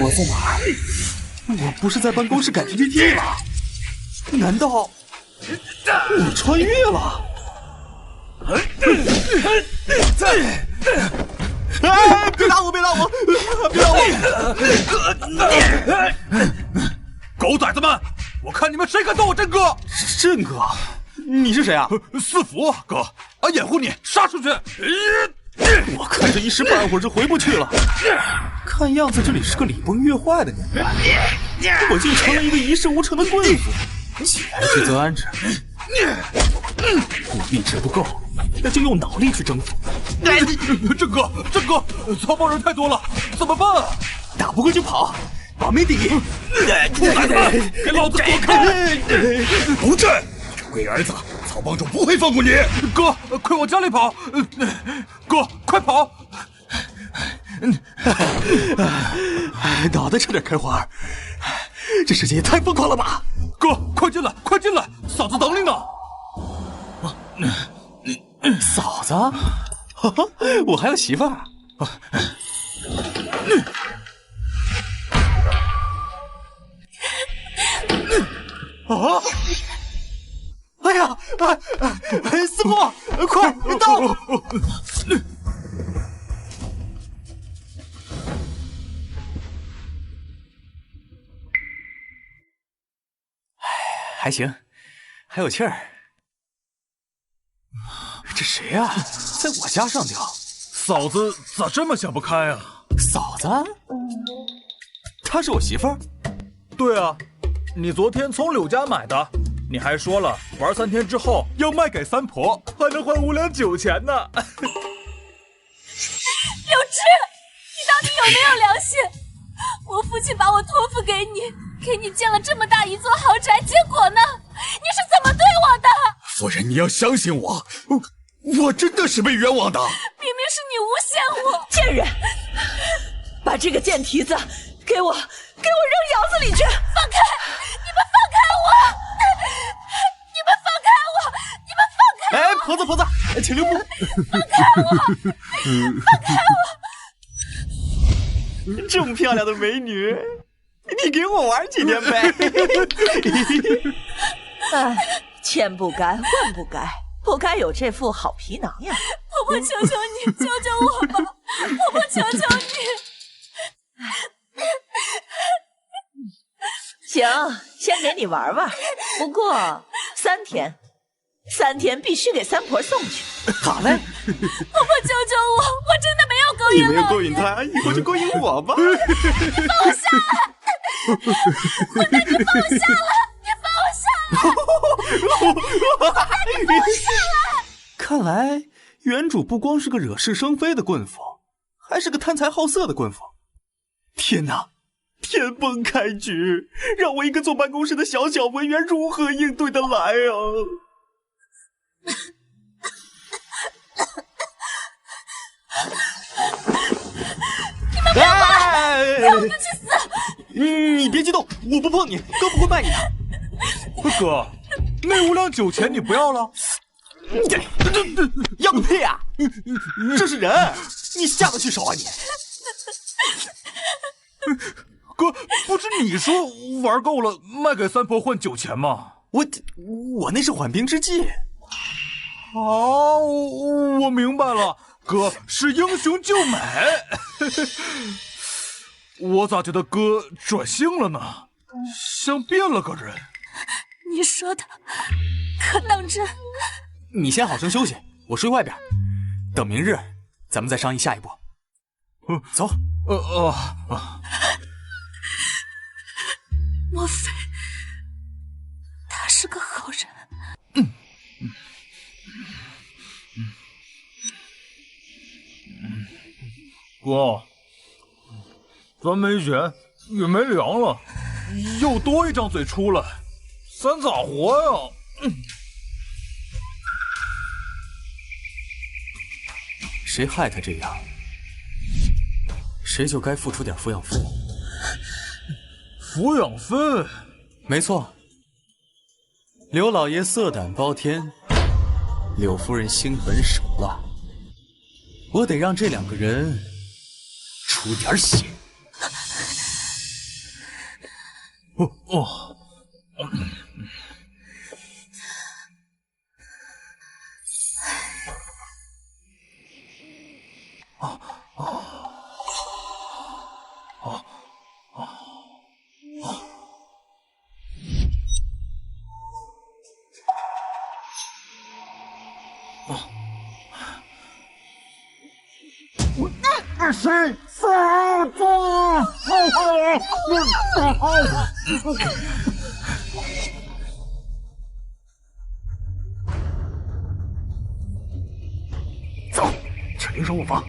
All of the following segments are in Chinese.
我在哪儿？我不是在办公室改 PPT 吗？难道我穿越了？哎！别打我！别打我！别打我！狗崽子们！我看你们谁敢动我振哥！振哥，你是谁啊？四福哥，俺掩护你，杀出去！我看这一时半会儿就回不去了。看样子这里是个礼崩乐坏的年代，我竟成了一个一事无成的棍夫。既然知则安之，我意志不够，那就用脑力去征服。振哥，草包人太多了，怎么办啊？打不过就跑，保命第一！狗崽子们，给老子躲开！不战！龟儿子，草帮主不会放过你！哥，快往家里跑！哥，快跑！脑袋差点开花，这世界也太疯狂了吧！哥，快进来，快进来，嫂子等你呢。嫂子？我还有媳妇儿。啊！哎呀！师傅，快到！还行，还有气儿。这谁啊？在我家上吊？嫂子咋这么想不开啊？嫂子？她是我媳妇儿？对啊，你昨天从柳家买的，你还说了玩3天之后要卖给三婆，还能换5两酒钱呢。柳枝，你到底有没有良心？我父亲把我托付给你，给你建了这么大一座豪宅，结果呢？你是怎么对我的？夫人，你要相信我，我真的是被冤枉的。明明是你诬陷我！贱人，把这个贱蹄子给我扔窑子里去！放开！你们放开我！你们放开我！你们放开我！哎，婆子，请留步！放开我！放开我！这么漂亮的美女，你给我玩几天呗？哎，千不该万不该，不该有这副好皮囊呀！婆婆，求求你，救救我吧！婆婆，求求你！行，先给你玩玩，不过3天必须给三婆送去。好嘞！婆婆，救救我！我真的没有勾引你没有勾引她，以后就勾引我吧！你放我下来！混蛋，你放我下来！你放我下来！你放我下来！看来原主不光是个惹是生非的棍夫，还是个贪财好色的棍夫。天哪！天崩开局，让我一个坐办公室的小文员如何应对得来啊？你们不要过来！让我们去死！你别激动，我不碰你，哥不会卖你的。哥，那5两酒钱你不要了？要个屁啊！这是人，你下得去手啊你？哥，不是你说玩够了卖给三婆换酒钱吗？我那是缓兵之计。哦，我明白了，哥是英雄救美。我咋觉得哥转性了呢？像变了个人。你说的可当真？你先好生休息，我睡外边，等明日咱们再商议下一步。走。莫非他是个好人？哥，咱没钱也没粮了，又多一张嘴出来，咱咋活呀？谁害他这样，谁就该付出点抚养费。抚养费？没错，刘老爷色胆包天，柳夫人心狠手辣，我得让这2个人出点血。走，去灵守我房。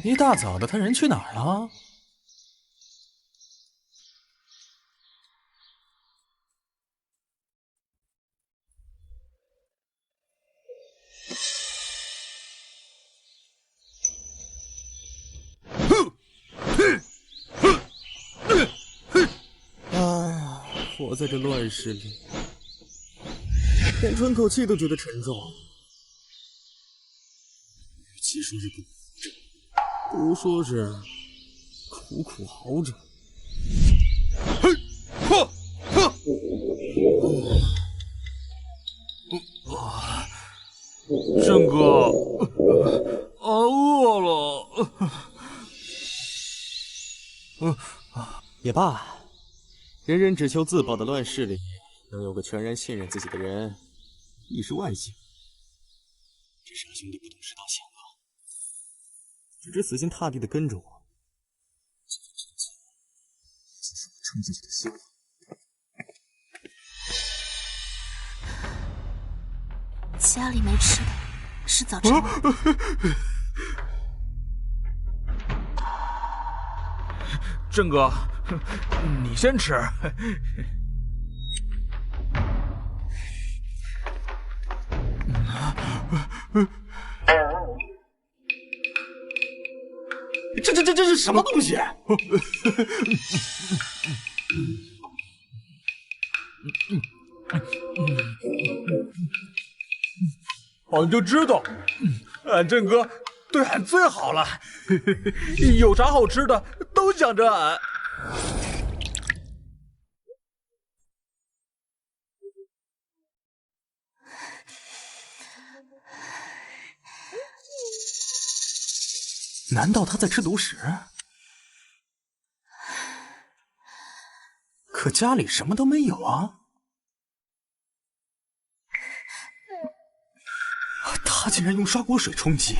一大早的，他人去哪儿了？啊，活在这乱世里，连喘口气都觉得沉重。与其说是不活着，不如说是苦苦熬着。郑哥，饿了。也罢，人人只求自保的乱世里，能有个全然信任自己的人，已是万幸。这傻兄弟不懂世道险恶，只知死心塌地的跟着我，这是我撑自己的希望。家里没吃的，是早晨。郑哥，你先吃。这是什么东西？俺就知道，俺郑哥对俺最好了，有啥好吃的都想着俺。难道他在吃独食？可家里什么都没有啊！他竟然用刷锅水冲击，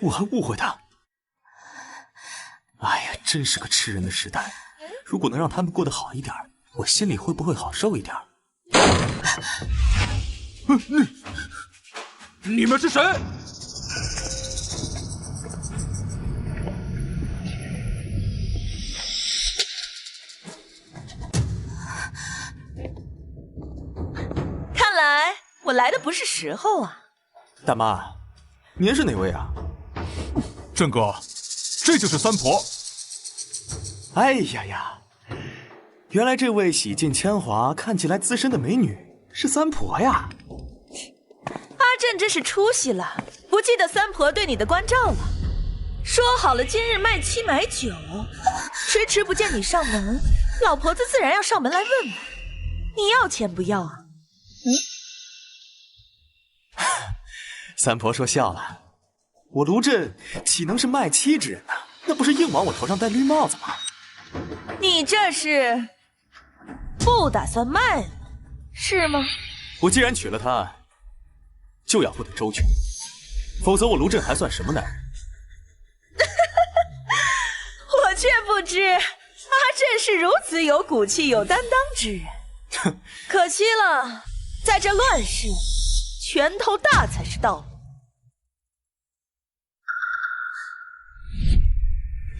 我还误会他。哎呀，真是个吃人的时代！如果能让他们过得好一点，我心里会不会好受一点？你们是谁？看来我来的不是时候啊。大妈，您是哪位啊？郑哥，这就是三婆。哎呀呀，原来这位洗尽铅华、看起来资深的美女是三婆呀！阿振真是出息了，不记得三婆对你的关照了。说好了今日卖妻买酒，迟迟不见你上门，老婆子自然要上门来问问，你要钱不要啊？三婆说笑了，我卢震岂能是卖妻之人呢？那不是硬往我头上戴绿帽子吗？你这是不打算卖了，是吗？我既然娶了她，就要付得周全，否则我卢震还算什么男人？我却不知阿振是如此有骨气、有担当之人。可惜了，在这乱世，拳头大才是道路。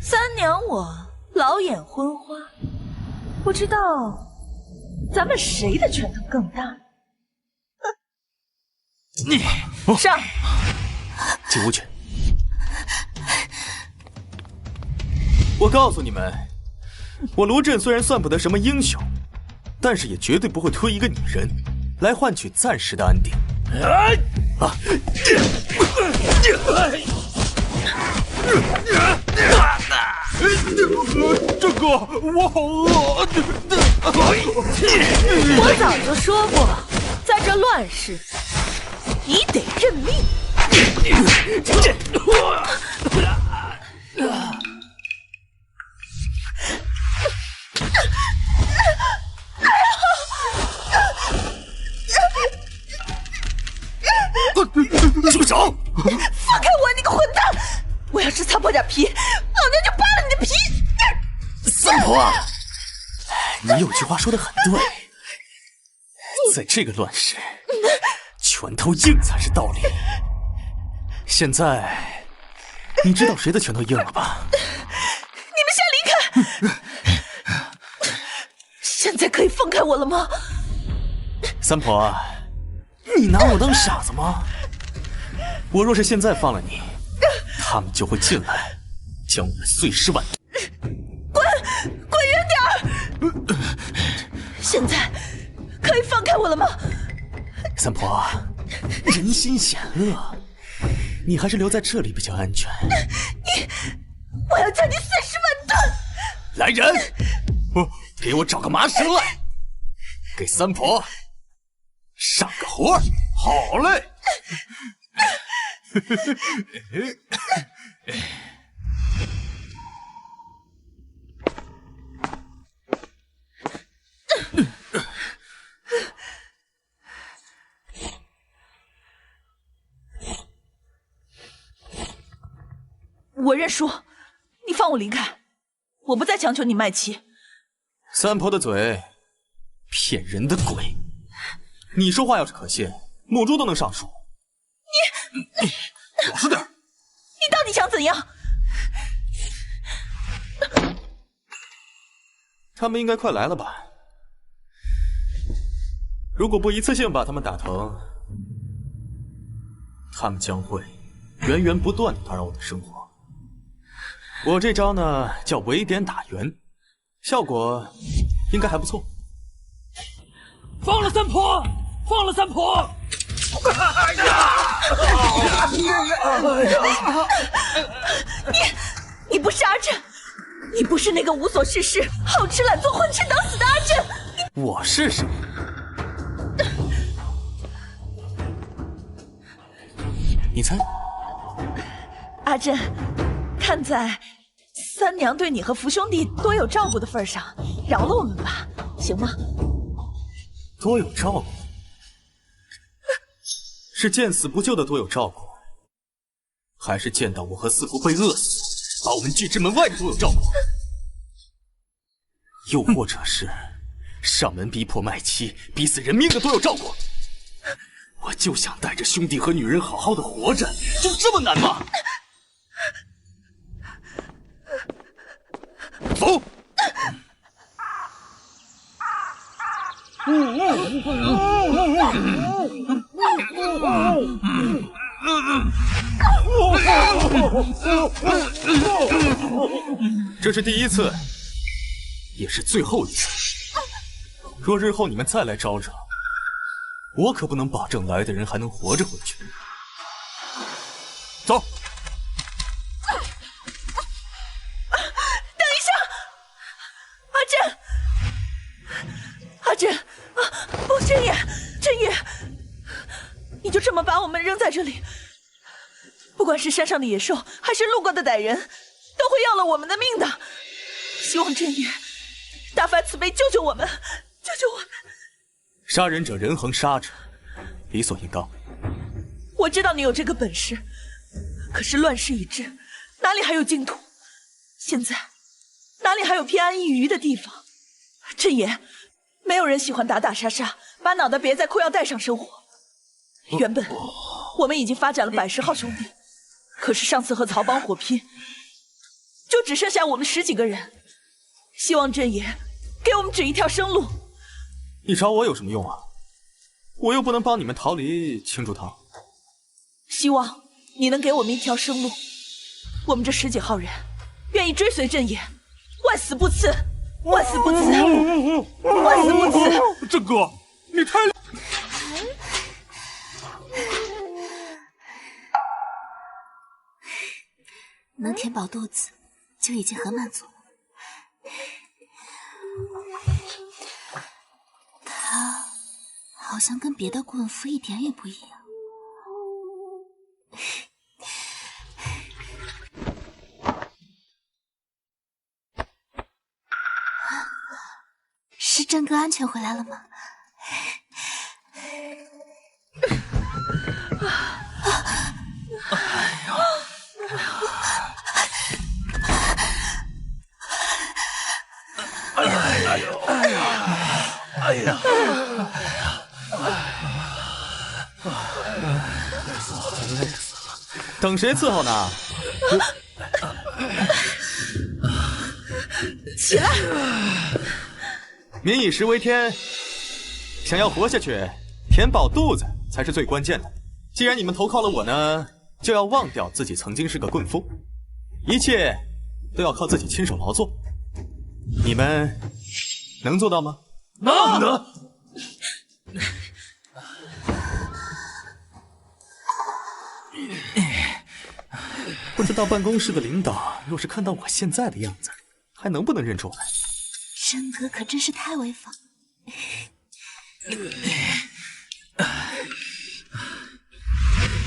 三娘我老眼昏花，不知道咱们谁的拳头更大。你上！进屋去。我告诉你们，我卢震虽然算不得什么英雄，但是也绝对不会推一个女人来换取暂时的安定。啊！这个我好饿。我早就说过，在这乱世，你得认命。住手！放开我，你个混蛋！我要是擦破点皮，老娘就扒了你的皮！三婆啊，你有句话说得很对，在这个乱世，拳头硬才是道理。现在，你知道谁的拳头硬了吧？你们先离开！现在可以放开我了吗？三婆，你拿我当傻子吗？我若是现在放了你，他们就会进来，将我们碎尸万段。滚远点儿！现在可以放开我了吗？三婆，人心险恶，你还是留在这里比较安全。我要将你碎尸万段！来人，给我找个麻绳来，给三婆上个活儿。好嘞。我认输，你放我离开，我不再强求你卖妻。三婆的嘴，骗人的鬼！你说话要是可信，母猪都能上树。老实点！你到底想怎样？他们应该快来了吧？如果不一次性把他们打疼，他们将会源源不断地打扰我的生活。我这招呢叫围点打援，效果应该还不错。放了三婆，放了三婆！你不是阿震，你不是那个无所事事、好吃懒做、混吃等死的阿震。我是谁？你猜？阿震，看在三娘对你和福兄弟多有照顾的份上，饶了我们吧，行吗？多有照顾，是见死不救的多有照顾，还是见到我和四福被饿死，把我们拒之门外的多有照顾？又或者是上门逼迫卖妻、逼死人命的多有照顾？我就想带着兄弟和女人好好的活着，就这么难吗？走！这是第一次，也是最后一次。若日后你们再来招惹，我可不能保证来的人还能活着回去。走。阿震，不，真野，你就这么把我们扔在这里？不管是山上的野兽，还是路过的歹人，都会要了我们的命的。希望真野大发慈悲，救救我们，救救我们！杀人者人恒杀者，理所应当。我知道你有这个本事，可是乱世已至，哪里还有净土？现在哪里还有偏安一隅的地方？真野。没有人喜欢打打杀杀，把脑袋别在裤腰带上生活。原本我们已经发展了110号兄弟，可是上次和曹帮火拼，就只剩下我们10几个人。希望真爷给我们指一条生路。你找我有什么用啊？我又不能帮你们逃离青竹堂。希望你能给我们一条生路。我们这10几号人，愿意追随朕爷，万死不辞，万死不辞，万死不辞！郑哥，你太……能填饱肚子就已经很满足了。他好像跟别的棍夫一点也不一样。是郑哥安全回来了吗？哎呀！累死了！等谁伺候呢？起来！民以食为天，想要活下去，填饱肚子才是最关键的。既然你们投靠了我呢，就要忘掉自己曾经是个棍夫，一切都要靠自己亲手劳作。你们能做到吗？能。不知道办公室的领导若是看到我现在的样子，还能不能认出来？郑哥可真是太威风。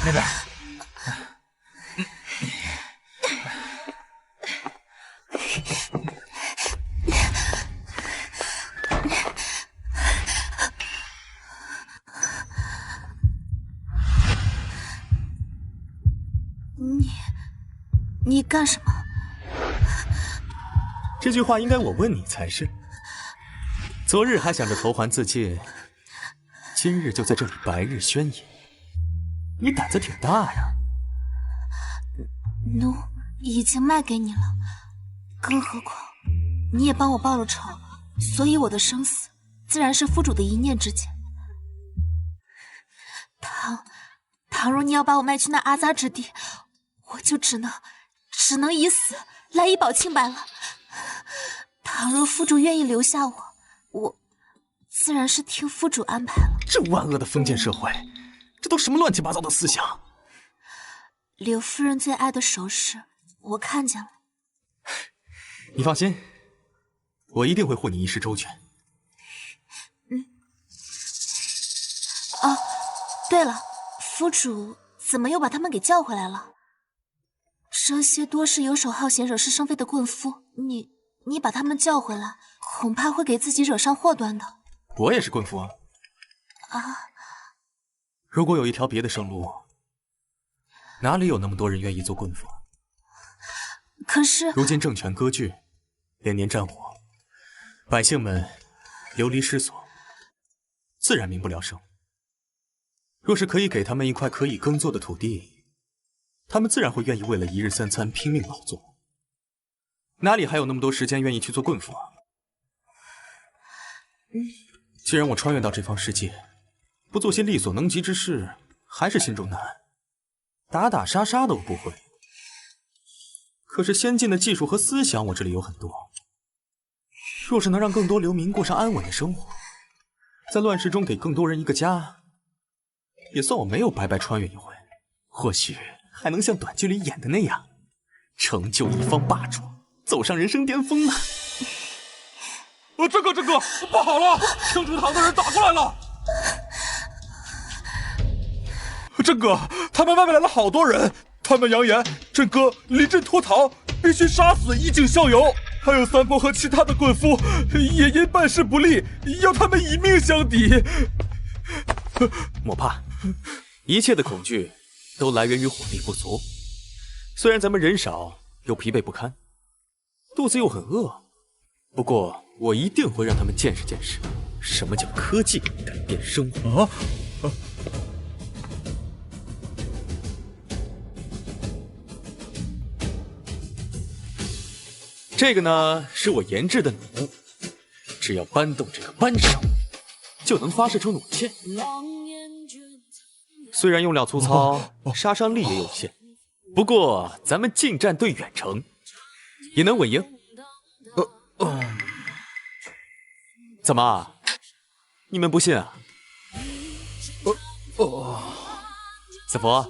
那边。你干什么？这句话应该我问你才是。昨日还想着投环自尽，今日就在这里白日宣言，你胆子挺大呀。奴已经卖给你了，更何况你也帮我报了仇，所以我的生死自然是夫主的一念之间。倘若你要把我卖去那阿扎之地，我就只能以死来以保清白了。倘若夫主愿意留下我自然是听夫主安排了。这万恶的封建社会，这都什么乱七八糟的思想？柳夫人最爱的首饰，我看见了。你放心，我一定会护你一世周全。哦，对了，夫主怎么又把他们给叫回来了？这些多是游手好闲、惹是生非的棍夫，你把他们叫回来，恐怕会给自己惹上祸端的。我也是棍夫啊。如果有一条别的生路，哪里有那么多人愿意做棍夫？可是如今政权割据，连年战火，百姓们流离失所，自然民不聊生。若是可以给他们一块可以耕作的土地，他们自然会愿意为了一日三餐拼命劳作，哪里还有那么多时间愿意去做棍夫啊？既然我穿越到这方世界，不做些力所能及之事，还是心中难。打打杀杀的我不会，可是先进的技术和思想我这里有很多。若是能让更多流民过上安稳的生活，在乱世中给更多人一个家，也算我没有白白穿越一回。或许还能像短剧里演的那样，成就一方霸主，走上人生巅峰呢。这个，不好了！青竹堂的人打过来了。郑哥，他们外面来了好多人，他们扬言郑哥临阵脱逃，必须杀死衣锦校友，还有三婆和其他的棍夫，也因办事不力，要他们以命相抵。莫怕，一切的恐惧都来源于火力不足。虽然咱们人少又疲惫不堪，肚子又很饿，不过我一定会让他们见识见识什么叫科技改变生活。这个呢，是我研制的弩，只要搬动这个扳手，就能发射出弩箭。虽然用料粗糙，杀伤力也有限，不过咱们近战对远程，也能稳赢。怎么？你们不信啊？子佛。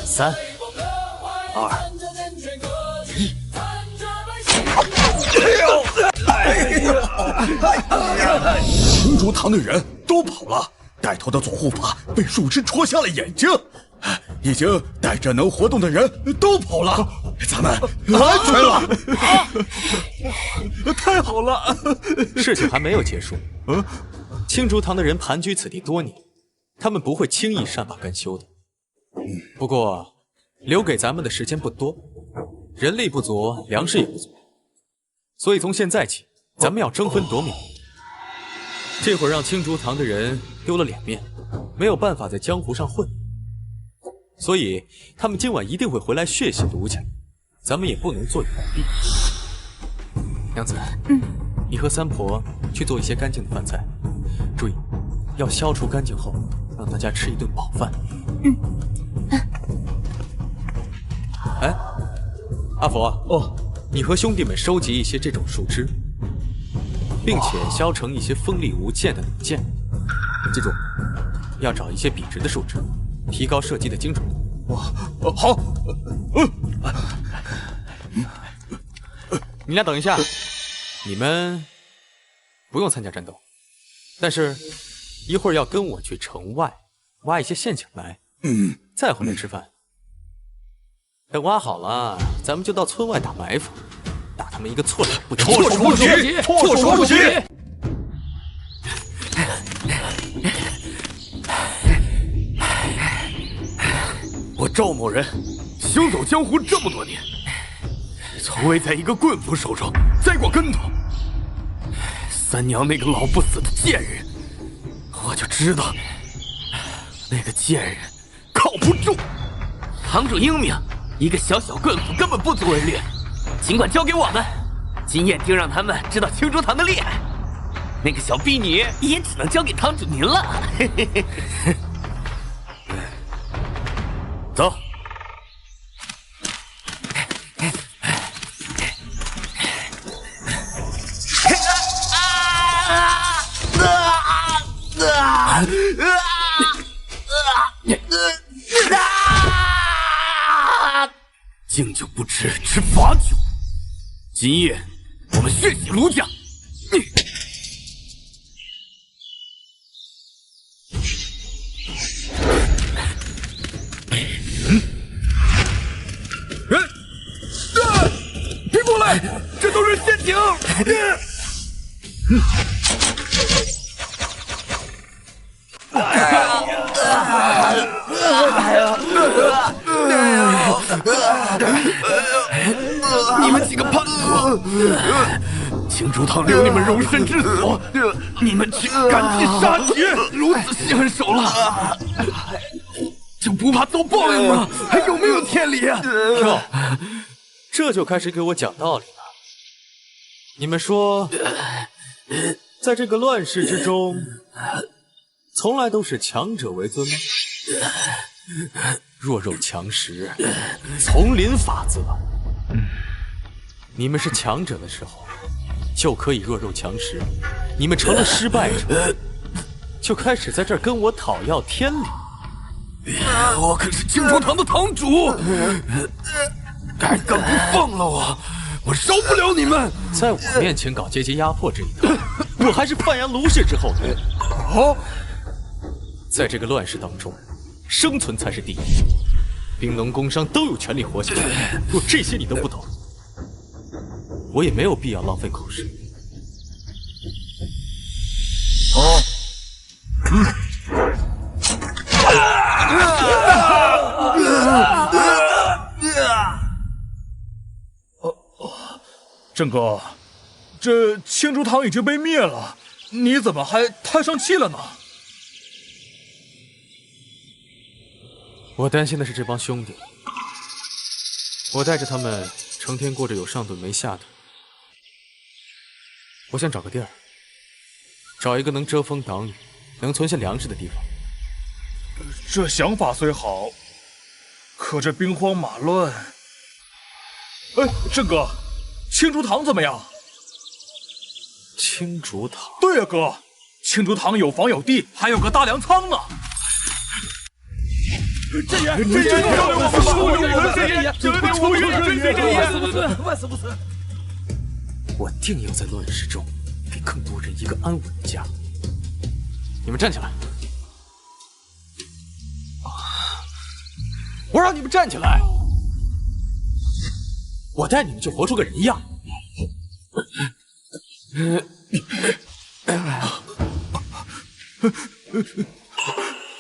3、2、1。青竹堂的人都跑了，带头的左护法被树枝戳瞎了眼睛，已经带着能活动的人都跑了，咱们安全了。太好了！事情还没有结束。青竹堂的人盘踞此地多年，他们不会轻易善罢甘休的。不过，留给咱们的时间不多，人力不足，粮食也不足，所以从现在起，咱们要争分夺秒。这会儿让青竹堂的人丢了脸面，没有办法在江湖上混，所以他们今晚一定会回来血洗卢家，咱们也不能坐以待毙。娘子，你和三婆去做一些干净的饭菜，注意要消除干净后，让大家吃一顿饱饭。哎，阿佛，你和兄弟们收集一些这种树枝，并且削成一些锋利无剑的利剑。记住，要找一些笔直的树枝，提高射击的精准度。好。你俩等一下，你们不用参加战斗，但是一会儿要跟我去城外挖一些陷阱来，再回来吃饭。等挖好了，咱们就到村外打埋伏，打他们一个措手不及。措手不及，措手不及。我赵某人行走江湖这么多年，从未在一个棍斧手中栽过跟头。三娘那个老不死的贱人，我就知道那个贱人靠不住。堂主英明，一个小小棍斧根本不足为虑，尽管交给我们，经验定让他们知道青竹堂的厉害。那个小婢女也只能交给堂主您了。走。敬酒不吃吃罚酒，今夜我们血洗卢家。别过来，这都是陷阱。你们几个叛徒！青竹堂留你们容身之所，你们竟赶尽杀绝，如此心狠手辣，就不怕遭报应吗？还有没有天理啊？哟，这就开始给我讲道理了。你们说，在这个乱世之中，从来都是强者为尊吗？弱肉强食，丛林法则。你们是强者的时候，就可以弱肉强食；你们成了失败者，就开始在这儿跟我讨要天理。我可是青竹堂的堂主，敢不放了我饶不了你们！在我面前搞阶级压迫这一套，我还是范阳卢氏之后人。在这个乱世当中，生存才是第一。兵农工商都有权利活下去，若这些你都不懂，我也没有必要浪费口舌。郑哥，这青竹堂已经被灭了，你怎么还太生气了呢？我担心的是这帮兄弟，我带着他们成天过着有上顿没下顿。我想找个地儿，找一个能遮风挡雨、能存下粮食的地方。这想法虽好，可这兵荒马乱……哎，郑哥，青竹堂怎么样？青竹堂？对呀，哥，青竹堂有房有地，还有个大粮仓呢。这爷，万死不辞！我定要在乱世中给更多人一个安稳的家。你们站起来！我让你们站起来！我带你们就活出个人样。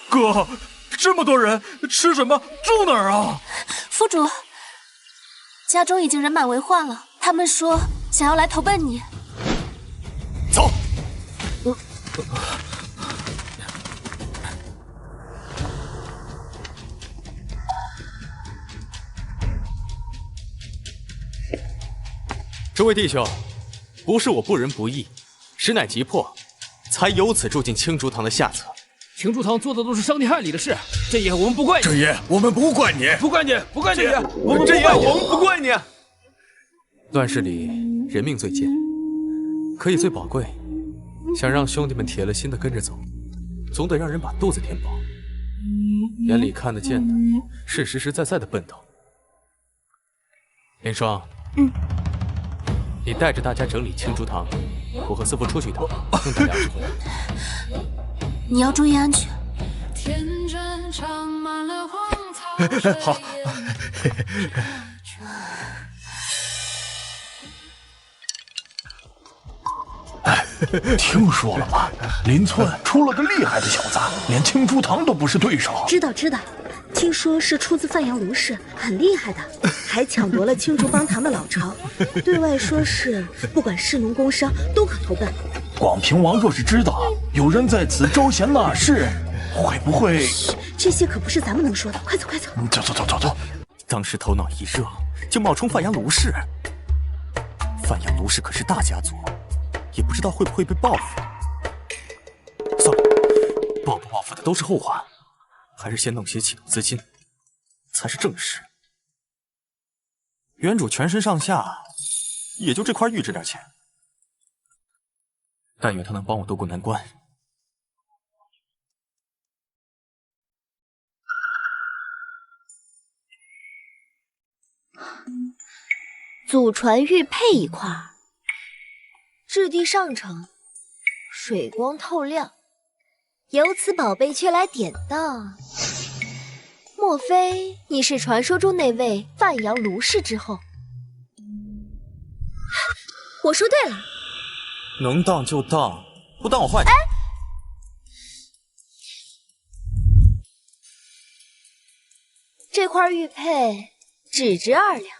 哥，这么多人，吃什么？住哪儿啊？府主，家中已经人满为患了，他们说想要来投奔你。走。这位弟兄，不是我不仁不义，实乃急迫，才由此住进青竹堂的下策。青竹堂做的都是伤天害理的事，这爷我们不怪你。这爷我们不怪你，不怪你，不怪你，我们这爷我们不怪你。乱世里人命最贱，可以最宝贵。想让兄弟们铁了心的跟着走，总得让人把肚子填饱。眼里看得见的是实实在在的奔头。林霜，你带着大家整理青竹堂，我和四父出去一趟，等大家回来。你要注意安全。好。听说了吧？邻村出了个厉害的小子，连青竹堂都不是对手。知道，听说是出自范阳卢氏，很厉害的，还抢夺了青竹帮堂的老巢。对外说是不管士农工商都可投奔。广平王若是知道有人在此招贤纳士，会不会……这些可不是咱们能说的。快走！走！当时头脑一热，就冒充范阳卢氏。范阳卢氏可是大家族，也不知道会不会被报复。算了，报不报复的都是后话，还是先弄些启动资金，才是正事。原主全身上下也就这块玉这点钱，但愿他能帮我渡过难关。祖传玉佩一块，质地上乘，水光透亮，有此宝贝却来典当。莫非你是传说中那位范阳卢氏之后？我说对了，能当就当，不当我换你。这块玉佩只值2两，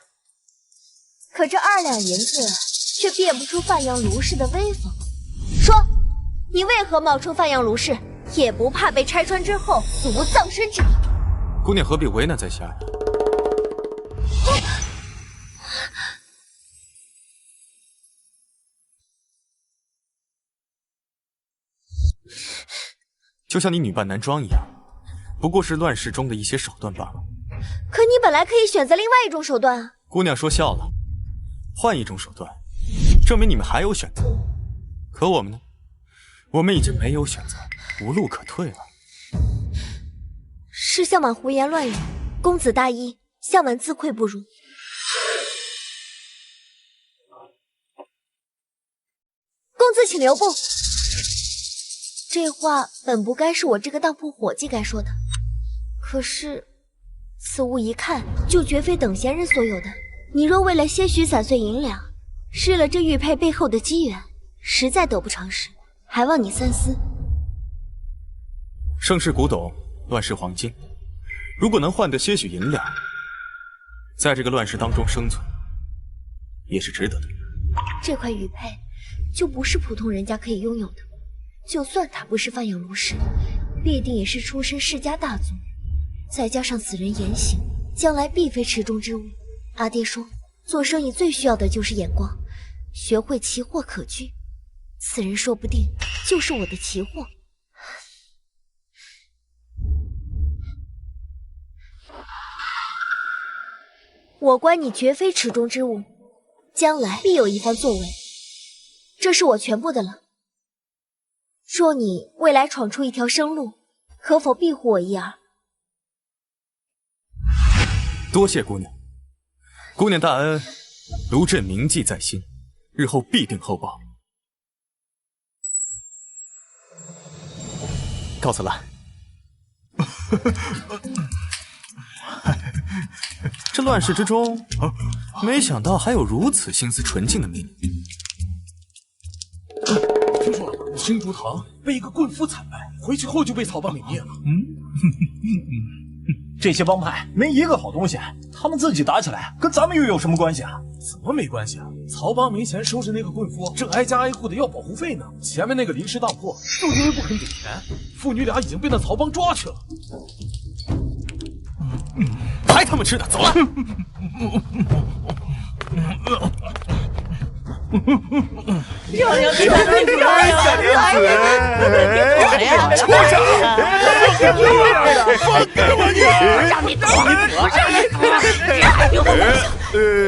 可这2两银子却辨不出范阳卢氏的威风。说，你为何冒充范阳卢氏，也不怕被拆穿之后死无葬身之地？姑娘何必为难在下呀？就像你女扮男装一样，不过是乱世中的一些手段罢了。可你本来可以选择另外一种手段啊！姑娘说笑了，换一种手段，证明你们还有选择。可我们呢？我们已经没有选择，无路可退了。是向晚胡言乱语，公子大义，向晚自愧不如。公子请留步。这话本不该是我这个当铺伙计该说的，可是此物一看就绝非等闲人所有的。你若为了些许散碎银两，失了这玉佩背后的机缘，实在得不偿失，还望你三思。盛世古董，乱世黄金，如果能换得些许银两，在这个乱世当中生存，也是值得的。这块玉佩就不是普通人家可以拥有的，就算他不是范阳卢氏，必定也是出身世家大族，再加上此人言行，将来必非池中之物，阿爹说，做生意最需要的就是眼光，学会奇货可居。此人说不定就是我的奇货。我观你绝非池中之物，将来必有一番作为。这是我全部的了。若你未来闯出一条生路，可否庇护我一二？多谢姑娘，姑娘大恩，卢震铭记在心，日后必定厚报。告辞了。这乱世之中，没想到还有如此心思纯净的美女。听说青竹堂被一个棍夫惨败，回去后就被曹帮给灭了。这些帮派没一个好东西，他们自己打起来，跟咱们又有什么关系啊？怎么没关系啊？曹帮没钱收拾那个棍夫，正挨家挨户的要保护费呢。前面那个临时当铺，就因为不肯给钱，父女俩已经被那曹帮抓去了。还他妈吃的，走了！娘娘子，小娘子，出去！放开我你！让你躲，让你躲！你还有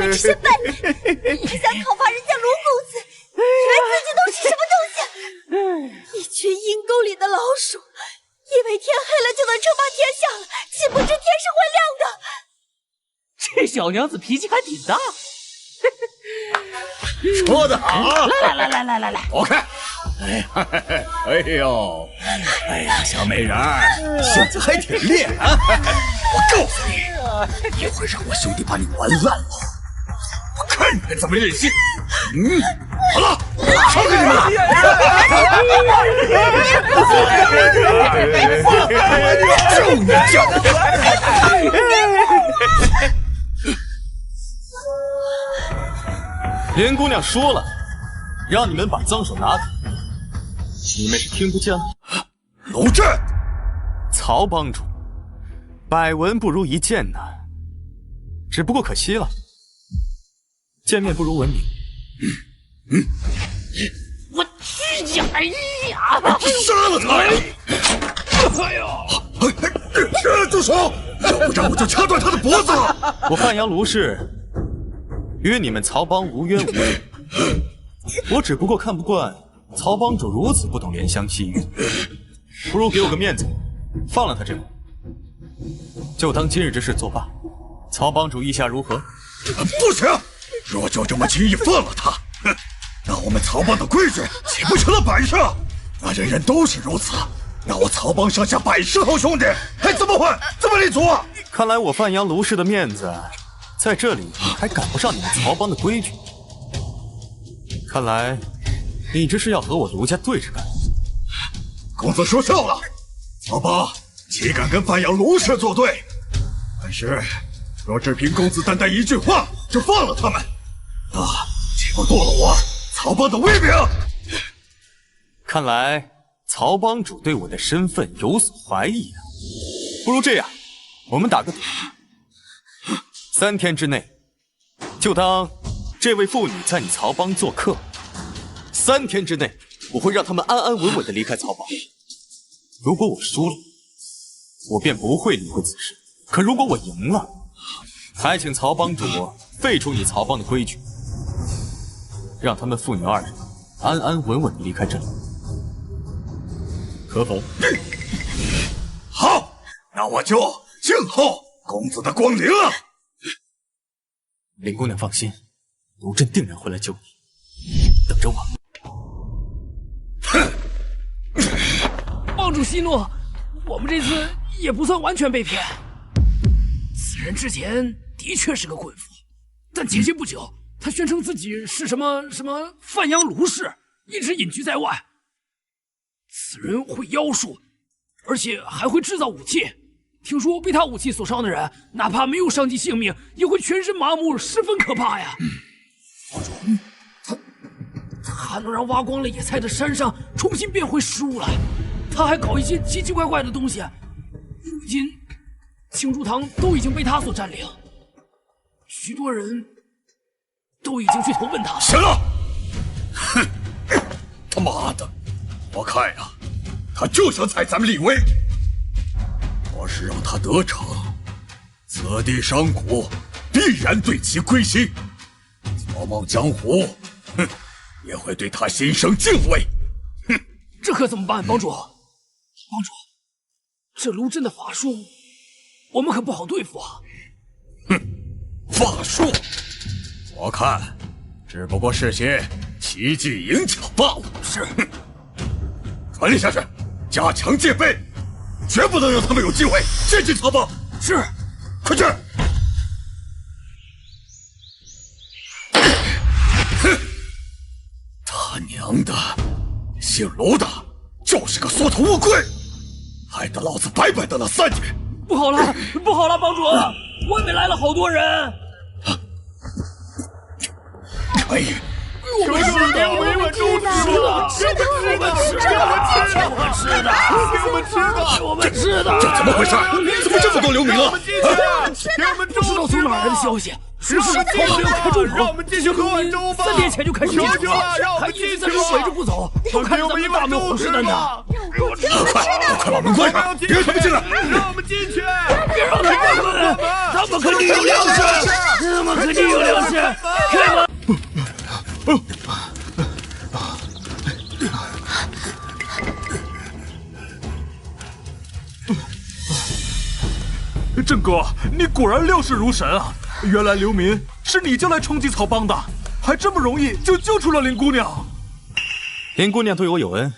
你是笨，你想讨伐人家卢公子，以为自己都是什么东西？一群阴沟里的老鼠，以为天黑了就能称霸天下了，岂不知天是会亮的。这小娘子脾气还挺大。说得好！来，躲开！哎呀，小美人儿，性子还挺烈啊！我告诉你，一会儿让我兄弟把你玩烂了，我看你还怎么忍心！好了，放开你们！就你叫！连姑娘说了，让你们把脏手拿开，你们是听不见了？卢震，曹帮主，百闻不如一见呐，只不过可惜了，见面不如闻名。我去你！哎呀！杀了他呀！哎呀！住手！要不然我就掐断他的脖子！我范阳卢氏与你们曹帮无冤无仇，我只不过看不惯曹帮主如此不懂怜香惜玉，不如给我个面子，放了他这回，就当今日之事作罢。曹帮主意下如何？不行！若就这么轻易放了他，那我们曹帮的规矩岂不成了摆设？那人人都是如此，那我曹帮上下100好兄弟还怎么混？怎么立足？看来我范阳卢氏的面子在这里还赶不上你们曹帮的规矩。看来你这是要和我卢家对着干。公子说笑了，曹帮岂敢跟范阳卢氏作对？但是若只凭公子单单一句话就放了他们，那岂不堕了我曹帮的威名？看来曹帮主对我的身份有所怀疑啊。不如这样，我们打个赌，3天之内，就当这位妇女在你曹帮做客。3天之内，我会让他们安安稳稳地离开曹帮。如果我输了，我便不会理会此事；可如果我赢了，还请曹帮主废除你曹帮的规矩，让他们父女2人安安稳稳地离开这里，可否？好，那我就静候公子的光临了。林姑娘放心，卢震定然会来救你，等着我。帮主息怒，我们这次也不算完全被骗。此人之前的确是个棍夫，但前些不久，他宣称自己是什么范阳卢氏，一直隐居在外。此人会妖术，而且还会制造武器。听说被他武器所伤的人，哪怕没有伤及性命，也会全身麻木，十分可怕呀。帮主，他还能让挖光了野菜的山上重新变回食物来。他还搞一些奇奇怪怪的东西，如今青竹堂都已经被他所占领。许多人都已经去投奔他。行了，哼，他妈的，我看呀，他就想踩咱们立威。要是让他得逞，此地商贾必然对其归心，草莽江湖，哼，也会对他心生敬畏。哼，这可怎么办，帮主？帮主，这卢真的法术，我们可不好对付啊。哼，法术，我看只不过是些奇技淫巧罢了。是，传令下去，加强戒备，绝不能让他们有机会接近曹帮。是，快去！哼，他娘的，姓卢的就是个缩头乌龟，害得老子白白等了3年。不好了，不好了，帮主，外面来了好多人。可以。我们吃的，我们吃的，我们吃的，这怎么回事？怎么这么多流民了？不知道从哪来的消息，说是曹帮要开粥棚，让我们继续喝碗粥吧。 3年前就开始进城了，还一直在这围着不走，都看着咱们大门虎视眈眈。快把门关上，别让他们进来！让我们进去！别让他们进来！他们肯定有粮食，他们肯定有粮食，开门！ 郑哥，你果然料事如神啊！原来流民是你叫来冲击曹帮的，还这么容易就救出了林姑娘。林姑娘对我有恩，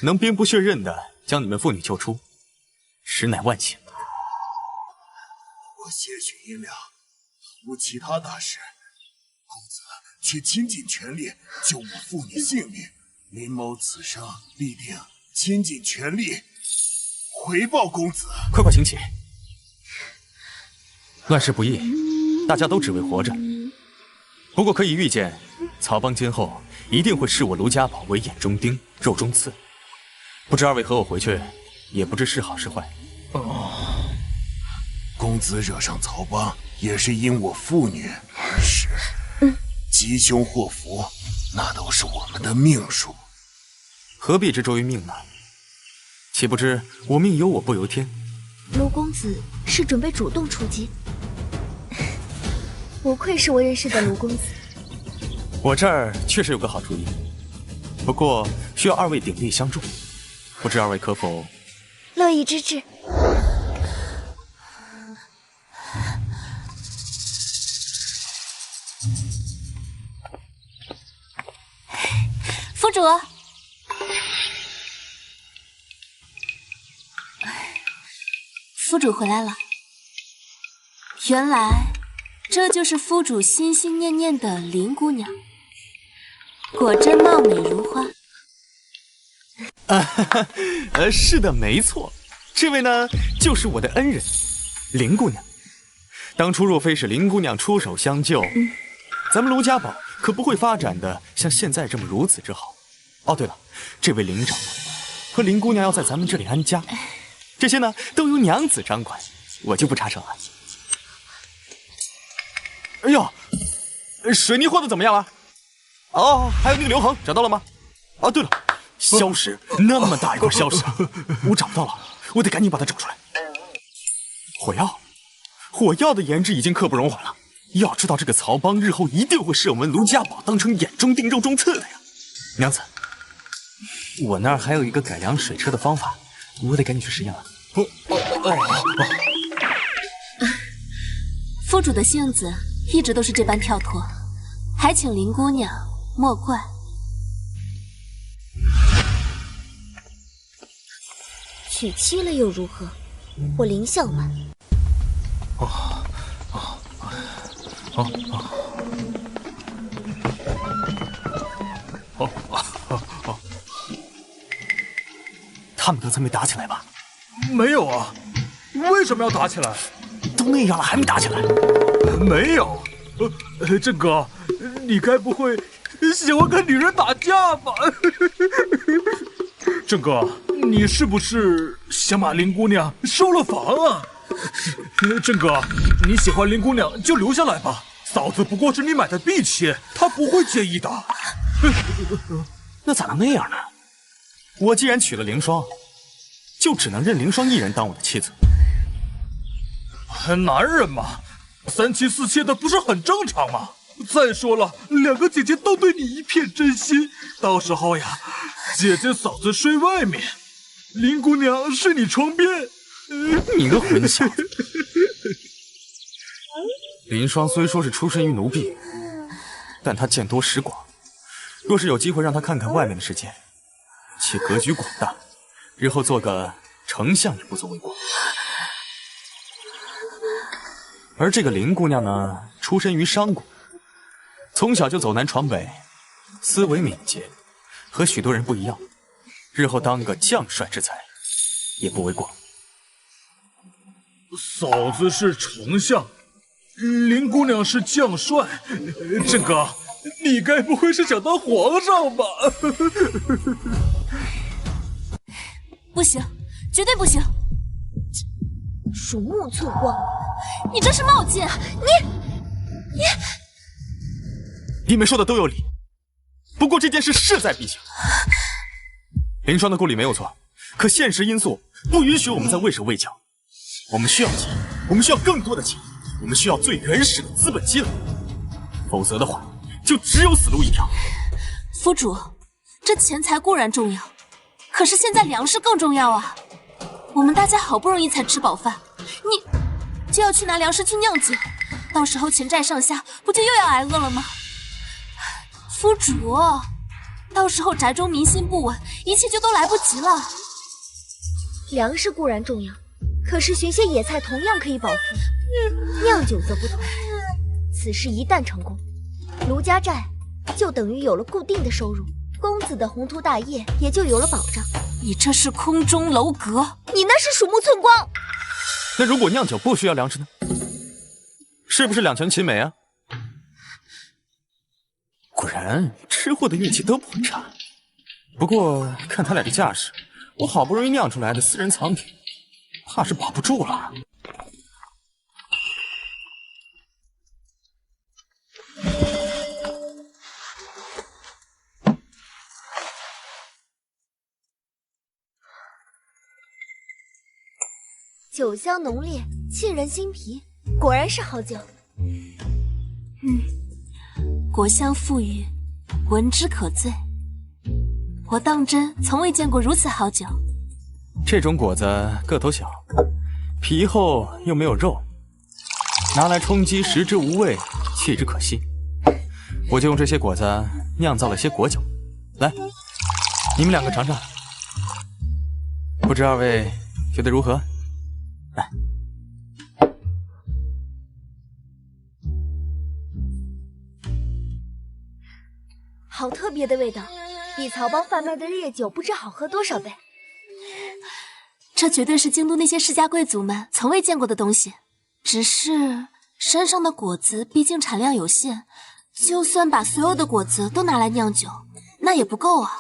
能兵不血刃的将你们妇女救出，实乃万幸。我些许银两，无其他大事，公子却倾尽全力救我妇女性命。林某此生必定倾尽全力回报公子。快快请起。 乱世不易，大家都只为活着。不过可以预见，曹帮今后一定会视我卢家宝为眼中钉、肉中刺。不知二位和我回去，也不知是好是坏。公子惹上曹帮，也是因我妇女而始。吉凶祸福，那都是我们的命数。何必执着于命呢？岂不知我命由我不由天。卢公子是准备主动出击。 不愧是我认识的卢公子，我这儿确实有个好主意，不过需要二位鼎力相助，不知二位可否？乐意之至。府主，府主回来了。原来。 这就是夫主心心念念的林姑娘，果真貌美如花。是的，没错，这位呢就是我的恩人，林姑娘。当初若非是林姑娘出手相救，咱们卢家堡可不会发展的像现在这么如此之好。哦，对了，这位林长和林姑娘要在咱们这里安家，这些呢都由娘子掌管，我就不插手了。 哎呦，水泥和的怎么样了？哦，还有那个刘恒找到了吗？哦，对了，消石那么大一块消石，我找不到了，我得赶紧把它找出来。火药，火药的研制已经刻不容缓了。要知道这个曹帮日后一定会视我们卢家堡当成眼中钉、肉中刺的呀。娘子，我那儿还有一个改良水车的方法，我得赶紧去实验了。夫主的性子。 一直都是这般跳脱，还请林姑娘莫怪。娶妻了又如何？我林小满。他们刚才没打起来吧？没有啊，为什么要打起来？都那样了还没打起来？ 没有，郑哥，你该不会喜欢跟女人打架吧？郑哥，你是不是想把林姑娘收了房啊？郑哥，你喜欢林姑娘就留下来吧，嫂子不过是你买的婢妾，她不会介意的。那咋能那样呢？我既然娶了凌霜，就只能认凌霜一人当我的妻子。男人嘛，3妻4妾的不是很正常吗？再说了，2个姐姐都对你一片真心，到时候呀，姐姐嫂子睡外面，林姑娘睡你床边。你个混小子！林霜虽说是出身于奴婢，但她见多识广，若是有机会让她看看外面的世界，且格局广大，日后做个丞相也不足为过。而这个林姑娘呢，出身于商贾，从小就走南闯北，思维敏捷，和许多人不一样，日后当个将帅之才也不为过。嫂子是丞相，林姑娘是将帅，郑哥，你该不会是想当皇上吧？不行，绝对不行！鼠目寸光，你这是冒进！你们说的都有理，不过这件事势在必行。凌霜的顾虑没有错，可现实因素不允许我们在畏手畏脚。我们需要钱，我们需要更多的钱，我们需要最原始的资本积累，否则的话，就只有死路一条。夫主，这钱财固然重要，可是现在粮食更重要啊！我们大家好不容易才吃饱饭，你就要去拿粮食去酿酒，到时候钱债上下，不就又要挨饿了吗？夫主，到时候宅中民心不稳，一切就都来不及了。粮食固然重要，可是寻些野菜同样可以饱腹，酿酒则不同。此事一旦成功，卢家寨就等于有了固定的收入，公子的宏图大业也就有了保障。你这是空中楼阁，你那是鼠目寸光。那如果酿酒不需要粮食呢？是不是两全其美啊？果然吃货的运气都不会差。不过看他俩这架势，我好不容易酿出来的私人藏品，怕是保不住了。酒香浓烈，沁人心脾，果然是好酒。果香馥郁，闻之可醉。我当真从未见过如此好酒。这种果子个头小，皮厚又没有肉，拿来充饥食之无味，弃之可惜。我就用这些果子酿造了些果酒，来，你们两个尝尝，不知二位觉得如何？来，好特别的味道，比曹帮贩卖的烈酒不知好喝多少倍。这绝对是京都那些世家贵族们从未见过的东西。只是山上的果子毕竟产量有限，就算把所有的果子都拿来酿酒，那也不够啊。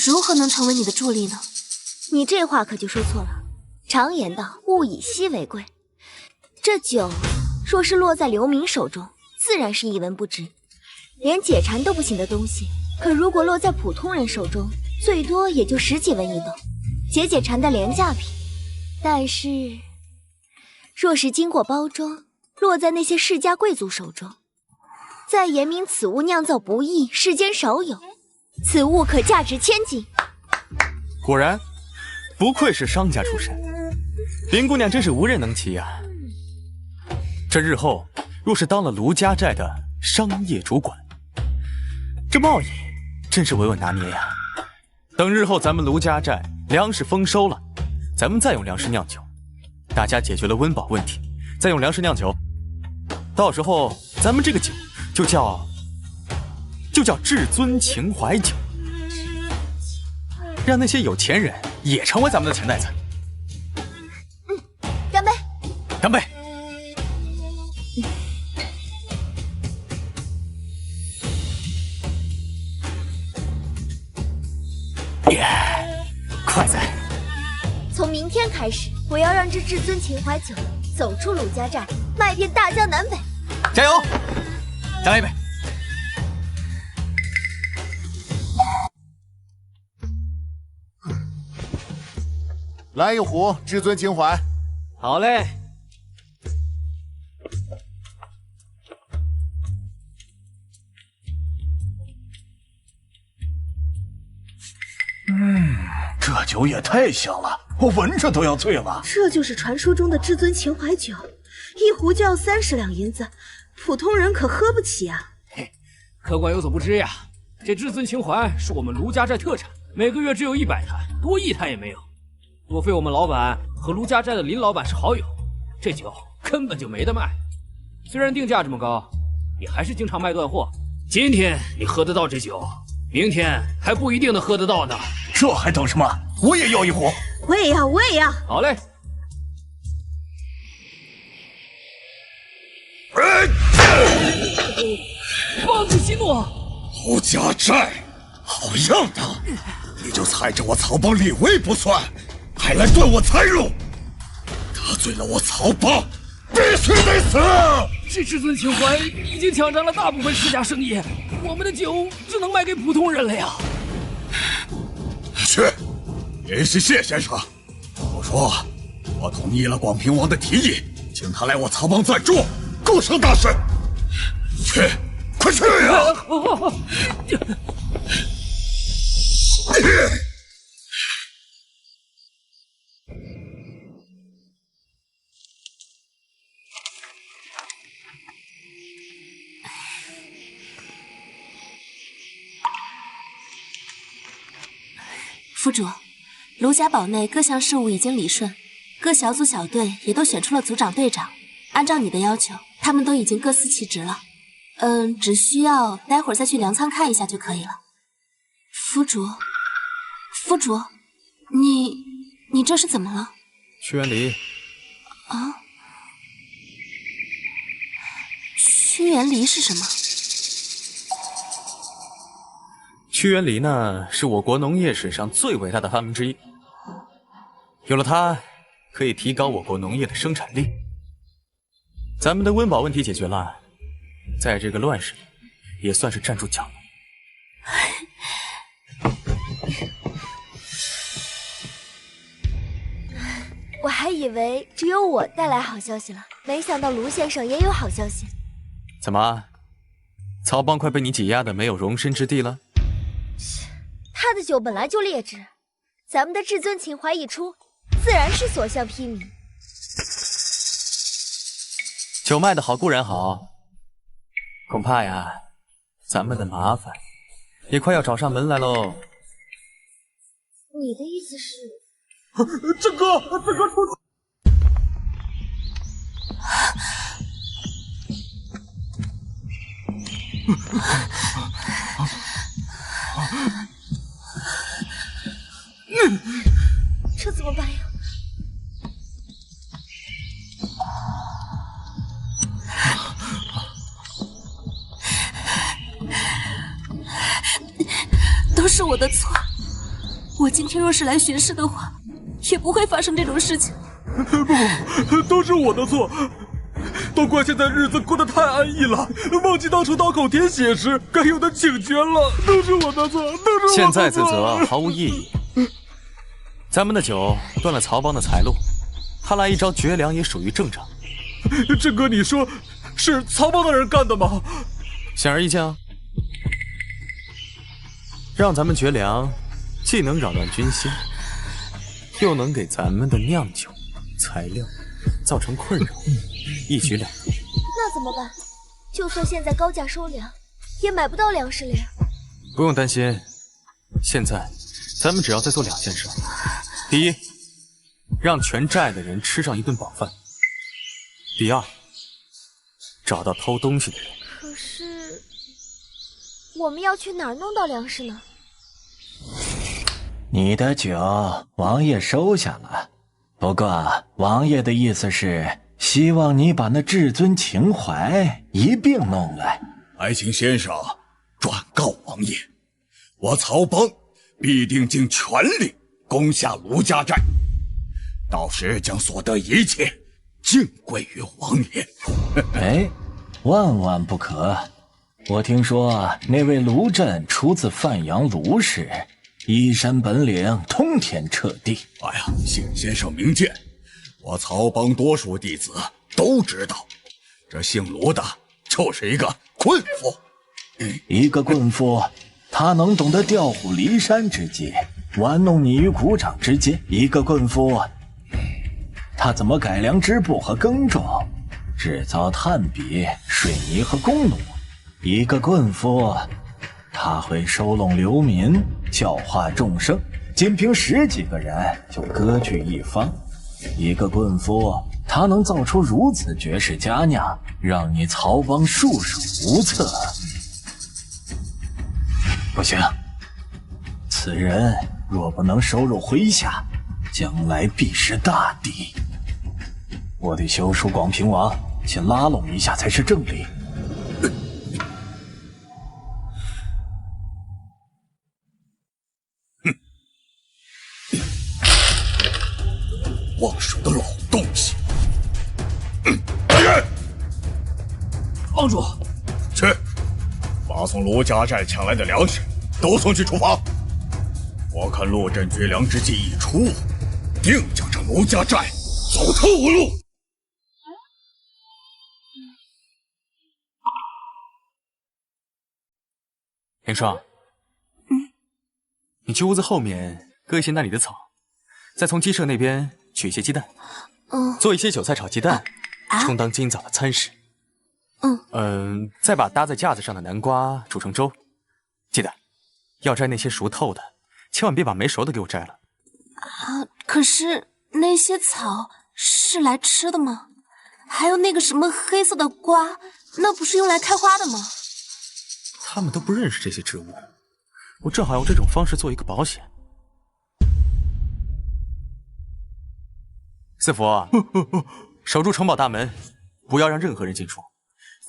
如何能成为你的助力呢？你这话可就说错了。常言道，物以稀为贵。这酒若是落在流民手中，自然是一文不值，连解馋都不行的东西，可如果落在普通人手中，最多也就10几文一斗，解馋的廉价品。但是若是经过包装，落在那些世家贵族手中，再言明此物酿造不易，世间少有，此物可价值千金。果然不愧是商家出身，林姑娘真是无人能及呀。这日后若是当了卢家寨的商业主管，这贸易真是稳稳拿捏呀。等日后咱们卢家寨粮食丰收了，咱们再用粮食酿酒，大家解决了温饱问题，再用粮食酿酒，到时候咱们这个酒就叫至尊情怀酒，让那些有钱人也成为咱们的钱袋子。干杯！干杯！耶！快哉！从明天开始，我要让这至尊秦淮酒走出鲁家寨，卖遍大江南北。加油！再来一杯。来一壶至尊秦淮。好嘞。这酒也太香了，我闻着都要醉了。这就是传说中的至尊秦淮酒，一壶就要30两银子，普通人可喝不起啊！嘿，客官有所不知呀，这至尊秦淮是我们卢家寨特产，每个月只有100坛，多1坛也没有。若非我们老板和卢家寨的林老板是好友，这酒根本就没得卖。虽然定价这么高，也还是经常卖断货。今天你喝得到这酒，明天还不一定能喝得到呢。这还等什么？我也要一壶。我也要，我也要。好嘞。棒子息怒！卢家寨，好样的！你就踩着我曹帮立威不算，还来断我财路，得罪了我曹帮，必须得死！这至尊秦淮已经抢占了大部分世家生意，我们的酒只能卖给普通人了呀。去，联系谢先生，我说我同意了广平王的提议，请他来我曹帮暂住，共商大事。去，快去呀！府主，卢家堡内各项事务已经理顺，各小组小队也都选出了组长队长。按照你的要求，他们都已经各司其职了。只需要待会儿再去粮仓看一下就可以了。府主，府主，你这是怎么了？屈原离。啊？屈原离是什么？屈原离呢，是我国农业史上最伟大的发明之一。有了它，可以提高我国农业的生产力。咱们的温饱问题解决了，在这个乱世里，也算是站住脚了。我还以为只有我带来好消息了，没想到卢先生也有好消息。怎么，曹帮快被你挤压的没有容身之地了？他的酒本来就劣质，咱们的至尊秦淮一出，自然是所向披靡。酒卖的好固然好，恐怕呀，咱们的麻烦也快要找上门来喽。你的意思是？郑哥，郑哥出。这怎么办呀？都是我的错。我今天若是来巡视的话，也不会发生这种事情。不，都是我的错。都怪现在日子过得太安逸了，忘记当初刀口舔血时该有的警觉了。都是我的错，都是我的错。现在自责毫无意义。咱们的酒断了曹帮的财路，他来一招绝粮也属于正常。郑哥，你说是曹帮的人干的吗？显而易见啊！让咱们绝粮，既能扰乱军心，又能给咱们的酿酒材料造成困扰，一举两得。那怎么办？就算现在高价收粮，也买不到粮食了呀。不用担心，现在咱们只要再做2件事：第一，让全寨的人吃上一顿饱饭；第二，找到偷东西的人。可是，我们要去哪儿弄到粮食呢？你的酒，王爷收下了。不过，王爷的意思是，希望你把那至尊秦淮一并弄来。还请先生转告王爷，我曹帮必定尽全力攻下卢家寨。到时将所得一切尽归于王爷。哎，万万不可！我听说那位卢震出自范阳卢氏，一身本领通天彻地。哎呀，谢先生明鉴，我曹帮多数弟子都知道，这姓卢的就是一个棍夫。一个棍夫，他能懂得调虎离山之计，玩弄你于股掌之间。一个棍夫，他怎么改良织布和耕种，制造炭笔、水泥和弓弩。一个棍夫，他会收拢流民，教化众生，仅凭10几个人就割据一方。一个棍夫，他能造出如此绝世佳酿，让你曹帮束手无策。不行，此人若不能收入麾下，将来必是大敌。我得休书广平王，先拉拢一下才是正理。忘手的老东西！帮主，去，把从卢家寨抢来的粮食都送去厨房。我看陆震绝粮之计一出，定将这卢家寨走投无路。凌霜，你去屋子后面割一些那里的草，再从鸡舍那边取一些鸡蛋，做一些韭菜炒鸡蛋，充当今早的餐食。再把搭在架子上的南瓜煮成粥。记得要摘那些熟透的，千万别把没熟的给我摘了。可是那些草是来吃的吗？还有那个什么黑色的瓜，那不是用来开花的吗？他们都不认识这些植物，我正好用这种方式做一个保险。四福，守住城堡大门，不要让任何人进出，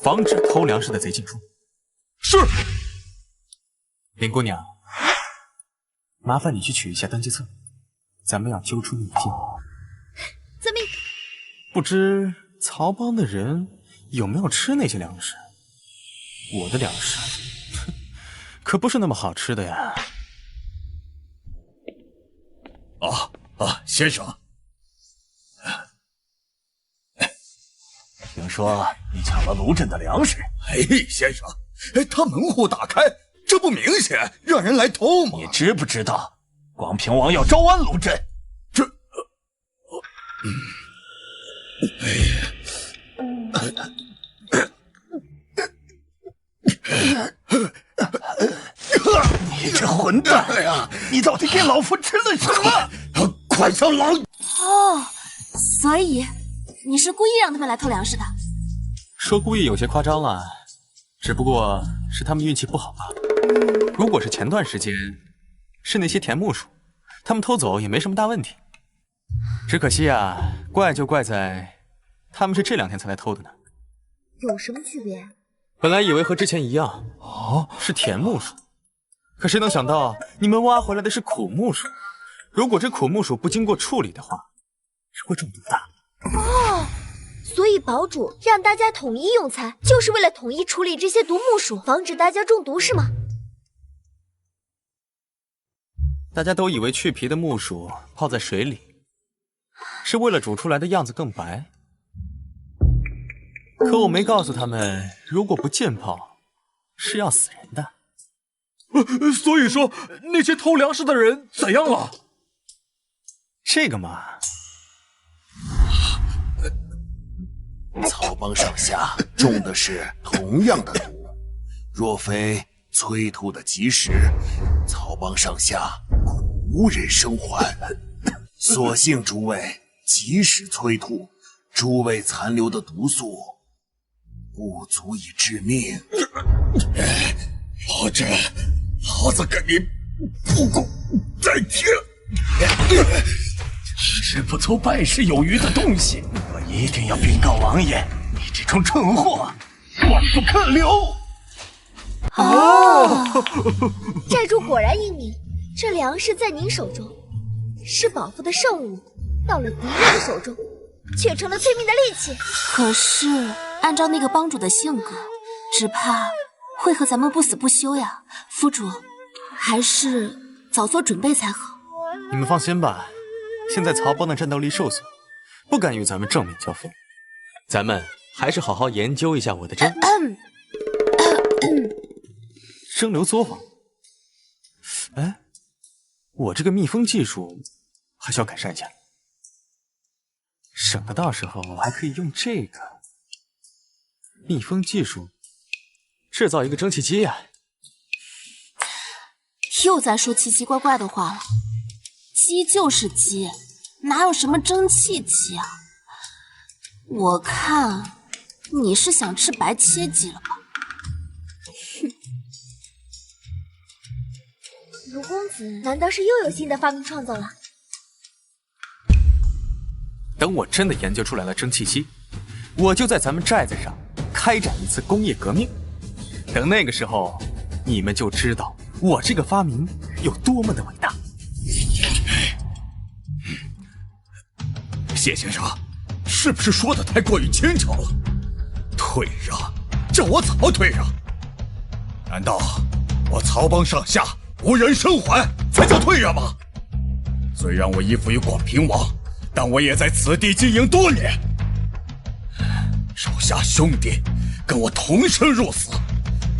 防止偷粮食的贼进出。是。林姑娘，麻烦你去取一下登记册，咱们要揪出逆境。遵命。不知曹帮的人有没有吃那些粮食？我的粮食可不是那么好吃的呀。先生，听说你抢了卢震的粮食。先生，他门户打开，这不明显让人来偷吗？你知不知道广平王要招安卢震？你这混蛋呀！你到底给老夫吃了什么？快上狼！所以你是故意让他们来偷粮食的？说故意有些夸张了，只不过是他们运气不好罢了。如果是前段时间，是那些田木鼠，他们偷走也没什么大问题。只可惜啊，怪就怪在他们是这2天才来偷的呢。有什么区别？本来以为和之前一样，是田木鼠，可谁能想到你们挖回来的是苦木鼠。如果这苦木鼠不经过处理的话，是会中毒的。所以堡主让大家统一用餐，就是为了统一处理这些毒木鼠，防止大家中毒是吗？大家都以为去皮的木薯泡在水里，是为了煮出来的样子更白。可我没告诉他们，如果不浸泡，是要死人的。所以说，那些偷粮食的人怎样了？这个嘛，曹帮上下中的是同样的毒，若非催吐的及时，曹帮上下无人生还。所幸诸位及时催吐，诸位残留的毒素不足以致命。老震，老子跟你不共戴天！吃不足败事有余的东西，我一定要禀告王爷，你这种蠢货，万不可留！寨主果然英明，这粮食在您手中，是保父的圣物，到了敌人的手中，却成了催命的利器。可是按照那个帮主的性格，只怕会和咱们不死不休呀。府主，还是早做准备才好。你们放心吧，现在曹帮的战斗力受损，不敢与咱们正面交锋。咱们还是好好研究一下我的生流作坊。哎，我这个密封技术还需要改善一下，省得到时候我还可以用这个密封技术制造一个蒸汽机呀。又在说奇奇怪怪的话了。鸡就是鸡，哪有什么蒸汽机啊？我看你是想吃白切鸡了吧？卢公子难道是又有新的发明创造了？等我真的研究出来了蒸汽机，我就在咱们寨子上开展一次工业革命。等那个时候，你们就知道我这个发明有多么的伟大。谢先生，是不是说的太过于轻巧了？退让，叫我曹退让？难道我曹帮上下无人生还才叫退让吗？虽然我依附于广平王，但我也在此地经营多年，手下兄弟跟我同生入死，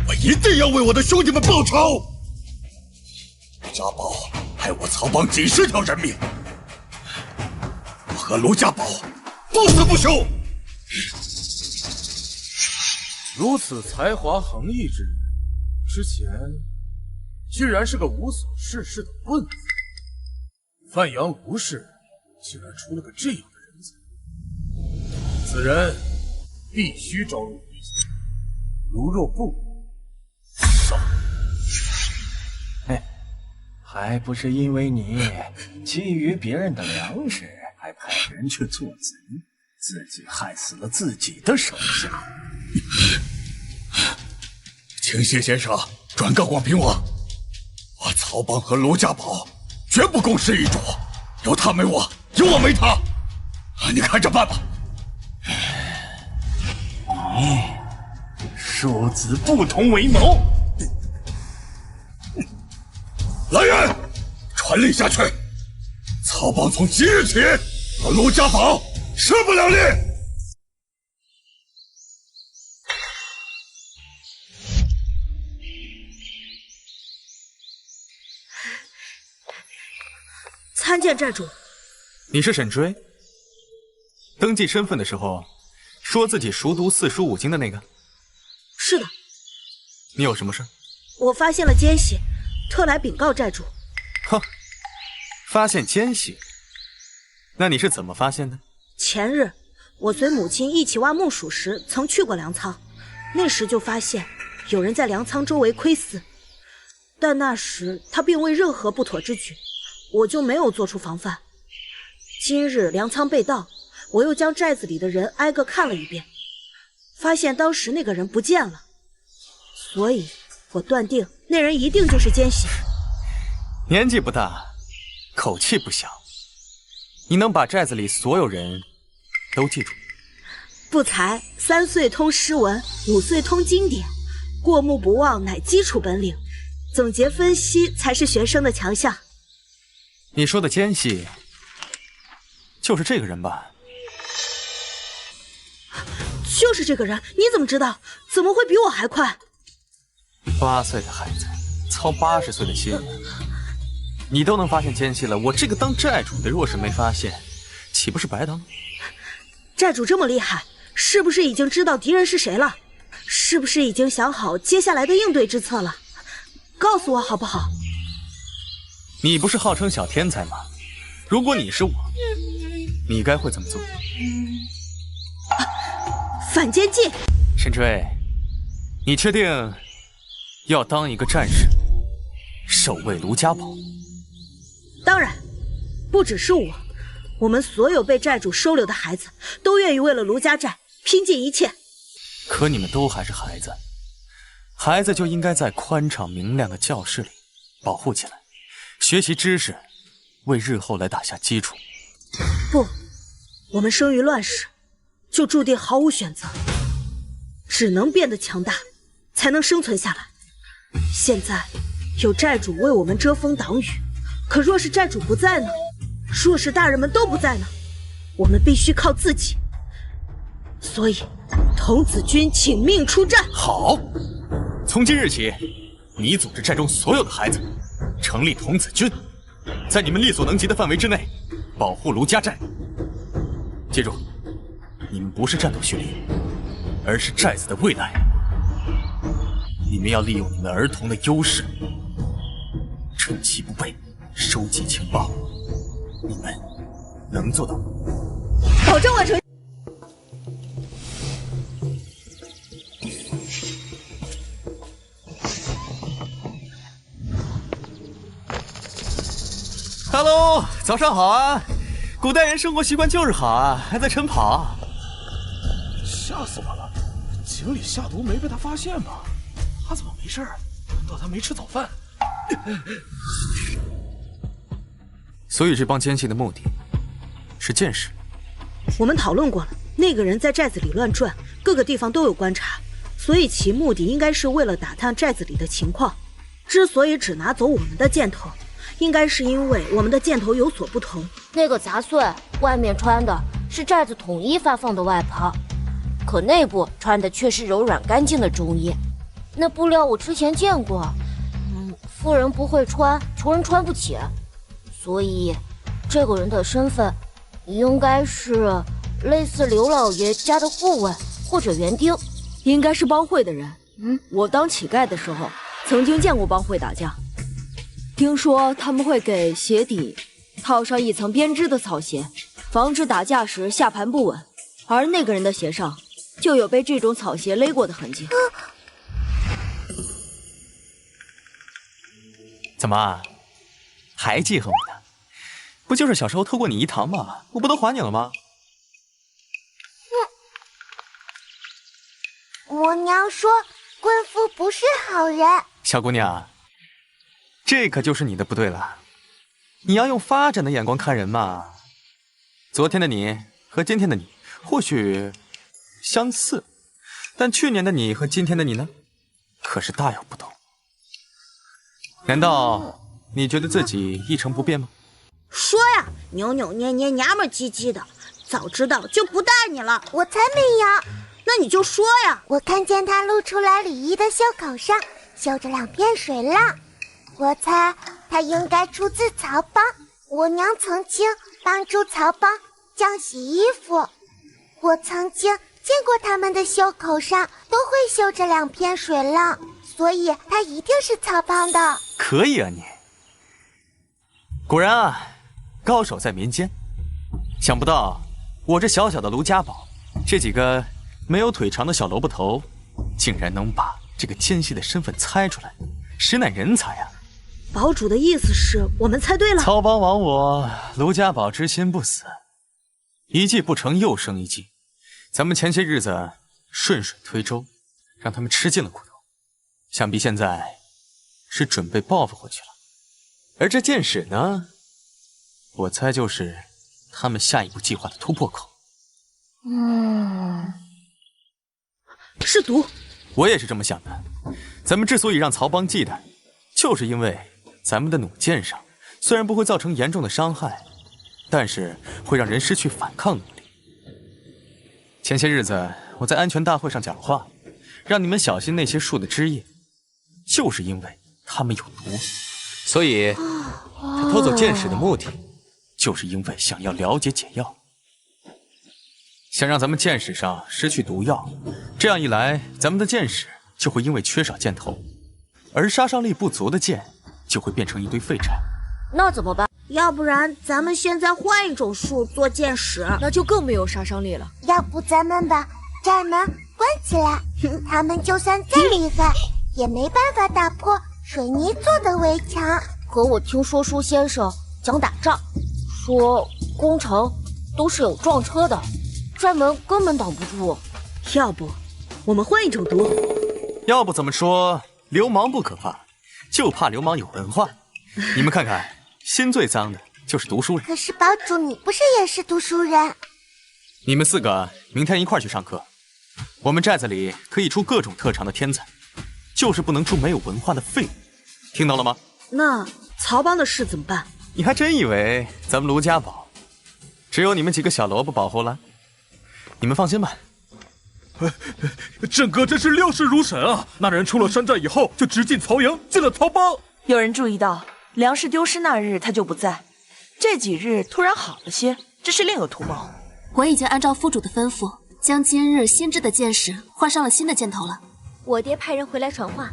我一定要为我的兄弟们报仇。家宝害我曹帮几十条人命，我和卢家宝不死不休。如此才华横溢之人，之前居然是个无所事事的棍子。范阳卢氏竟然出了个这样的人才，此人必须招入麾下。如若不杀，还不是因为你觊觎别人的粮食，还派人去做贼，自己害死了自己的手下。请谢先生转告广平王，我曹帮和卢家宝绝不共事一主，有他没我，有我没他，你看着办吧。你庶子不同为谋。来人，传令下去，曹帮从即日起和卢家宝势不两立。参见寨主。你是沈追？登记身份的时候说自己熟读四书五经的那个？是的。你有什么事？我发现了奸细，特来禀告寨主。哼，发现奸细？那你是怎么发现的？前日我随母亲一起挖木薯时，曾去过粮仓，那时就发现有人在粮仓周围窥伺，但那时他并未任何不妥之举，我就没有做出防范。今日粮仓被盗，我又将寨子里的人挨个看了一遍，发现当时那个人不见了，所以我断定那人一定就是奸细。年纪不大，口气不小，你能把寨子里所有人都记住？不才3岁通诗文，5岁通经典，过目不忘乃基础本领，总结分析才是学生的强项。你说的奸细就是这个人吧？就是这个人，你怎么知道？怎么会比我还快？8岁的孩子操80岁的心，你都能发现奸细了，我这个当寨主的若是没发现，岂不是白当？寨主这么厉害，是不是已经知道敌人是谁了？是不是已经想好接下来的应对之策了？告诉我好不好？你不是号称小天才吗？如果你是我，你该会怎么做？反间计。沈追，你确定要当一个战士，守卫卢家堡？当然，不只是我，我们所有被寨主收留的孩子都愿意为了卢家寨拼尽一切。可你们都还是孩子，孩子就应该在宽敞明亮的教室里保护起来，学习知识，为日后来打下基础。不，我们生于乱世，就注定毫无选择，只能变得强大，才能生存下来。现在有寨主为我们遮风挡雨，可若是寨主不在呢？若是大人们都不在呢？我们必须靠自己。所以，童子军请命出战。好，从今日起，你组织寨中所有的孩子，成立童子军，在你们力所能及的范围之内，保护卢家寨。记住，你们不是战斗训练，而是寨子的未来。你们要利用你们儿童的优势，趁其不备，收集情报。你们能做到吗？保证完成。Hello， 早上好啊！古代人生活习惯就是好啊，还在晨跑。吓死我了！井里下毒没被他发现吗？他怎么没事？难道他没吃早饭？所以这帮奸细的目的是见识。我们讨论过了，那个人在寨子里乱转，各个地方都有观察，所以其目的应该是为了打探寨子里的情况。之所以只拿走我们的箭头，应该是因为我们的箭头有所不同。那个杂碎外面穿的是寨子统一发放的外袍，可内部穿的却是柔软干净的中衣。那布料我之前见过，富人不会穿，穷人穿不起，所以这个人的身份应该是类似刘老爷家的护卫或者园丁，应该是帮会的人。我当乞丐的时候曾经见过帮会打架，听说他们会给鞋底套上一层编织的草鞋，防止打架时下盘不稳，而那个人的鞋上就有被这种草鞋勒过的痕迹。怎么还记恨我呢？不就是小时候偷过你一糖吗？我不都还你了吗？我娘说贵妇不是好人。小姑娘，这可就是你的不对了。你要用发展的眼光看人嘛。昨天的你和今天的你或许相似，但去年的你和今天的你呢，可是大有不同。难道你觉得自己一成不变吗？说呀，扭扭捏捏，娘们唧唧的，早知道就不带你了。我才没有。那你就说呀。我看见他露出来礼仪的袖口上绣着2片水浪，我猜他应该出自曹帮。我娘曾经帮助曹帮浆洗衣服，我曾经见过他们的袖口上都会绣着2片水浪，所以他一定是曹帮的。可以啊你，果然啊，高手在民间。想不到我这小小的卢家堡，这几个没有腿长的小萝卜头，竟然能把这个奸细的身份猜出来，实乃人才啊！堡主的意思是我们猜对了。曹帮亡我，卢家堡之心不死，一计不成又生一计。咱们前些日子顺水推舟，让他们吃尽了苦头，想必现在是准备报复回去了。而这箭矢呢，我猜就是他们下一步计划的突破口。是毒。我也是这么想的。咱们之所以让曹帮忌惮，就是因为咱们的弩箭上虽然不会造成严重的伤害，但是会让人失去反抗能力。前些日子我在安全大会上讲话，让你们小心那些树的枝叶，就是因为它们有毒。所以他偷走箭矢的目的，就是因为想要了解解药，想让咱们箭矢上失去毒药，这样一来，咱们的箭矢就会因为缺少箭头，而杀伤力不足的箭就会变成一堆废柴。那怎么办？要不然咱们现在换一种树做箭矢，那就更没有杀伤力了。要不咱们把寨门关起来，他们就算再厉害，也没办法打破水泥做的围墙。可我听说舒先生讲打仗，说攻城都是有撞车的，寨门根本挡不住。要不我们换一种毒？要不怎么说流氓不可怕，就怕流氓有文化。你们看看，心最脏的就是读书人。可是堡主，你不是也是读书人？你们4个明天一块去上课。我们寨子里可以出各种特长的天才，就是不能出没有文化的废物。听到了吗？那曹帮的事怎么办？你还真以为咱们卢家堡只有你们几个小萝卜保护了？你们放心吧。郑哥真是料事如神啊！那人出了山寨以后，就直进曹营，进了曹帮。有人注意到，粮食丢失那日他就不在，这几日突然好了些，这是另有图谋。我已经按照副主的吩咐，将今日新制的剑士换上了新的箭头了。我爹派人回来传话，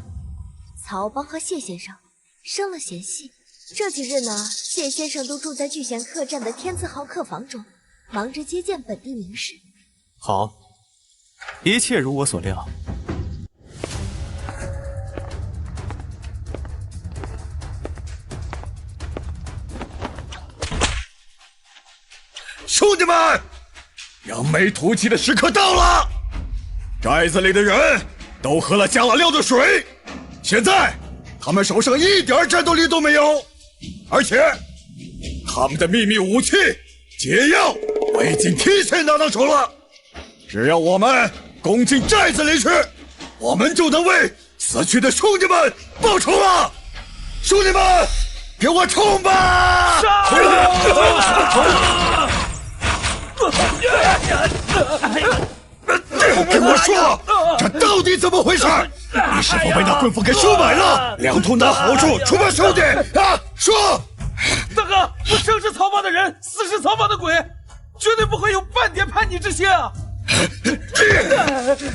曹帮和谢先生生了嫌隙。这几日呢，谢先生都住在聚贤客栈的天字号客房中，忙着接见本地名士。好，一切如我所料。兄弟们，扬眉吐气的时刻到了！寨子里的人都喝了加了料的水，现在他们手上一点战斗力都没有，而且他们的秘密武器解药我已经提前拿到手了。只要我们攻进寨子里去，我们就能为死去的兄弟们报仇了！兄弟们，给我冲吧！跟我说，这到底怎么回事？你是否被那棍斧给收买了？两头拿好处，出卖兄弟啊！说！大哥，我生是曹帮的人，死是曹帮的鬼，绝对不会有半点叛逆之心啊！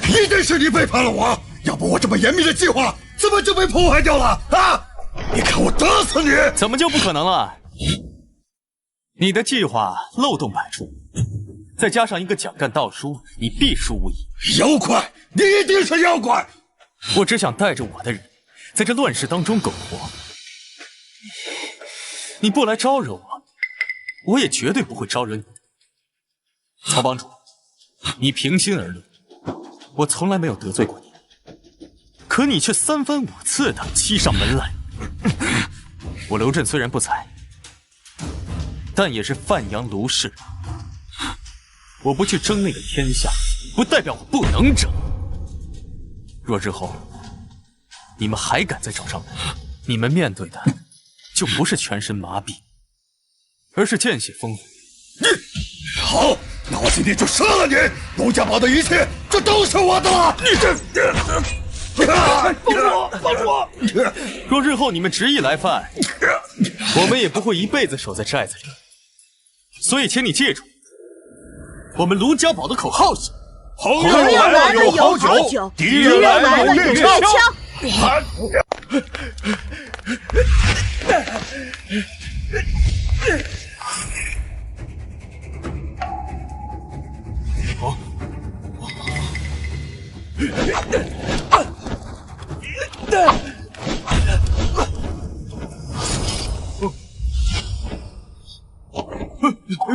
一定是你背叛了我，要不我这么严密的计划怎么就被破坏掉了啊？你看我打死你！怎么就不可能了？你的计划漏洞百出，再加上一个蒋干盗书，你必输无疑。妖怪，你一定是妖怪！我只想带着我的人，在这乱世当中苟活。你不来招惹我，我也绝对不会招惹你的。曹帮主，你平心而论，我从来没有得罪过你，可你却3番5次的欺上门来。我刘震虽然不才，但也是范阳卢氏。我不去争那个天下，不代表我不能争。若日后你们还敢再找上门，你们面对的就不是全身麻痹，而是见血风云。好，那我今天就杀了你！卢家堡的一切就都是我的了！帮主！若日后你们执意来犯，我们也不会一辈子守在寨子里。所以请你记住，我们卢家堡的口号是：朋友来了有好酒，敌人来了有月枪。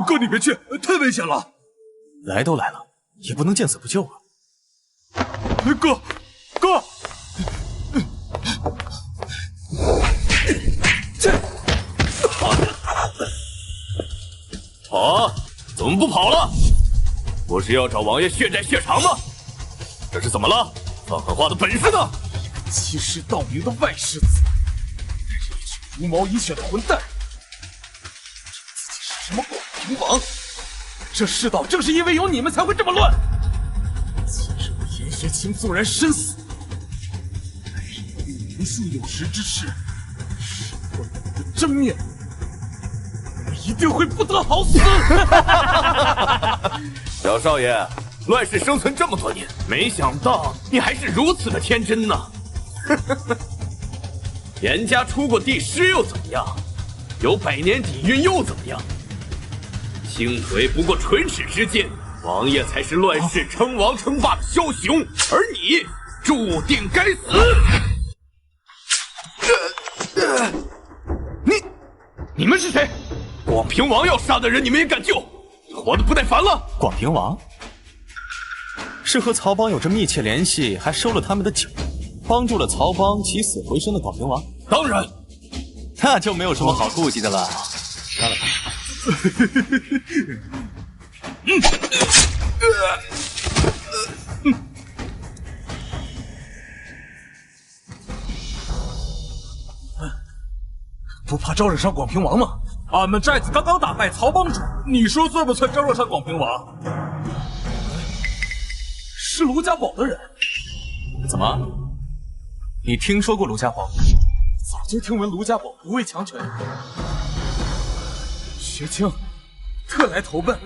哥，你别去，太危险了。来都来了，也不能见死不救啊！哥，怎么不跑了？不是要找王爷血债血偿吗？这是怎么了？放狠话的本事呢？欺世盗名的外世子，真是一群茹毛饮血的混蛋！自己是什么广平王？这世道正是因为有你们才会这么乱。今日我严学清纵然身死，但是也有无数有识之士识破了我的真面目，我一定会不得好死！小少爷，乱世生存这么多年，没想到你还是如此的天真呢。严家出过帝师又怎么样？有100年底蕴又怎么样？轻腿不过唇齿之间，王爷才是乱世称王称霸的枭雄，而你注定该死。你们是谁？广平王要杀的人，你们也敢救？活得不耐烦了？广平王是和曹帮有着密切联系，还收了他们的酒，帮助了曹帮起死回生的广平王？当然，那就没有什么好顾忌的了。杀了他。不怕招惹上广平王吗？俺们寨子刚刚打败曹帮主，你说算不算招惹上广平王？是卢家堡的人。怎么？你听说过卢家堡？早就听闻卢家堡不畏强权。薛青，特来投奔。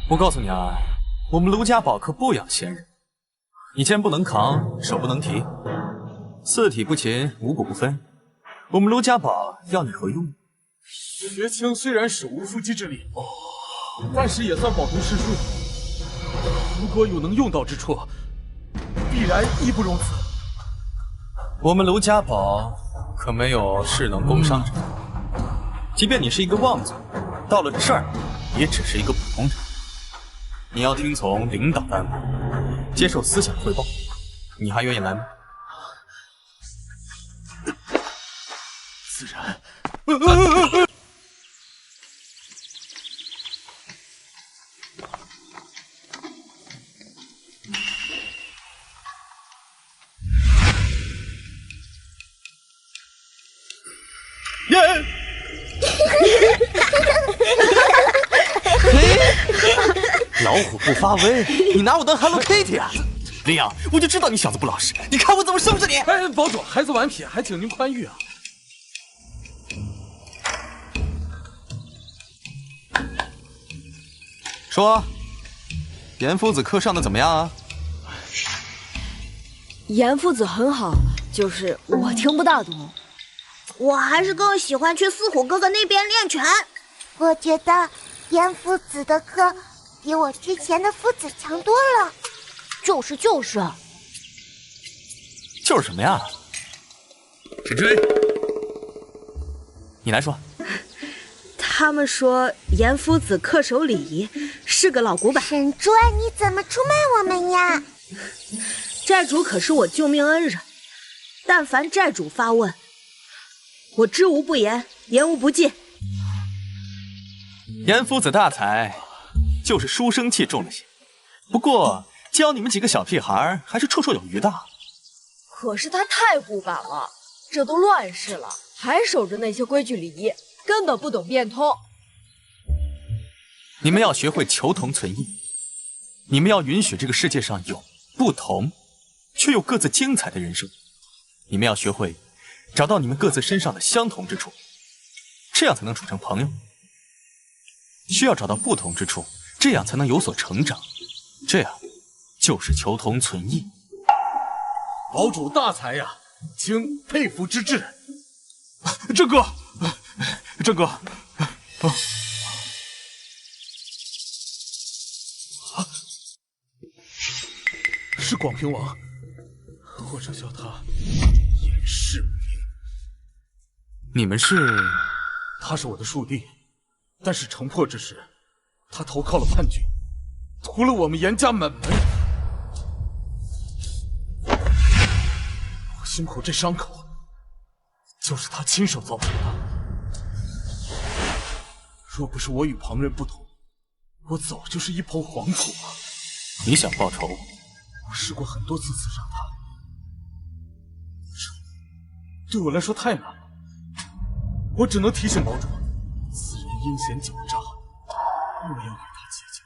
我告诉你啊，我们卢家堡可不养闲人。你肩不能扛，手不能提，四体不勤，五谷不分。我们卢家堡要你何用？薛青虽然手无缚鸡之力，但是也算饱读诗书。如果有能用到之处，必然义不容辞。我们卢家堡可没有势能攻商者，即便你是一个望族，到了这儿也只是一个普通人。你要听从领导的安排，接受思想汇报，你还愿意来吗？自然。耶！老虎不发威，你拿我当 Hello Kitty 啊？林阳，我就知道你小子不老实，你看我怎么收拾你！哎，堡主，孩子顽皮，还请您宽裕啊。说，严夫子课上的怎么样啊？严夫子很好，就是我听不大懂。我还是更喜欢去四虎哥哥那边练拳。我觉得严夫子的课比我之前的夫子强多了。就是什么呀？沈追，你来说。他们说严夫子恪守礼仪，是个老古板。沈追，你怎么出卖我们呀？寨主可是我救命恩人，但凡寨主发问，我知无不言，言无不尽。严夫子大才，就是书生气重了些，不过教你们几个小屁孩还是绰绰有余的。可是他太古板了，这都乱世了，还守着那些规矩礼仪，根本不懂变通。你们要学会求同存异，你们要允许这个世界上有不同，却又各自精彩的人生。你们要学会找到你们各自身上的相同之处，这样才能处成朋友。需要找到不同之处，这样才能有所成长。这样就是求同存异。堡主大才呀，请佩服之至。郑哥，是广平王，或者叫他严世明。你们是？他是我的庶弟，但是城破之时，他投靠了叛军，屠了我们严家满门。我胸口这伤口，就是他亲手造成的。若不是我与旁人不同，我早就是一抔黄土了。你想报仇？我试过很多次刺杀他，这对我来说太难了。我只能提醒堡主，此人阴险狡诈，莫要与他结交。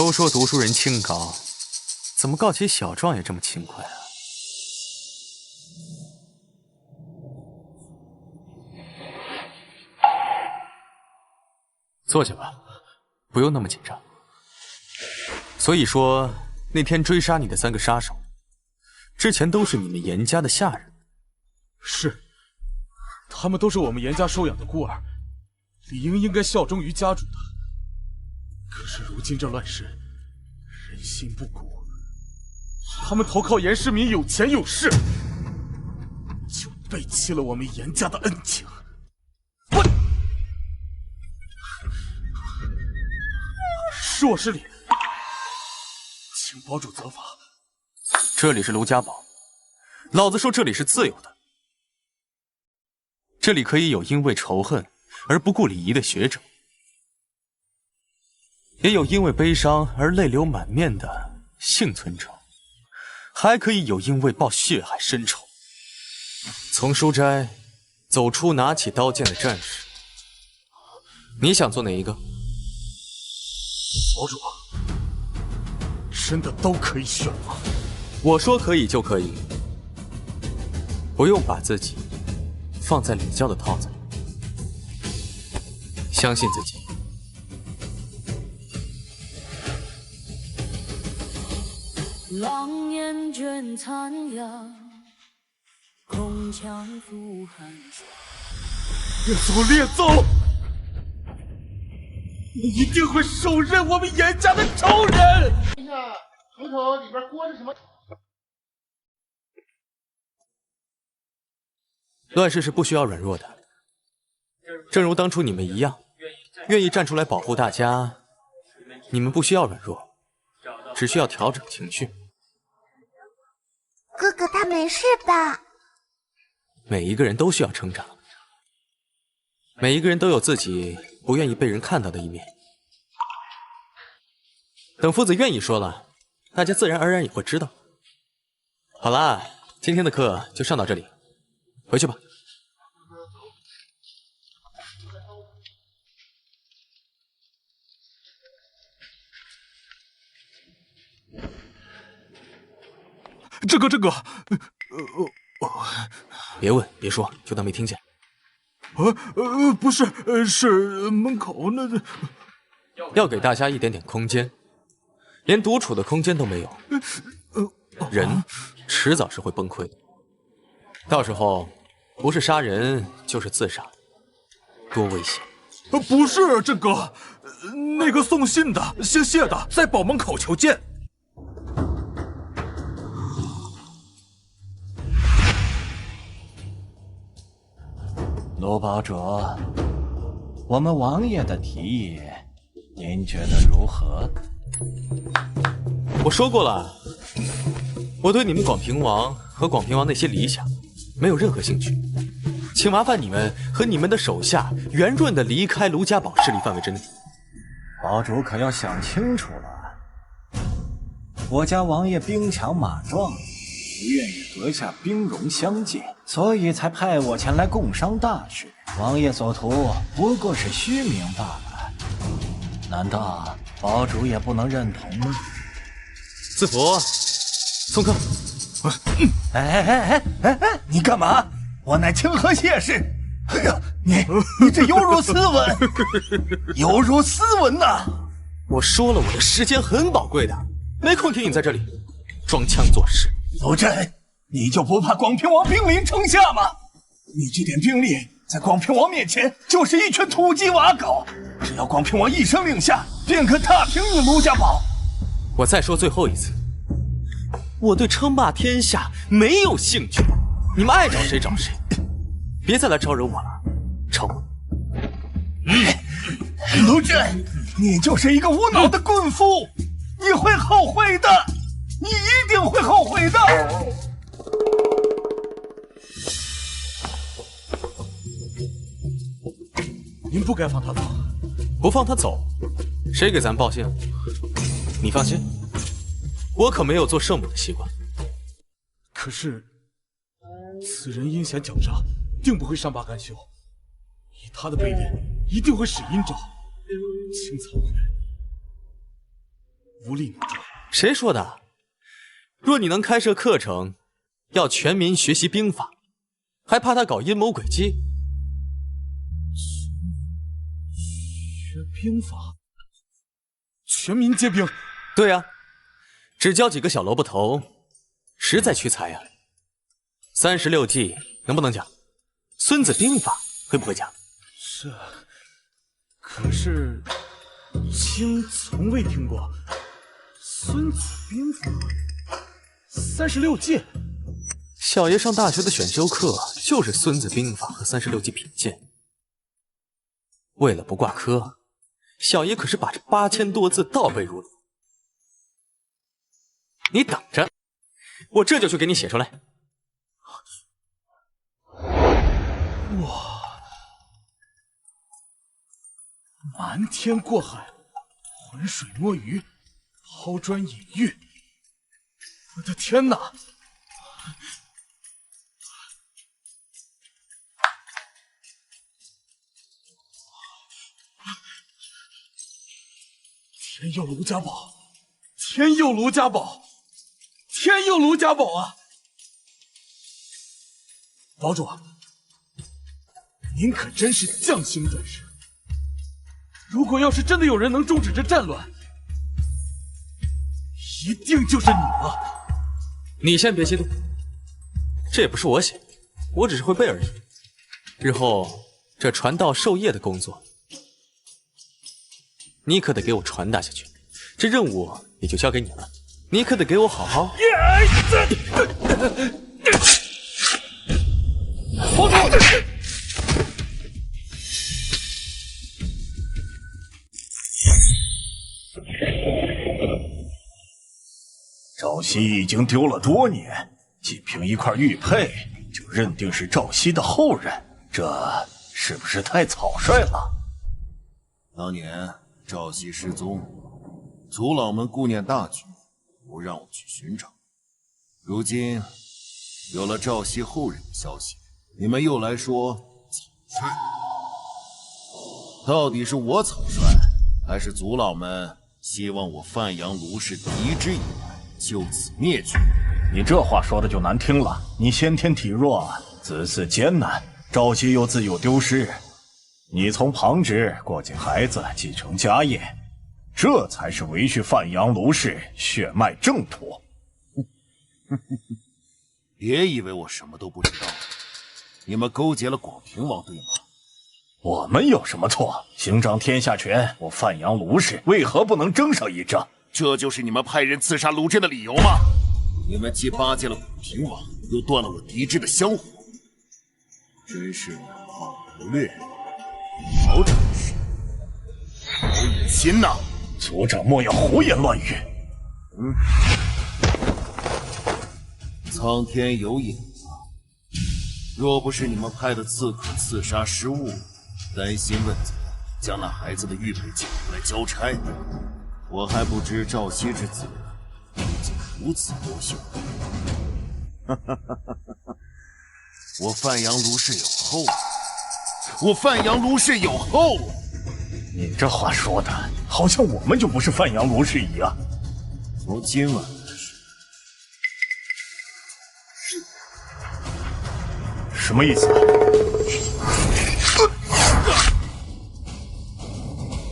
都说读书人清高，怎么告起小状也这么轻快啊？坐下吧，不用那么紧张。所以说，那天追杀你的3个杀手，之前都是你们严家的下人。是，他们都是我们严家收养的孤儿，理应该效忠于家主的。可是如今这乱世，人心不古，他们投靠严世民有钱有势，就背弃了我们严家的恩情。是我失礼，请堡主责罚。这里是卢家堡，老子说这里是自由的，这里可以有因为仇恨而不顾礼仪的学者，也有因为悲伤而泪流满面的幸存者，还可以有因为报血海深仇，从书斋走出拿起刀剑的战士。你想做哪一个？堡主，真的都可以选吗？我说可以就可以，不用把自己放在礼教的套子里，相信自己。狼烟卷残阳，空枪赴寒霜。列祖列宗，你一定会手刃我们严家的仇人！看一下口口里边裹着什么？乱世是不需要软弱的，正如当初你们一样，愿意站出来保护大家。你们不需要软弱，只需要调整情绪。哥哥他没事吧？每一个人都需要成长，每一个人都有自己不愿意被人看到的一面。等夫子愿意说了，大家自然而然也会知道。好啦，今天的课就上到这里，回去吧。这个，别问，别说，就当没听见。不是，是门口那个。要给大家一点点空间，连独处的空间都没有，人迟早是会崩溃的。到时候不是杀人就是自杀，多危险！不是这个，那个送信的、姓谢的在堡门口求见。卢堡主，我们王爷的提议，您觉得如何？我说过了，我对你们广平王和广平王那些理想没有任何兴趣，请麻烦你们和你们的手下圆润地离开卢家堡势力范围之内。堡主可要想清楚了，我家王爷兵强马壮，不愿与阁下兵戎相见，所以才派我前来共商大事。王爷所图不过是虚名罢了，难道堡主也不能认同吗？赐福，送客。哎，你干嘛？我乃清河谢氏。哎呀，你这犹如斯文，犹如斯文呐！我说了，我的时间很宝贵的，没空听你在这里装腔作势。卢真，你就不怕广平王兵临城下吗？你这点兵力在广平王面前就是一群土鸡瓦狗，只要广平王一声令下，便可踏平你卢家堡。我再说最后一次，我对称霸天下没有兴趣，你们爱找谁找谁，别再来招惹我了，丑！卢真，你就是一个无脑的棍夫，你会后悔的，你一定会后悔的。您不该放他走，不放他走，谁给咱报信？你放心，我可没有做圣母的习惯。可是，此人阴险狡诈，定不会善罢甘休。以他的卑劣，一定会使阴招，清残会无力扭转。谁说的？若你能开设课程，要全民学习兵法，还怕他搞阴谋诡计？学兵法，全民皆兵。对啊，只教几个小萝卜头，实在屈才呀。36计能不能讲？孙子兵法会不会讲？是，可是卿从未听过孙子兵法36计。小爷上大学的选修课就是孙子兵法和36计品鉴。为了不挂科，小爷可是把这8000多字倒背如流。你等着，我这就去给你写出来。哇，瞒天过海，浑水摸鱼，抛砖引玉。我的天哪！天佑卢家宝，天佑卢家宝，天佑卢家宝啊！堡主，您可真是将星转世。如果要是真的有人能终止这战乱，一定就是你了。你先别激动，这也不是我写，我只是会背而已。日后这传道授业的工作，你可得给我传达下去，这任务也就交给你了。你可得给我好好。保主，赵熙已经丢了多年，仅凭一块玉佩就认定是赵熙的后人，这是不是太草率了？当年赵熙失踪，族老们顾念大局，不让我去寻找。如今有了赵熙后人的消息，你们又来说草率。到底是我草率，还是族老们希望我范阳卢氏敌之以来，就此灭绝？你这话说的就难听了。你先天体弱，子嗣艰难，赵熙又自幼丢失，你从旁支过继孩子，继承家业，这才是维续范阳卢氏血脉正途。别以为我什么都不知道，你们勾结了广平王，对吗？我们有什么错？行掌天下权，我范阳卢氏为何不能争上一争？这就是你们派人刺杀卢真的理由吗？你们既巴结了广平王，又断了我嫡支的香火，真是谋略，好长事，好有心呐！族长莫要胡言乱语。苍天有眼啊！若不是你们派的刺客刺杀失误，担心问责，将那孩子的玉佩捡回来交差，我还不知赵熙之子已经如此优秀。我范阳卢氏有后了，我范阳卢氏有后了。你这话说的，好像我们就不是范阳卢氏一样。从今晚开始，什么意思？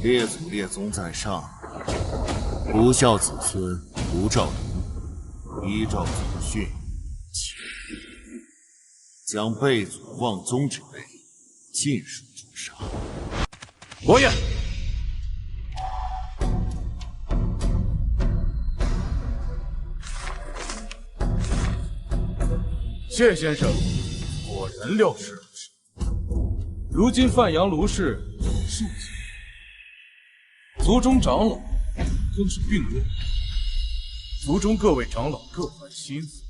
列祖列宗在上，不孝子孙卢兆陵依照祖训，将背祖忘宗之辈尽数诛杀。王爷，谢先生果然料事如神。如今范阳卢氏数级，族中长老更是病弱，族中各位长老各怀心思，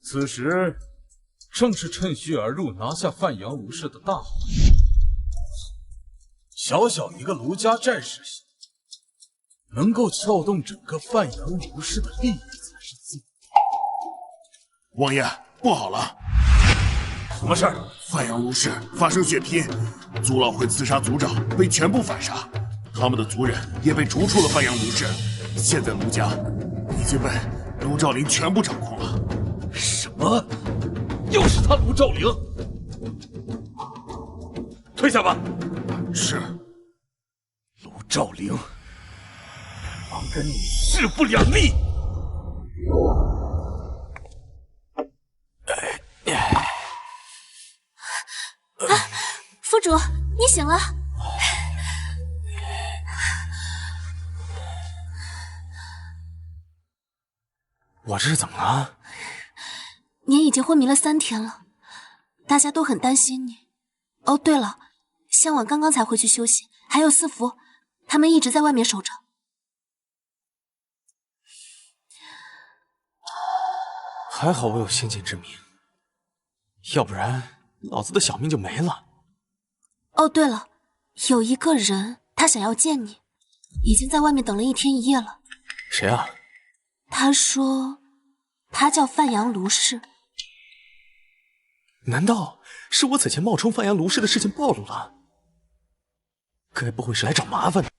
此时正是趁虚而入拿下范阳卢氏的大好时机。小小一个卢家战士，能够撬动整个范阳卢氏的利益才是最。王爷，不好了！什么事儿？范阳卢氏发生血拼，族老会刺杀族长，被全部反杀，他们的族人也被逐出了范阳卢氏。现在卢家已经被卢兆陵全部掌控了。什么？又是他卢兆陵？退下吧。是。卢兆陵，我跟你势不两立。府主，你醒了。我这是怎么了？您已经昏迷了3天了，大家都很担心你。哦，对了，香婉刚刚才回去休息，还有司福，他们一直在外面守着。还好我有先见之明，要不然老子的小命就没了。哦，对了，有一个人，他想要见你，已经在外面等了1天1夜了。谁啊？他说，他叫范阳卢氏。难道是我此前冒充范阳卢氏的事情暴露了？该不会是来找麻烦的？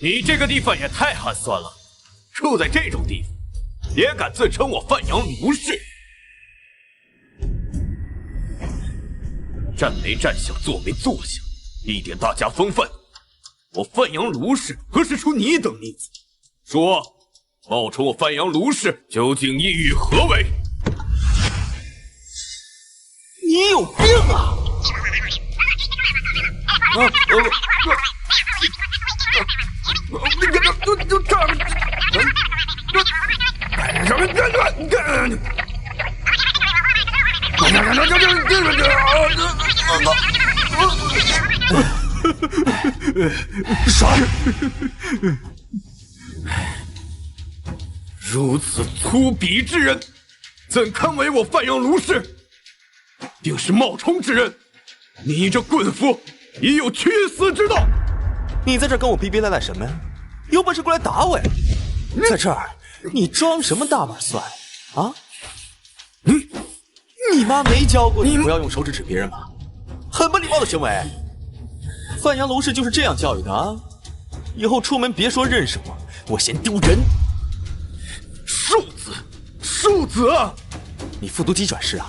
你这个地方也太寒酸了，住在这种地方，也敢自称我范阳卢氏？站没站相，坐没坐相，一点大家风范。我范阳卢氏何时出你等逆子？说，冒充我范阳卢氏究竟意欲何为？你有病啊！杀人！如此粗鄙之人，怎堪为我范阳卢氏？定是冒充之人！你这棍夫，已有屈死之道！你在这跟我逼逼赖赖什么呀？有本事过来打我呀！在这儿，你装什么大板蒜啊？你妈没教过你不要用手指指别人吗？很不礼貌的行为。范阳卢氏就是这样教育的啊！以后出门别说认识我嫌丢人。庶子啊！你复读机转世啊？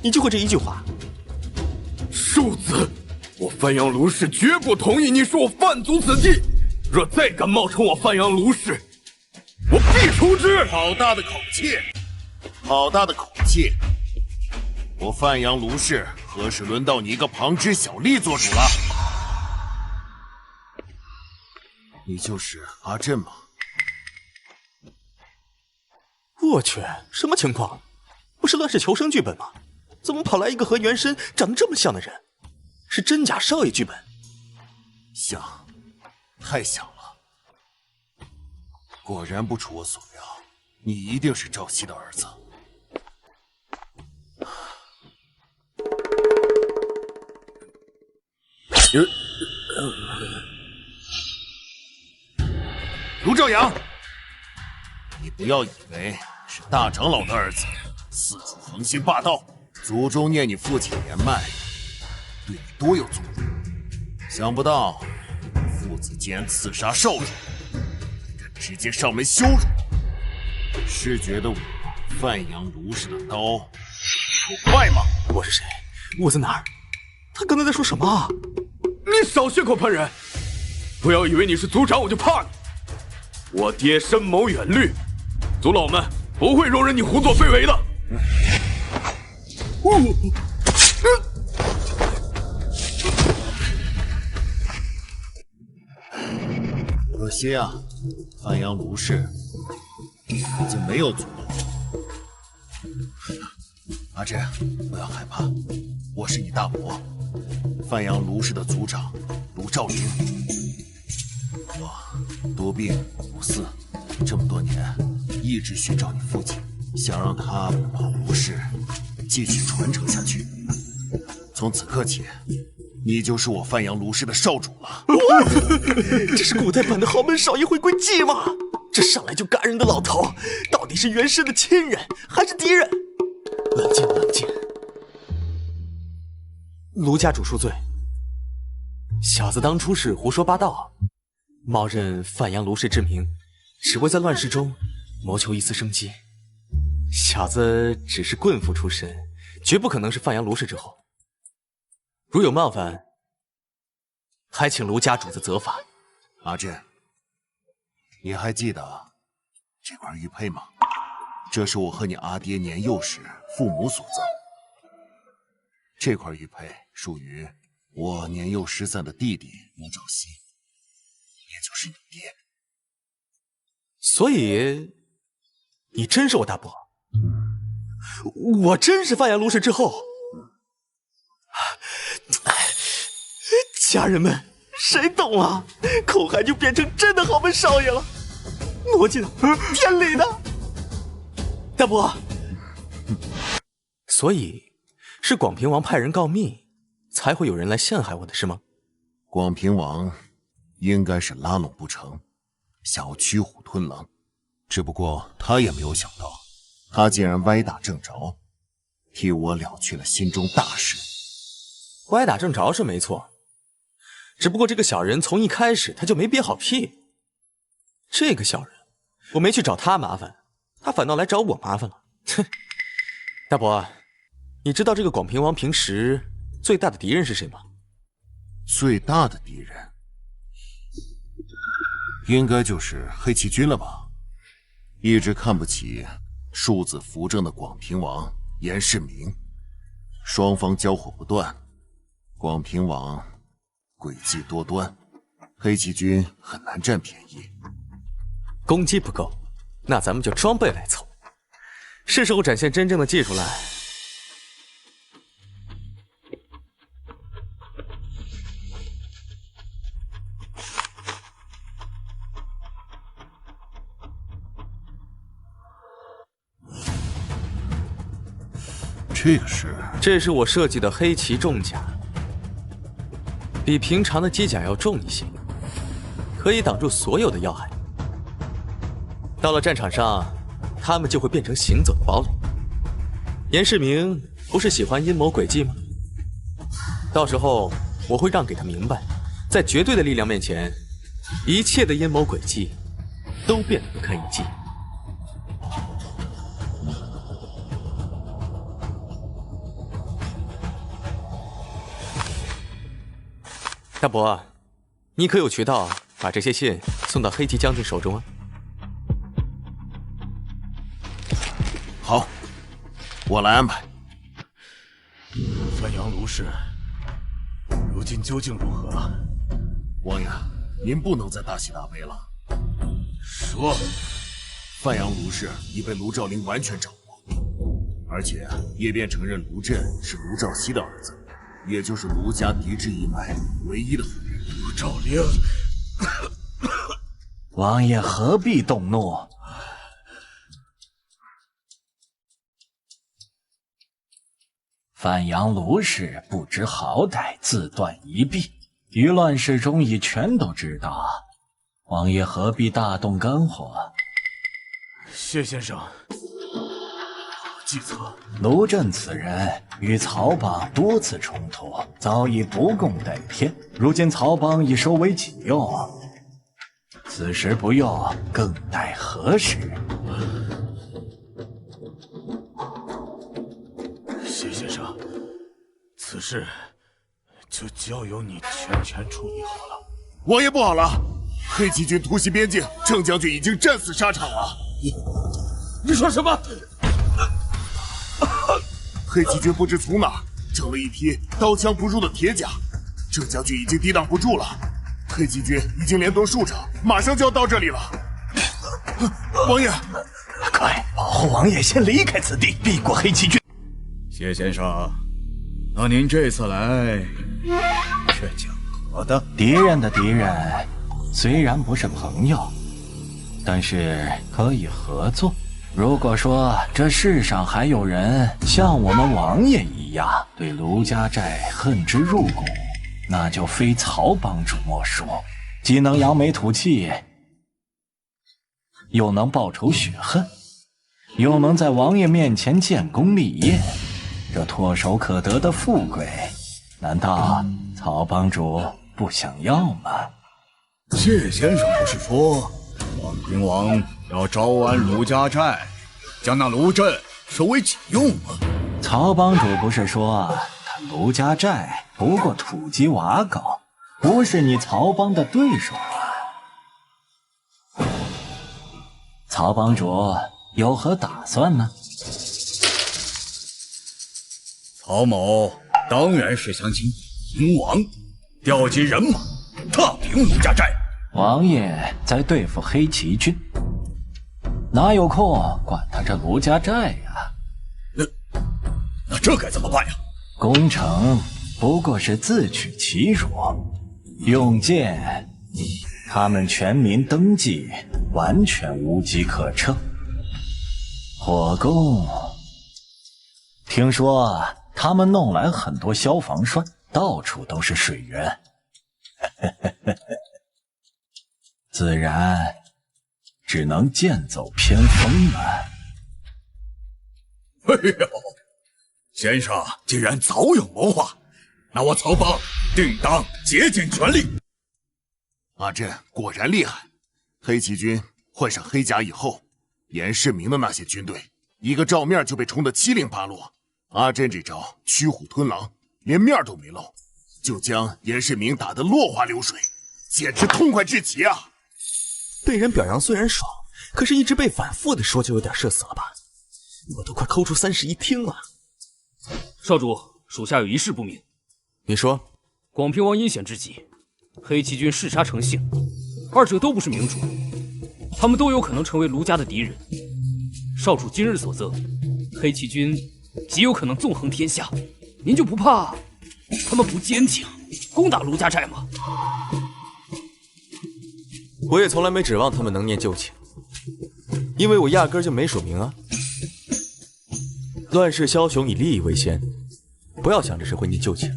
你就会这一句话？庶子，我范阳卢氏绝不同意你说我犯足此忌。若再敢冒充我范阳卢氏，我必处之！好大的口气！好大的口气！我范阳卢氏何时轮到你一个旁支小吏做主了？你就是阿震吗？我去，什么情况？不是乱世求生剧本吗？怎么跑来一个和原身长得这么像的人？是真假少爷剧本？像，太像了。果然不出我所料，你一定是赵熙的儿子。卢兆阳，你不要以为是大长老的儿子，四处横行霸道，族中念你父亲年迈，对你多有作用。想不到父子竟然刺杀少主，敢直接上门羞辱，是觉得我范阳卢氏的刀不快吗？我是谁？我在哪儿？他刚才在说什么啊？你少血口喷人！不要以为你是族长我就怕你。我爹深谋远虑，族老们不会容忍你胡作非为的。可惜啊，范阳卢氏已经没有族了。阿震，不要害怕，我是你大伯，范阳卢氏的族长卢兆云。我多病不嗣，这么多年一直寻找你父亲，想让他把卢氏继续传承下去。从此刻起，你就是我范阳卢氏的少主了。这是古代版的豪门少爷回归记吗？这上来就干人的老头，到底是原身的亲人还是敌人？冷静，冷静。卢家主恕罪，小子当初是胡说八道，冒认范阳卢氏之名，只为在乱世中谋求一丝生机。小子只是棍夫出身，绝不可能是范阳卢氏之后。如有冒犯，还请卢家主子责罚。阿震，你还记得这块玉佩吗？这是我和你阿爹年幼时父母所赠。这块玉佩属于我年幼失散的弟弟卢兆熙，也就是你爹。所以，你真是我大伯？我真是范阳卢氏之后？家人们，谁懂啊？口嗨就变成真的豪门少爷了。逻辑的，天理的。大伯，所以是广平王派人告密，才会有人来陷害我的是吗？广平王应该是拉拢不成，想要驱虎吞狼，只不过他也没有想到，他竟然歪打正着，替我了却了心中大事。歪打正着是没错，只不过这个小人从一开始他就没憋好屁。这个小人，我没去找他麻烦，他反倒来找我麻烦了。哼，大伯，你知道这个广平王平时最大的敌人是谁吗？最大的敌人，应该就是黑旗军了吧？一直看不起庶子扶正的广平王严世明，双方交火不断。广平王诡计多端，黑旗军很难占便宜。攻击不够，那咱们就装备来凑。是时候展现真正的技术来。这是我设计的黑旗重甲，比平常的机甲要重一些，可以挡住所有的要害。到了战场上，他们就会变成行走的堡垒。严世明不是喜欢阴谋诡计吗？到时候我会让给他明白，在绝对的力量面前，一切的阴谋诡计都变得不堪一击。大伯，你可有渠道把这些信送到黑旗将军手中啊？好，我来安排。范阳卢氏，如今究竟如何？王爷，您不能再大喜大悲了。说，范阳卢氏已被卢兆林完全掌握，而且叶便承认卢震是卢兆熙的儿子，也就是卢家嫡支一脉唯一的后人。卢兆林，王爷何必动怒？范阳卢氏不知好歹，自断一臂，于乱世中已全都知道，王爷何必大动肝火？谢先生，计策。卢震此人与曹邦多次冲突，早已不共戴天。如今曹邦已收为己用，此时不用，更待何时？谢先生，此事就交由你全权处理好了。王爷不好了，黑旗军突袭边境，郑将军已经战死沙场了。你说什么？黑旗军不知从哪整了一批刀枪不入的铁甲，郑将军已经抵挡不住了。黑旗军已经连夺数场，马上就要到这里了。王爷，快保护王爷先离开此地，避过黑旗军。谢先生，那您这次来是讲和的？敌人的敌人虽然不是朋友，但是可以合作。如果说这世上还有人像我们王爷一样对卢家寨恨之入骨，那就非曹帮主莫属。既能扬眉吐气，又能报仇雪恨，又能在王爷面前建功立业，这唾手可得的富贵，难道曹帮主不想要吗？谢先生不是说广平王要招安卢家寨，将那卢震收为己用吗？曹帮主不是说他卢家寨不过土鸡瓦狗，不是你曹帮的对手啊？曹帮主有何打算呢？曹某当然是想请宁王调集人马，踏平卢家寨。王爷在对付黑旗军，哪有空管他这卢家寨呀？那这该怎么办呀？攻城不过是自取其辱，用剑，他们全民登记，完全无机可乘。火攻，听说他们弄来很多消防栓，到处都是水源，自然只能剑走偏锋了。哎呦，先生竟然早有谋划，那我曹帮定当竭尽全力。阿震果然厉害，黑旗军换上黑甲以后，严世明的那些军队一个照面就被冲得七零八落。阿震这招驱虎吞狼，连面都没露，就将严世明打得落花流水，简直痛快至极啊！被人表扬虽然爽，可是一直被反复的说就有点社死了吧？我都快抠出31听了。少主，属下有一事不明。你说，广平王阴险之极，黑旗军弑杀成性，二者都不是明主，他们都有可能成为卢家的敌人。少主今日所赠，黑旗军极有可能纵横天下，您就不怕他们不坚强，攻打卢家寨吗？我也从来没指望他们能念旧情，因为我压根就没署名啊。乱世枭雄以利益为先，不要想着谁会念旧情。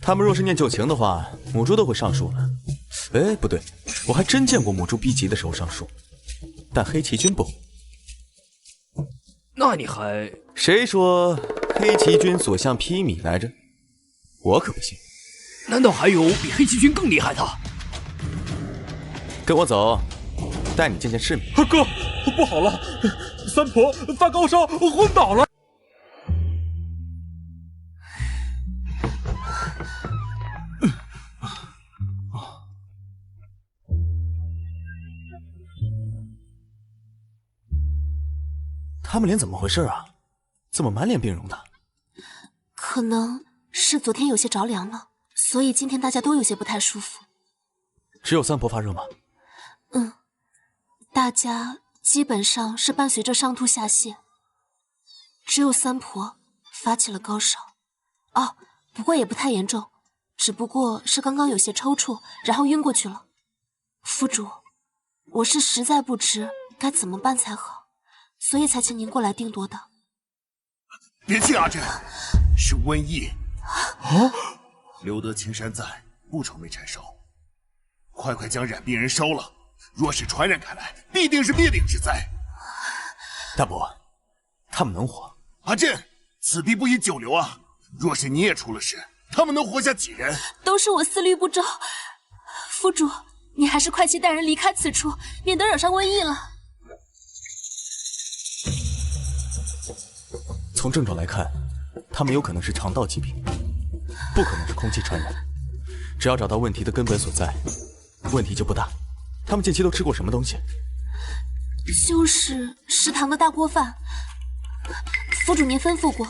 他们若是念旧情的话，母猪都会上树了。哎，不对，我还真见过母猪逼急的时候上树，但黑旗军不。那你还……谁说黑旗军所向披靡来着？我可不信。难道还有比黑旗军更厉害的？跟我走，带你见见世面。哥，不好了，三婆发高烧昏倒了。他们脸怎么回事啊？怎么满脸病容的？可能是昨天有些着凉了，所以今天大家都有些不太舒服。只有三婆发热吗？大家基本上是伴随着上吐下泻，只有三婆发起了高烧。哦，不过也不太严重，只不过是刚刚有些抽搐，然后晕过去了。府主，我是实在不知该怎么办才好，所以才请您过来定夺的。别气阿震，是瘟疫。留得青山在，不愁没柴烧。快将染病人烧了，若是传染开来，必定是灭顶之灾。大伯，他们能活？阿震，此地不宜久留啊！若是你也出了事，他们能活下几人？都是我思虑不周。府主，你还是快些带人离开此处，免得惹上瘟疫了。从症状来看，他们有可能是肠道疾病，不可能是空气传染。只要找到问题的根本所在，问题就不大。他们近期都吃过什么东西？就是食堂的大锅饭。府主您吩咐过，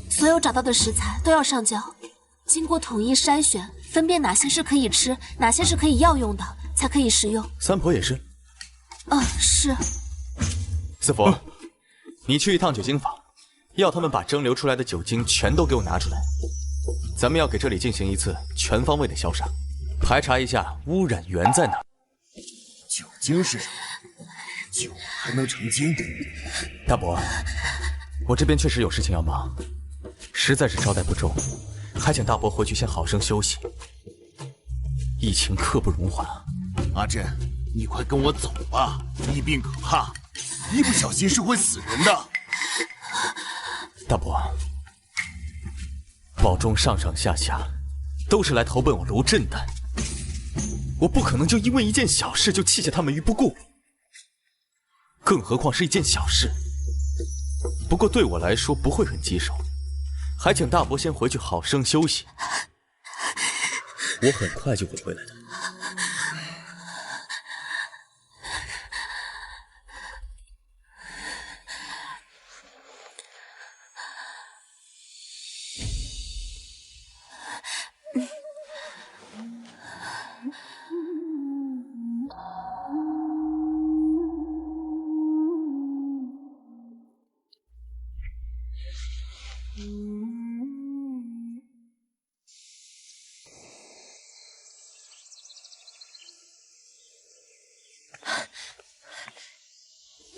所有找到的食材都要上交，经过统一筛选，分辨哪些是可以吃，哪些是可以药用的，才可以食用。三婆也是。是。四佛，你去一趟酒精坊，要他们把蒸馏出来的酒精全都给我拿出来。咱们要给这里进行一次全方位的消杀，排查一下污染源在哪。酒精是什么？酒还能成精？大伯，我这边确实有事情要忙，实在是招待不周，还请大伯回去先好生休息。疫情刻不容缓啊！阿震，你快跟我走吧，疫病可怕，一不小心是会死人的。大伯，堡中上上下下都是来投奔我卢震的，我不可能就因为一件小事就弃下他们于不顾，更何况是一件小事。不过对我来说不会很棘手，还请大伯先回去好生休息，我很快就会回来的。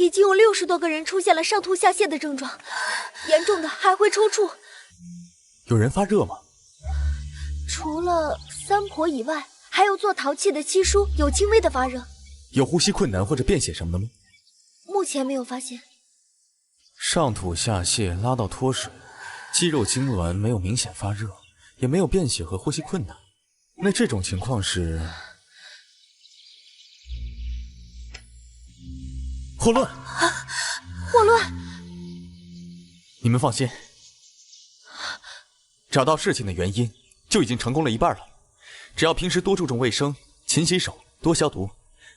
已经有60多个人出现了上吐下泻的症状，严重的还会抽搐。有人发热吗？除了三婆以外，还有做陶器的七叔有轻微的发热。有呼吸困难或者便血什么的吗？目前没有发现。上吐下泻、拉到脱水，肌肉痉挛，没有明显发热，也没有便血和呼吸困难。那这种情况是霍乱。霍乱！你们放心，找到事情的原因就已经成功了一半了。只要平时多注重卫生，勤洗手，多消毒，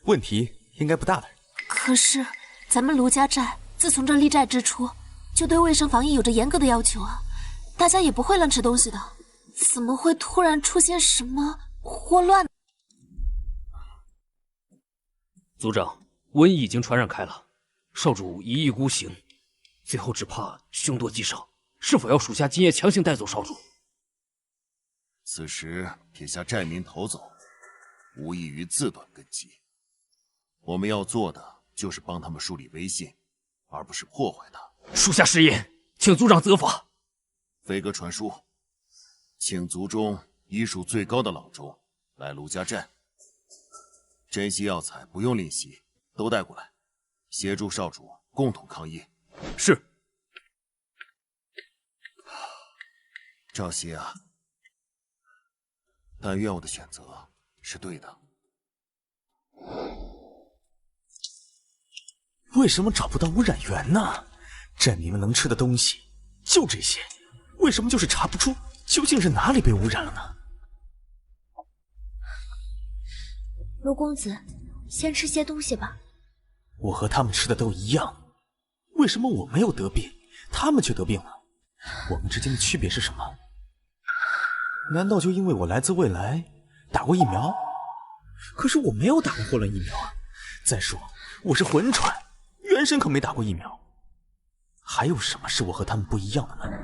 问题应该不大的。可是咱们卢家寨自从这立寨之初，就对卫生防疫有着严格的要求啊，大家也不会乱吃东西的，怎么会突然出现什么霍乱？族长，瘟疫已经传染开了，少主一意孤行，最后只怕凶多吉少，是否要属下今夜强行带走少主？此时撇下寨民逃走，无异于自断根基。我们要做的就是帮他们树立威信，而不是破坏它。属下失言，请族长责罚。飞鸽传书，请族中医术最高的郎中来卢家寨，珍稀药材不用吝惜，都带过来，协助少主共同抗疫。是。赵熙啊，但愿我的选择是对的。为什么找不到污染源呢？寨民们能吃的东西就这些，为什么就是查不出究竟是哪里被污染了呢？卢公子，先吃些东西吧。我和他们吃的都一样，为什么我没有得病，他们却得病了？我们之间的区别是什么？难道就因为我来自未来，打过疫苗？可是我没有打过霍乱疫苗啊！再说我是魂传，原神可没打过疫苗。还有什么是我和他们不一样的呢？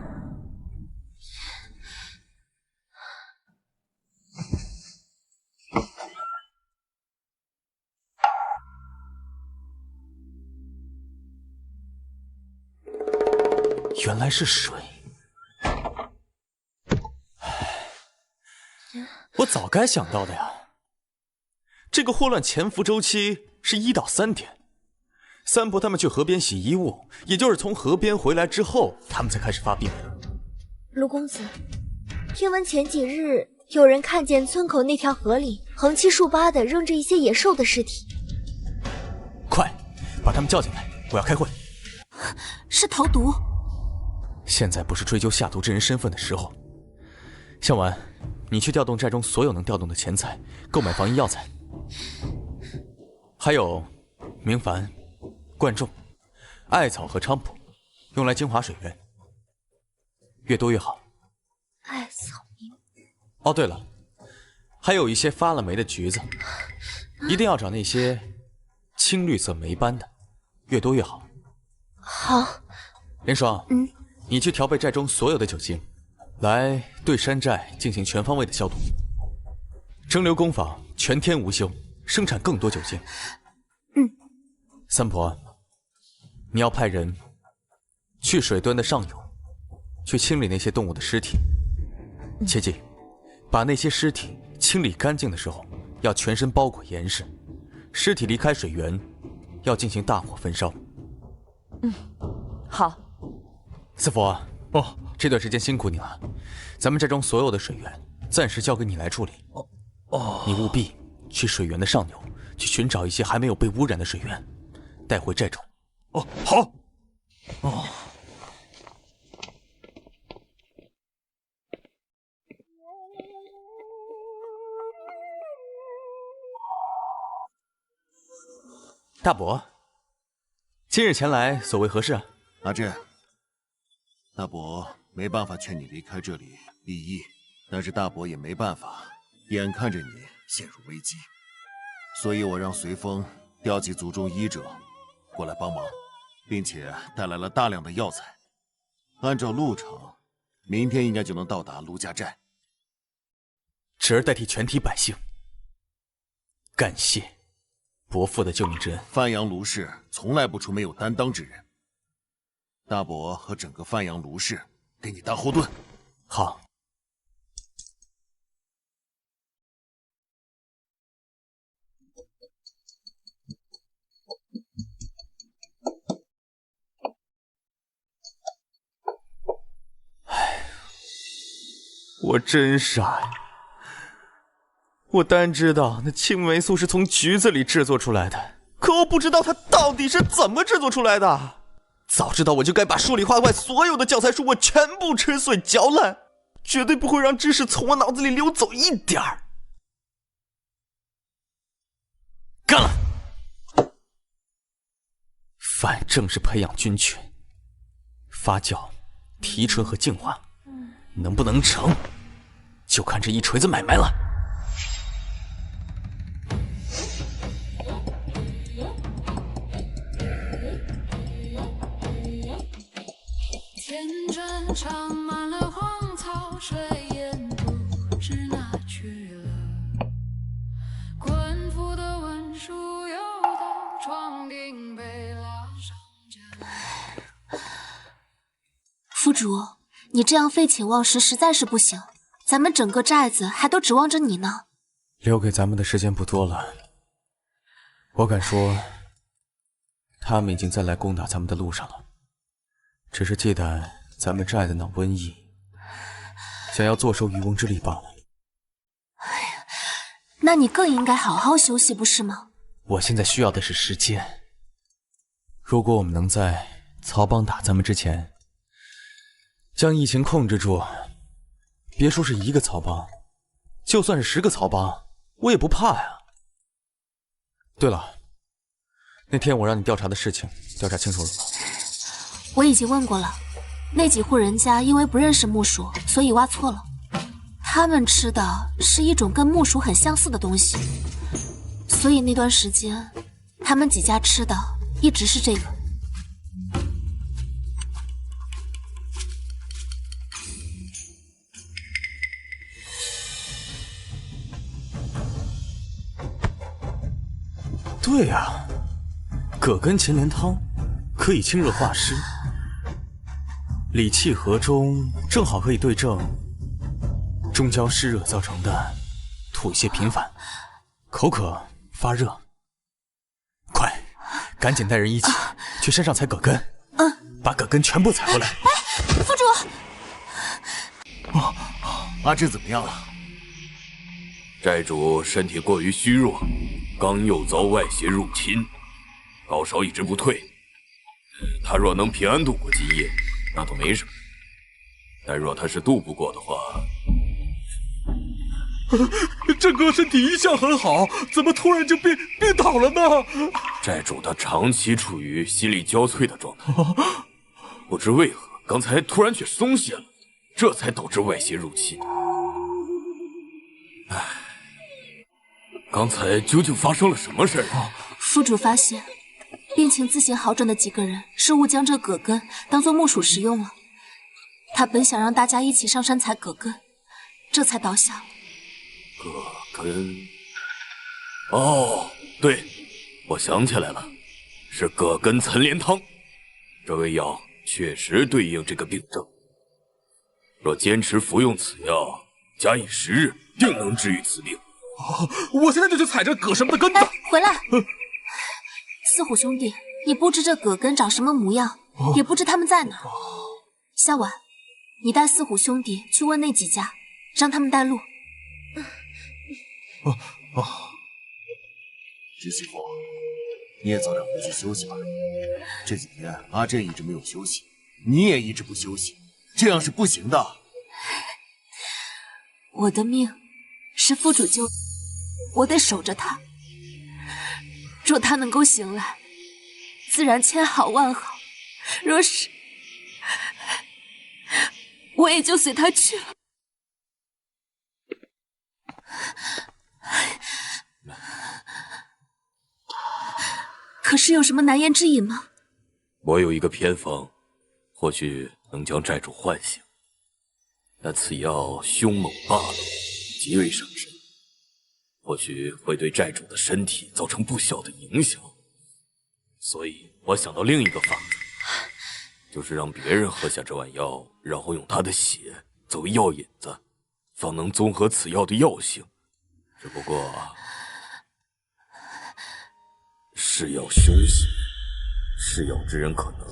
原来是水。我早该想到的呀。这个霍乱潜伏周期是1到3天。三婆他们去河边洗衣物，也就是从河边回来之后，他们才开始发病。卢公子，听闻前几日有人看见村口那条河里横七竖八的扔着一些野兽的尸体。快，把他们叫进来，我要开会。是投毒。现在不是追究下毒之人身份的时候。向晚，你去调动寨中所有能调动的钱财，购买防疫药材。还有明矾、灌种、艾草和菖蒲，用来净化水源，越多越好。艾草明。哦，对了，还有一些发了霉的橘子，一定要找那些青绿色霉斑的，越多越好。好。林爽，你去调配寨中所有的酒精，来对山寨进行全方位的消毒。蒸馏工坊全天无休，生产更多酒精。三婆，你要派人去水端的上游，去清理那些动物的尸体。切记，把那些尸体清理干净的时候，要全身包裹严实。尸体离开水源，要进行大火焚烧。好。四佛，这段时间辛苦你了，咱们寨中所有的水源暂时交给你来处理。你务必去水源的上游，去寻找一些还没有被污染的水源，带回寨中。好。大伯，今日前来所为何事啊？阿志，大伯没办法劝你离开这里立意，但是大伯也没办法，眼看着你陷入危机，所以我让随风调集族中医者过来帮忙，并且带来了大量的药材。按照路程，明天应该就能到达卢家寨。侄儿代替全体百姓，感谢伯父的救命之恩。范阳卢氏从来不出没有担当之人。大伯和整个范阳卢氏给你当后盾。好。我真傻呀！我单知道那青霉素是从橘子里制作出来的，可我不知道它到底是怎么制作出来的。早知道我就该把数理化外所有的教材书我全部吃碎嚼烂，绝对不会让知识从我脑子里溜走一点儿。干了！反正是培养军犬，发酵、提纯和净化。能不能成，就看这一锤子买卖了。天真长满了荒草，水烟不知哪去了。官府的文书又到床顶被拉上架。府主，你这样废寝忘食实在是不行，咱们整个寨子还都指望着你呢。留给咱们的时间不多了，我敢说，他们已经在来攻打咱们的路上了，只是忌惮咱们寨子闹瘟疫，想要坐收渔翁之利罢了。哎呀，那你更应该好好休息，不是吗？我现在需要的是时间。如果我们能在曹帮打咱们之前将疫情控制住，别说是1个曹帮，就算是10个曹帮，我也不怕呀。对了，那天我让你调查的事情，调查清楚了吗？我已经问过了，那几户人家因为不认识木薯，所以挖错了。他们吃的是一种跟木薯很相似的东西，所以那段时间，他们几家吃的一直是这个。对呀，葛根秦莲汤可以清热化湿，理气和中，正好可以对症中焦湿热造成的吐泻频繁、口渴发热。快，赶紧带人一起去山上采葛根，把葛根全部采回来。府主，阿志怎么样了？寨主身体过于虚弱，刚又遭外邪入侵，高烧一直不退。他若能平安度过今夜，那倒没什么；但若他是渡不过的话，这哥身体一向很好，怎么突然就病倒了呢？寨主他长期处于心力交瘁的状态，不知为何刚才突然却松懈了，这才导致外邪入侵。唉，刚才究竟发生了什么事啊？府主发现病情自行好转的几个人是误将这葛根当作木薯食用了。他本想让大家一起上山采葛根，这才倒下。葛根……哦，对，我想起来了，是葛根岑连汤。这味药确实对应这个病症，若坚持服用此药，假以时日，定能治愈此病。我现在就去采这葛什么的根子。回来！四虎兄弟，你不知这葛根长什么模样，也不知他们在哪。夏婉，你带四虎兄弟去问那几家，让他们带路。侄媳妇，你也早点回去休息吧。这几天阿震一直没有休息，你也一直不休息，这样是不行的。我的命是府主救，我得守着他。若他能够醒来，自然千好万好；若是，我也就随他去了。可是有什么难言之隐吗？我有一个偏方，或许能将寨主唤醒，但此药凶猛霸道，极为伤身。或许会对债主的身体造成不小的影响。所以我想到另一个法子，就是让别人喝下这碗药，然后用他的血作为药引子，方能综合此药的药性。只不过是药凶险，是药之人可能……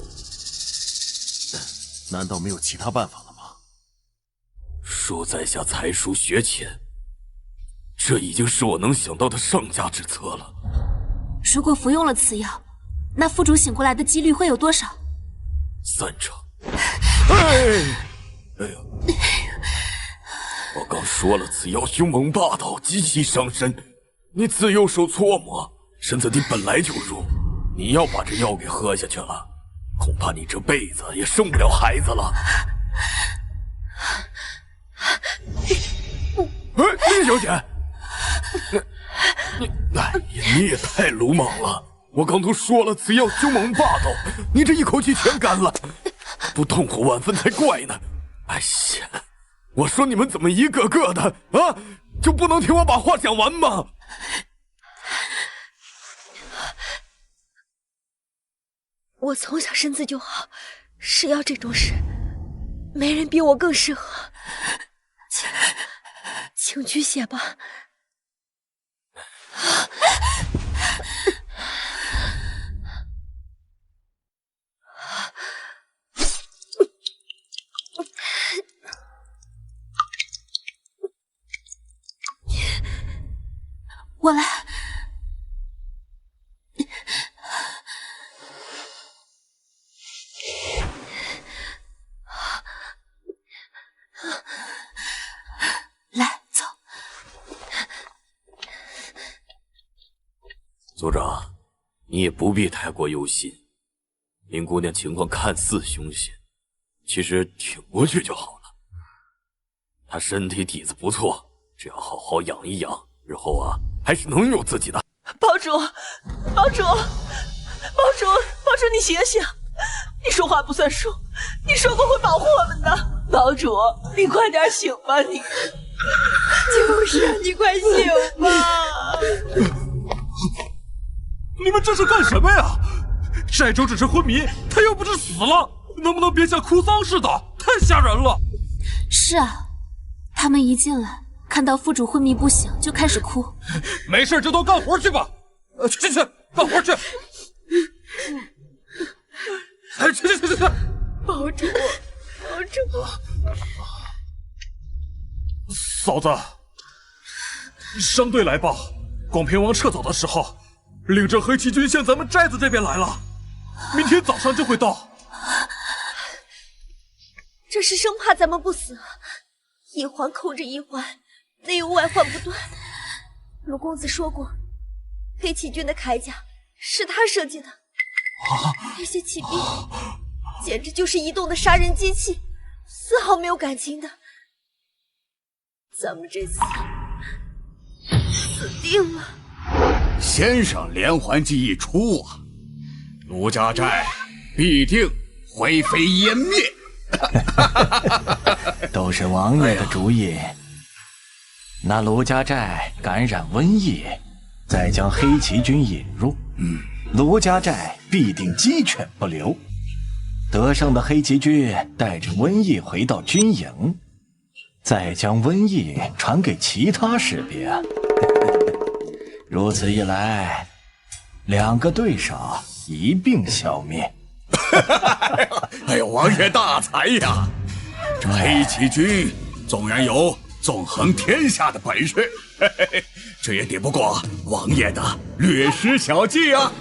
难道没有其他办法了吗？恕在下才疏学浅，这已经是我能想到的上佳之策了。如果服用了此药，那副主醒过来的几率会有多少？3成。哎呀！我刚说了，此药凶猛霸道，极其伤身。你自右手搓磨，身子底本来就弱，你要把这药给喝下去了，恐怕你这辈子也生不了孩子了。哎，厉小姐，你也太鲁莽了！我刚都说了，此药凶猛霸道，你这一口气全干了，不痛苦万分才怪呢！哎呀，我说你们怎么一个个的啊，就不能听我把话讲完吗？我从小身子就好，试药这种事，没人比我更适合。请取血吧。我来。来，走。族长，你也不必太过忧心。林姑娘情况看似凶险，其实挺过去就好了。她身体底子不错，只要好好养一养，日后啊，还是能有自己的。堡主，堡主，你醒醒！你说话不算数，你说过会保护我们的。堡主，你快点醒吧你！就是你快醒吧！你们这是干什么呀？债主只是昏迷，他又不是死了，能不能别像哭丧似的？太吓人了！是啊，他们一进来看到副主昏迷不醒，就开始哭。没事就都干活去吧，去干活去！哎，去！堡主，嫂子，商队来报，广平王撤走的时候，领着黑旗军向咱们寨子这边来了，明天早上就会到。这是生怕咱们不死，一环扣着一环，内忧外患不断。卢公子说过，黑旗军的铠甲是他设计的，那些骑兵简直就是移动的杀人机器，丝毫没有感情的。咱们这次死定了。先生连环计一出啊，卢家寨必定灰飞烟灭。都是王爷的主意。那卢家寨感染瘟疫，再将黑旗军引入，卢家寨必定鸡犬不留。得胜的黑旗军带着瘟疫回到军营，再将瘟疫传给其他士兵。如此一来，2个对手一并消灭。哎呦，王爷大才呀！这黑旗军纵然有纵横天下的本事，这也抵不过王爷的略施小计啊！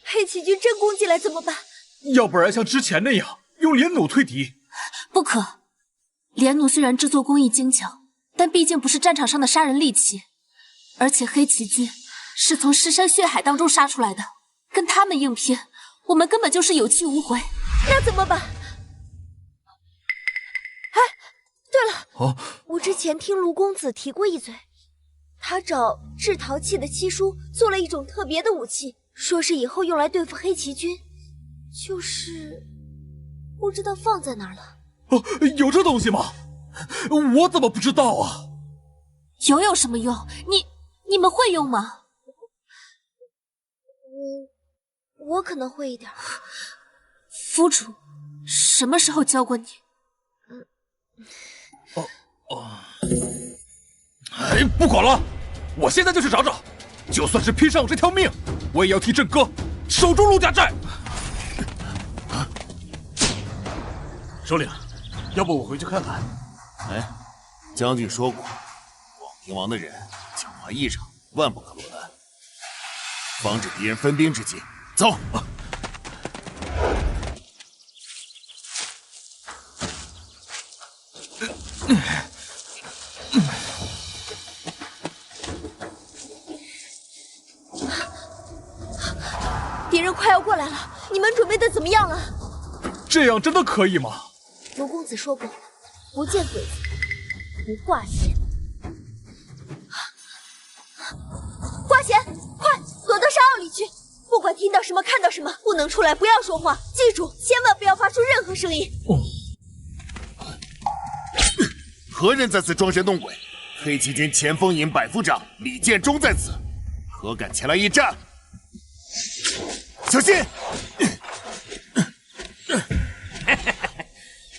黑旗军真攻进来怎么办？要不然像之前那样用连弩退敌。不可，连弩虽然制作工艺精巧，但毕竟不是战场上的杀人利器，而且黑旗军是从尸山血海当中杀出来的，跟他们硬拼，我们根本就是有去无回。那怎么办？哎，对了，我之前听卢公子提过一嘴，他找制陶器的七叔做了一种特别的武器，说是以后用来对付黑旗军，就是不知道放在哪儿了。有这东西吗？我怎么不知道啊？有什么用？你们会用吗？我可能会一点。夫主，什么时候教过你？哎，不管了，我现在就去找找，就算是拼上我这条命，我也要替郑哥守住陆家寨。首领，要不我回去看看？哎，将军说过，广平王的人狡猾异常，万不可落单，防止敌人分兵之计。走。敌人快要过来了，你们准备的怎么样了？这样真的可以吗？卢公子说过，不见鬼子，不挂弦。挂弦，快躲到沙坳里去！不管听到什么、看到什么，不能出来，不要说话。记住，千万不要发出任何声音。何人在此装神弄鬼？黑旗军前锋营百夫长李建忠在此，何敢前来应战？小心！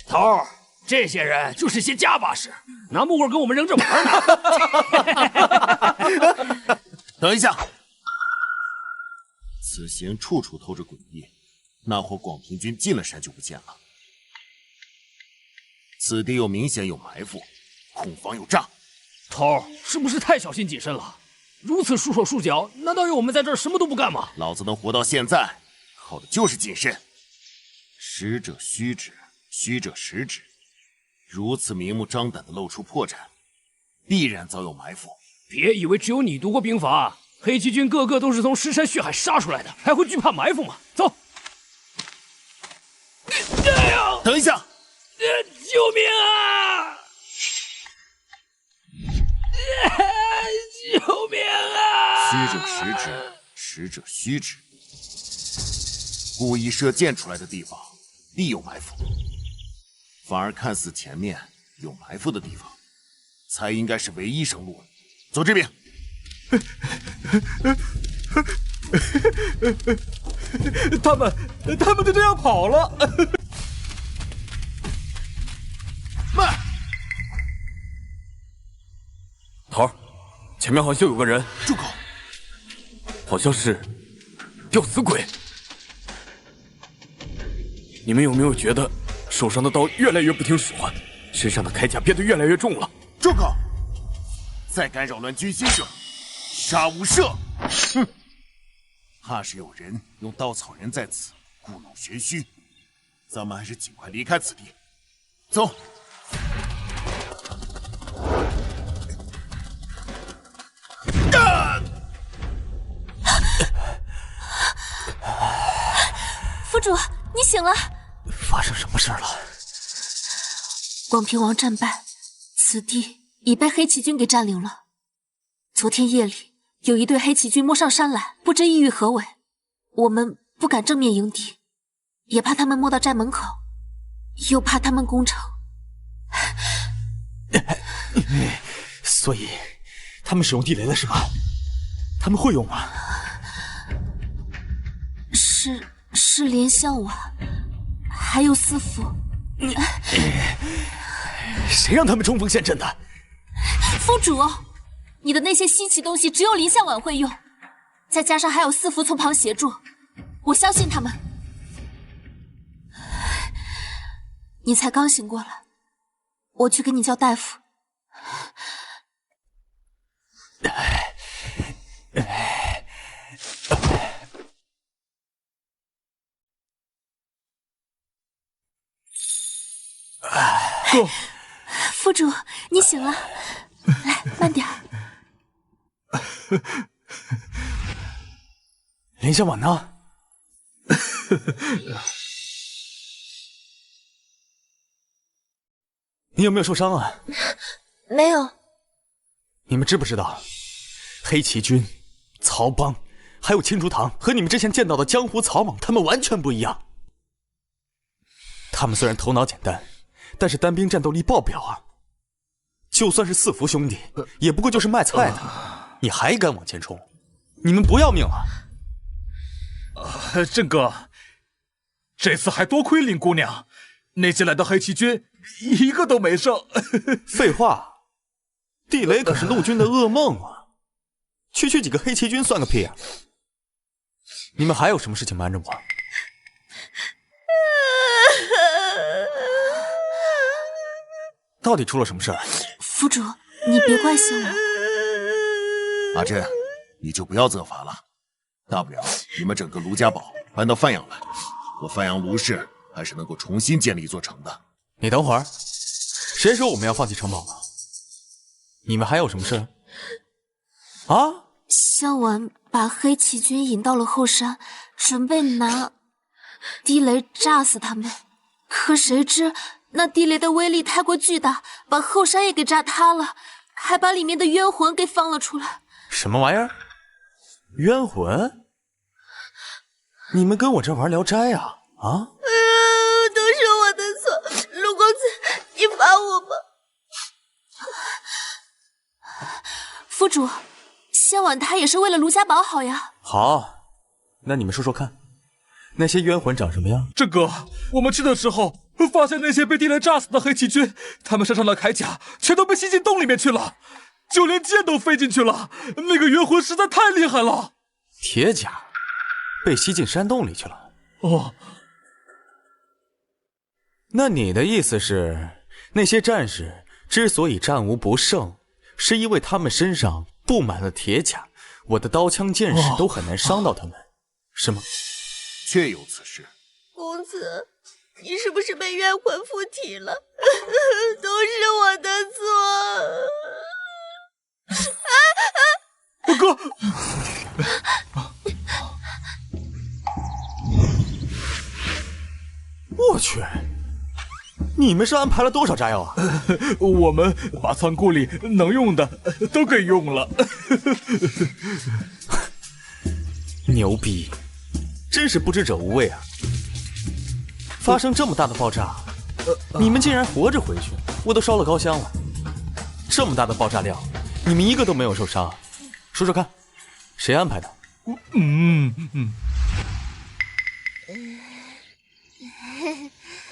头儿，这些人就是些家把式，拿木棍跟我们扔着玩呢。等一下，此行处处透着诡异，那伙广平军进了山就不见了。此地又明显有埋伏，恐防有诈。头儿，是不是太小心谨慎了？如此束手束脚，难道要我们在这儿什么都不干吗？老子能活到现在，靠的就是谨慎。实者虚之，虚者实之。如此明目张胆的露出破绽，必然早有埋伏。别以为只有你读过兵法，黑旗军个个都是从尸山血海杀出来的，还会惧怕埋伏吗？走。等一下！救命啊！救命啊！虚者实之，实者虚之。故意射箭出来的地方必有埋伏，反而看似前面有埋伏的地方，才应该是唯一生路。走这边。他们就这样跑了。慢！头儿，前面好像有个人。住口！好像是吊死鬼。你们有没有觉得手上的刀越来越不听使唤，身上的铠甲变得越来越重了？住口！再敢扰乱军心者，杀无赦！哼！怕是有人用稻草人在此故弄玄虚，咱们还是尽快离开此地。走。府主，你醒了。发生什么事了？广平王战败，此地已被黑旗军给占领了。昨天夜里，有一队黑旗军摸上山来，不知意欲何为。我们不敢正面迎敌，也怕他们摸到寨门口，又怕他们攻城。所以，他们使用地雷了是吧？他们会用吗？是连香瓦，还有司符。谁让他们冲锋陷阵的？府主，你的那些稀奇东西只有林相晚会用，再加上还有司符从旁协助，我相信他们。你才刚醒过来，我去给你叫大夫。哥，府主，你醒了，来，慢点。林小婉呢？你有没有受伤啊？没有。你们知不知道，黑旗军、曹帮还有青竹堂和你们之前见到的江湖草莽，他们完全不一样。他们虽然头脑简单，但是单兵战斗力爆表啊！就算是四福兄弟，也不过就是卖菜的，你还敢往前冲？你们不要命了？郑哥，这次还多亏林姑娘，那些来的黑旗军一个都没剩。废话，地雷可是陆军的噩梦啊！区区几个黑旗军算个屁啊！你们还有什么事情瞒着我？到底出了什么事儿？府主，你别怪小婉。阿珍，你就不要责罚了，大不了你们整个卢家堡搬到范阳来，我范阳卢氏还是能够重新建立一座城的。你等会儿，谁说我们要放弃城堡了？你们还有什么事？啊？小婉把黑旗军引到了后山，准备拿地雷炸死他们，可谁知那地雷的威力太过巨大，把后山也给炸塌了，还把里面的冤魂给放了出来。什么玩意儿？冤魂？你们跟我这玩聊斋啊？啊？都是我的错，陆公子，你罚我吧。府主，小婉她也是为了卢家堡好呀。好，那你们说说看，那些冤魂长什么样？郑哥，我们去的时候发现那些被地雷炸死的黑旗军，他们身上的铠甲全都被吸进洞里面去了，就连剑都飞进去了。那个冤魂实在太厉害了。铁甲被吸进山洞里去了。哦，那你的意思是，那些战士之所以战无不胜，是因为他们身上布满了铁甲，我的刀枪剑士都很难伤到他们，是吗？确有此事。公子，你是不是被冤魂附体了？都是我的错。哥，我去，你们是安排了多少炸药啊？我们把仓库里能用的都给用了。牛逼，真是不知者无畏啊！发生这么大的爆炸，你们竟然活着回去，我都烧了高香了。这么大的爆炸量，你们一个都没有受伤，说说看，谁安排的？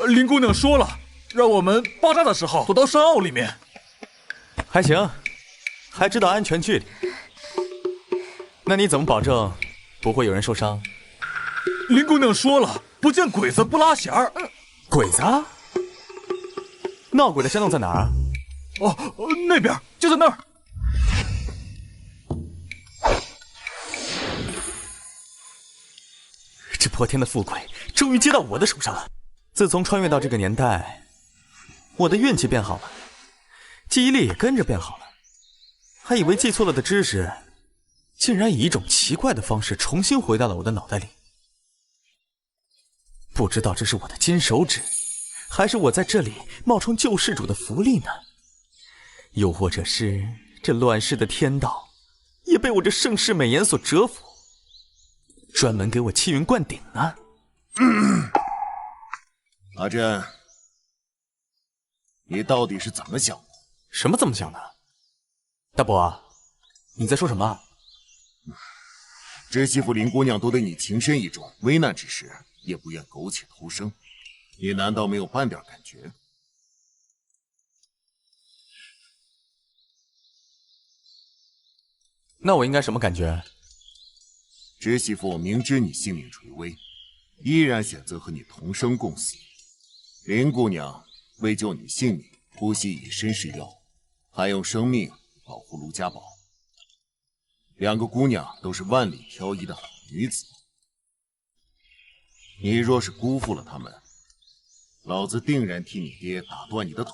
林姑娘说了，让我们爆炸的时候躲到山坳里面。还行，还知道安全距离。那你怎么保证不会有人受伤？林姑娘说了，不见鬼子不拉弦儿。鬼子？闹鬼的山洞在哪儿啊？哦，那边，就在那儿。这破天的富贵终于接到我的手上了。自从穿越到这个年代，我的运气变好了，记忆力也跟着变好了。还以为记错了的知识，竟然以一种奇怪的方式重新回到了我的脑袋里。不知道这是我的金手指，还是我在这里冒充救世主的福利呢？又或者是这乱世的天道也被我这盛世美颜所折服，专门给我气运灌顶呢？阿珍，你到底是怎么想的？什么怎么想的？大伯，你在说什么？知媳妇林姑娘都对你情深意重，危难之时也不愿苟且偷生，你难道没有半点感觉？那我应该什么感觉？知媳妇明知你性命垂危，依然选择和你同生共死。林姑娘为救你性命，不惜以身试药，还用生命保护卢家堡。两个姑娘都是万里挑一的好女子，你若是辜负了她们，老子定然替你爹打断你的腿。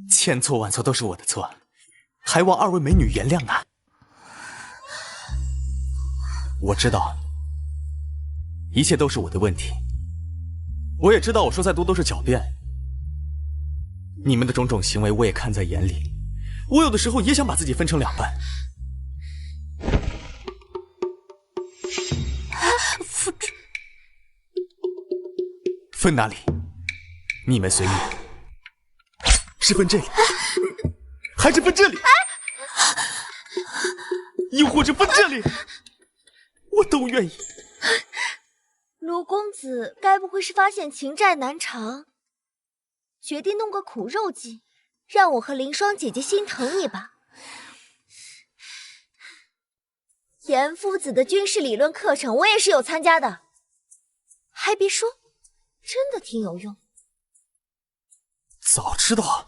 千错万错都是我的错，还望二位美女原谅啊！我知道，一切都是我的问题。我也知道我说再多都是狡辩。你们的种种行为我也看在眼里，我有的时候也想把自己分成两半，分哪里？你们随便。是分这里，还是分这里？又或者分这里？我都愿意。卢公子该不会是发现情债难偿，决定弄个苦肉计，让我和凌霜姐姐心疼你吧？严夫子的军事理论课程我也是有参加的，还别说，真的挺有用。早知道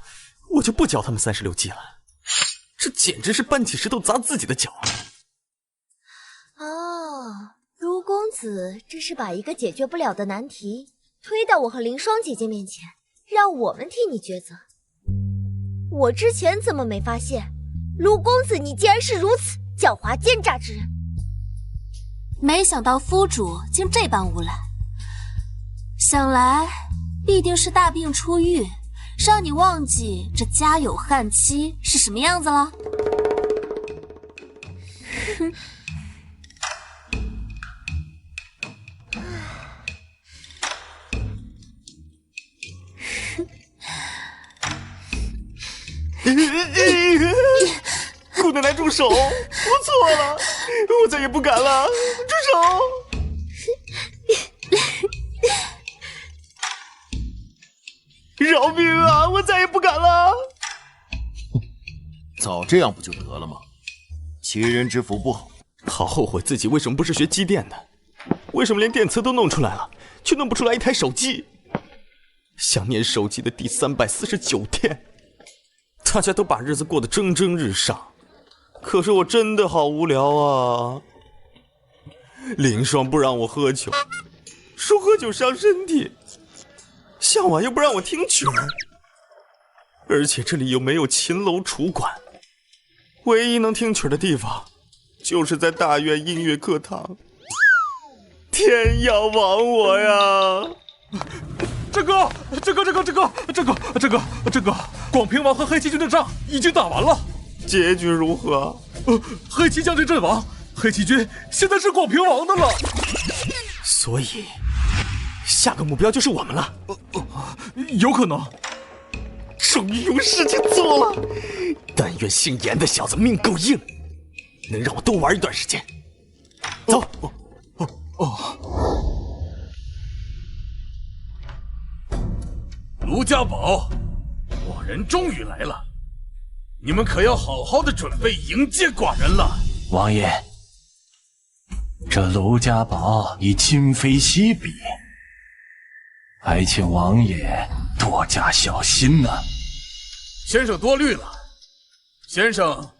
我就不教他们36计了，这简直是搬起石头砸自己的脚。哦，卢公子这是把一个解决不了的难题推到我和凌霜姐姐面前，让我们替你抉择。我之前怎么没发现，卢公子你竟然是如此狡猾奸诈之人？没想到夫主竟这般无赖，想来必定是大病初愈，让你忘记这家有悍妻是什么样子了。哼。顾奶奶住手！我错了，我再也不敢了！住手！饶命啊！我再也不敢了！早这样不就得了吗？奇人之福不好。好后悔自己为什么不是学机电的，为什么连电磁都弄出来了，却弄不出来一台手机？想念手机的第349天，大家都把日子过得蒸蒸日上，可是我真的好无聊啊！凌霜不让我喝酒，说喝酒伤身体，向晚又不让我听曲儿，而且这里又没有琴楼楚馆，唯一能听曲儿的地方就是在大院音乐课堂。天要亡我呀！这个，广平王和黑旗军的仗已经打完了，结局如何？黑旗将军阵亡，黑旗军现在是广平王的了。所以，下个目标就是我们了。有可能。终于有事情做了。但愿姓严的小子命够硬，能让我多玩一段时间。走。卢家宝，寡人终于来了，你们可要好好的准备迎接寡人了。王爷，这卢家宝已今非昔比，还请王爷多加小心呐。先生多虑了，先生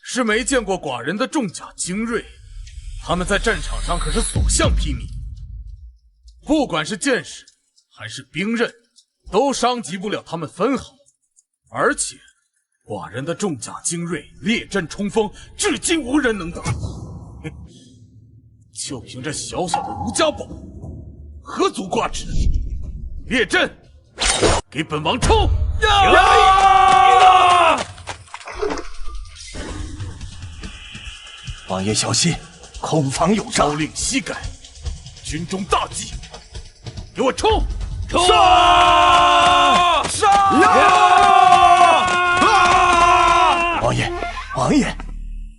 是没见过寡人的重甲精锐，他们在战场上可是所向披靡，不管是剑士还是兵刃，都伤及不了他们分毫。而且寡人的重甲精锐列阵冲锋，至今无人能挡。就凭这小小的卢家宝，何足挂齿？列阵，给本王冲！王爷小心，空房有诈。朝令夕改，军中大忌，给我冲！冲！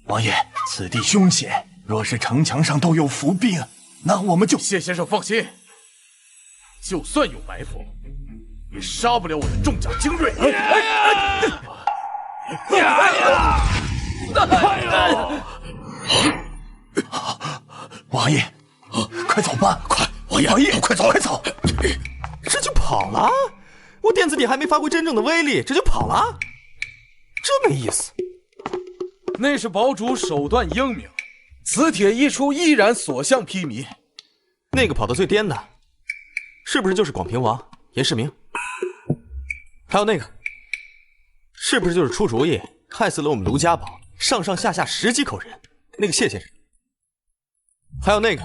王爷，此地凶险，若是城墙上都有伏兵，那我们就……谢先生放心，就算有埋伏，也杀不了我的重甲精锐。王爷，快走吧！快，王爷，快走！这就跑了？我电子体还没发挥真正的威力，这就跑了？这没意思。那是堡主手段英明，此帖一出，依然所向披靡。那个跑得最颠的，是不是就是广平王严世明？还有那个，是不是就是出主意害死了我们卢家宝上上下下10几口人那个谢先生？还有那个，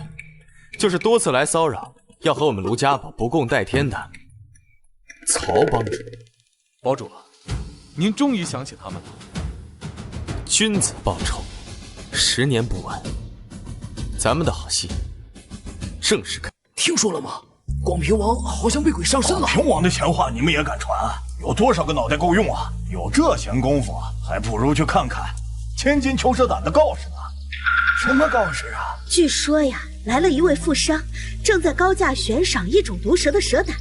就是多次来骚扰要和我们卢家宝不共戴天的曹帮主。堡主，您终于想起他们了。君子报仇，10年不晚。咱们的好戏正式开。听说了吗？广平王好像被鬼上身了。广平王的闲话你们也敢传？有多少个脑袋够用啊？有这闲工夫，还不如去看看千金裘蛇胆的告示呢。什么告示啊？据说呀，来了一位富商，正在高价悬赏一种毒蛇的蛇胆，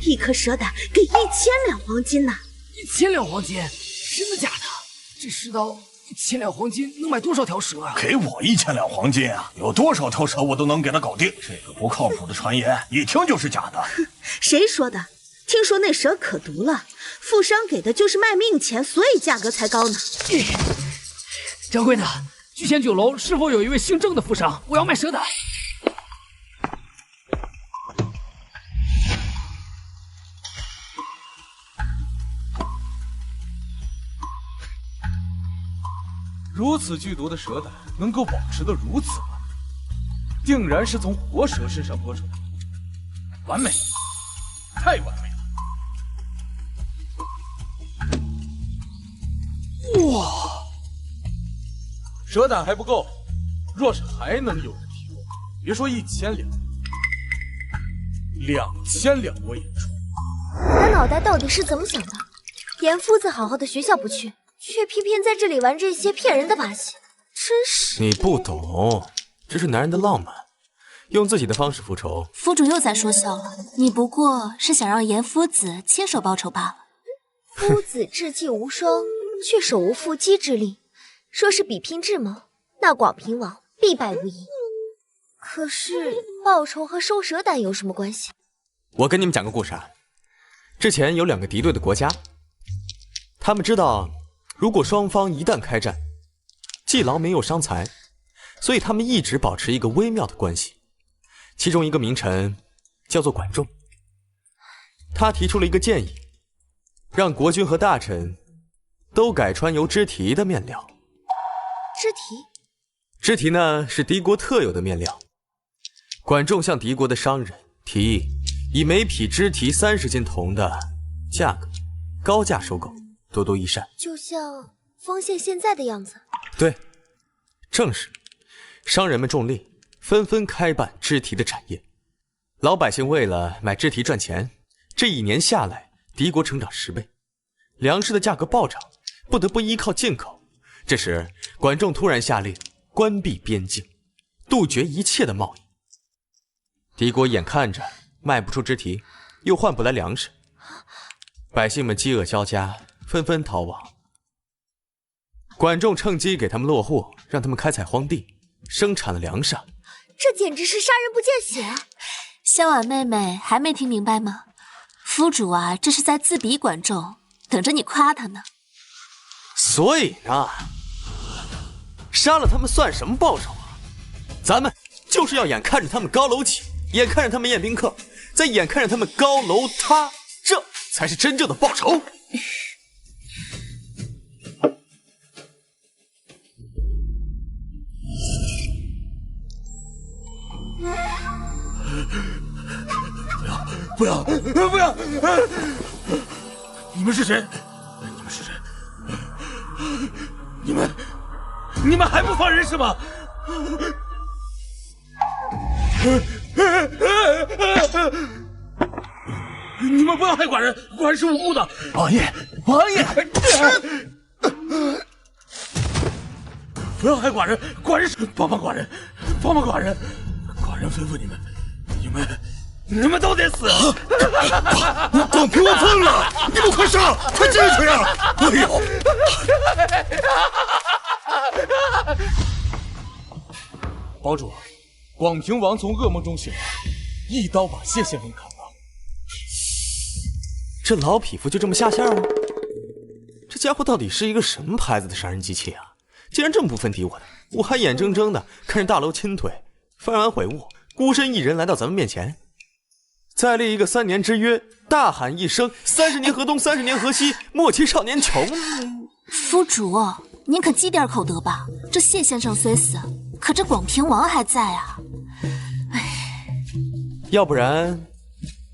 一颗蛇胆给1000两黄金呢。1000两黄金？真的假的？这世道1000两黄金能买多少条蛇啊？给我1000两黄金啊，有多少条蛇我都能给他搞定。这个不靠谱的传言，一听就是假的。谁说的？听说那蛇可毒了，富商给的就是卖命钱，所以价格才高呢。掌柜的，聚贤酒楼是否有一位姓郑的富商？我要卖蛇胆。如此剧毒的蛇胆能够保持得如此完美，定然是从活蛇身上剥出来的，完美，太完美了！哇，蛇胆还不够，若是还能有人提供，别说1000两，2000两我也出。他脑袋到底是怎么想的？严夫子好好的学校不去，却偏偏在这里玩这些骗人的把戏，真是……你不懂，这是男人的浪漫，用自己的方式复仇。夫主又在说笑了，你不过是想让严夫子亲手报仇罢了。夫子智计无双，却手无缚鸡之力。说是比拼智谋，那广平王必败无疑。可是报仇和收蛇胆有什么关系？我跟你们讲个故事啊。之前有2个敌对的国家，他们知道如果双方一旦开战，既劳民又伤财，所以他们一直保持一个微妙的关系。其中一个名臣叫做管仲，他提出了一个建议，让国君和大臣都改穿由织提的面料。织提？织提呢是敌国特有的面料。管仲向敌国的商人提议，以每匹织提30斤铜的价格高价收购，多多益善。就像丰县现在的样子。对，正是。商人们重利，纷纷开办织提的产业。老百姓为了买织提赚钱，这1年下来，敌国成长10倍，粮食的价格暴涨，不得不依靠进口。这时，管仲突然下令关闭边境，杜绝一切的贸易。敌国眼看着卖不出织提，又换不来粮食，百姓们饥饿交加，纷纷逃亡。管仲趁机给他们落户，让他们开采荒地，生产了粮食。这简直是杀人不见血啊！香婉妹妹还没听明白吗？夫主啊，这是在自比管仲，等着你夸他呢。所以呢，杀了他们算什么报酬啊？咱们就是要眼看着他们高楼起，眼看着他们宴宾客，再眼看着他们高楼塌，这才是真正的报仇。不要！你们是谁？你们是谁？你们还不放人是吗？你们不要害寡人，寡人是无辜的。王爷，王爷，不要害寡人，寡人是帮帮寡人，帮帮寡人。寡人吩咐你们都得死！广平王疯了！你们快上，快进去啊！哎呦！堡主，广平王从噩梦中醒来，一刀把谢县令砍了。这老匹夫就这么下线了？这家伙到底是一个什么牌子的杀人机器啊？竟然这么不分敌我的！我还眼睁睁的看着大楼倾颓，翻完悔悟，孤身一人来到咱们面前。再立一个3年之约，大喊一声30年河东，30年河西，莫欺少年穷。夫主，您可积点口德吧。这谢先生虽死，可这广平王还在啊。要不然，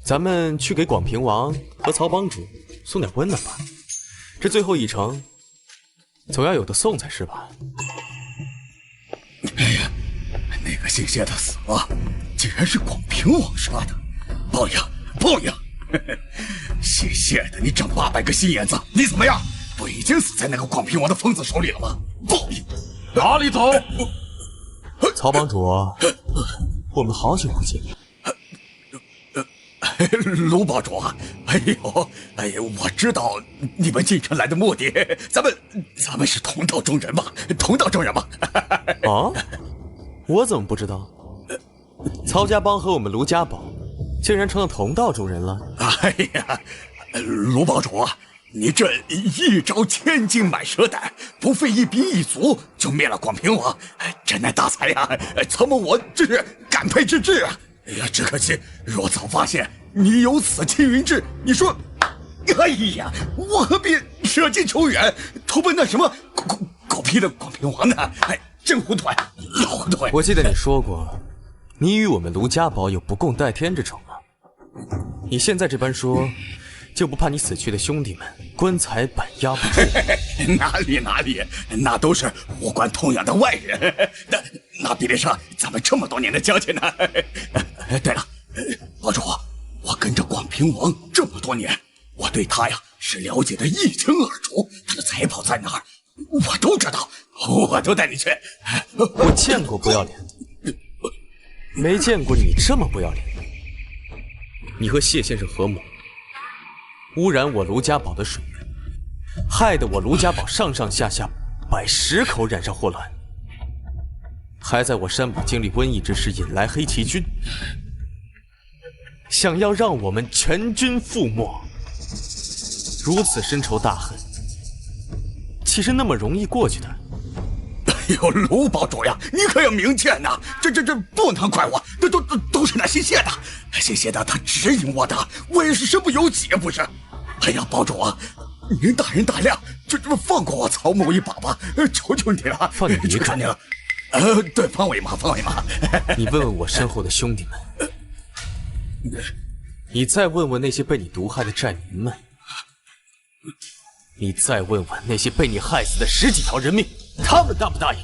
咱们去给广平王和曹帮主送点温暖吧。这最后一程，总要有的送才是吧？那个姓谢的死了，竟然是广平王杀的。报报应，报应！谢谢的，你长800个心眼子，你怎么样？不已经死在那个广平王的疯子手里了吗？报应！哪里走？曹帮主，我们好久不见。卢帮主，哎呦，我知道你们进城来的目的，咱们是同道中人嘛，同道中人嘛。啊？我怎么不知道？曹家帮和我们卢家堡竟然成了同道中人了。哎呀，卢帮主，你这一招千金买蛇胆，不费一兵一卒就灭了广平王，真乃大才呀！曹某我真是感佩之至啊！哎呀，只可惜若早发现你有此青云志，你说，哎呀，我何必舍近求远，投奔那什么狗屁的广平王呢？哎，真糊涂啊，老糊涂！我记得你说过，你与我们卢家堡有不共戴天之仇吗？你现在这般说，就不怕你死去的兄弟们棺材板压不住？哪里，那都是无关痛痒的外人，那比得上咱们这么多年的交情呢。对了，帮主，我跟着广平王这么多年，我对他呀是了解的一清二楚，他的财宝在哪儿，我都知道，我都带你去。我见过不要脸的，没见过你这么不要脸。你和谢先生合谋，污染我卢家堡的水源，害得我卢家堡上上下下110口染上祸乱，还在我山堡经历瘟疫之时引来黑旗军，想要让我们全军覆没。如此深仇大恨，岂是那么容易过去的？哎呦，卢帮主呀，你可要明鉴呐！这不能怪我，都是那姓谢的，他指引我的，我也是身不由己，不是？哎呀，帮主啊，您大人大量，这放过我曹某一把吧，求求你了，放你一个？求你了。对，放我一马，放我一马。你问问我身后的兄弟们，你再问问那些被你毒害的寨民们，你再问问那些被你害死的10几条人命，他们答不答应？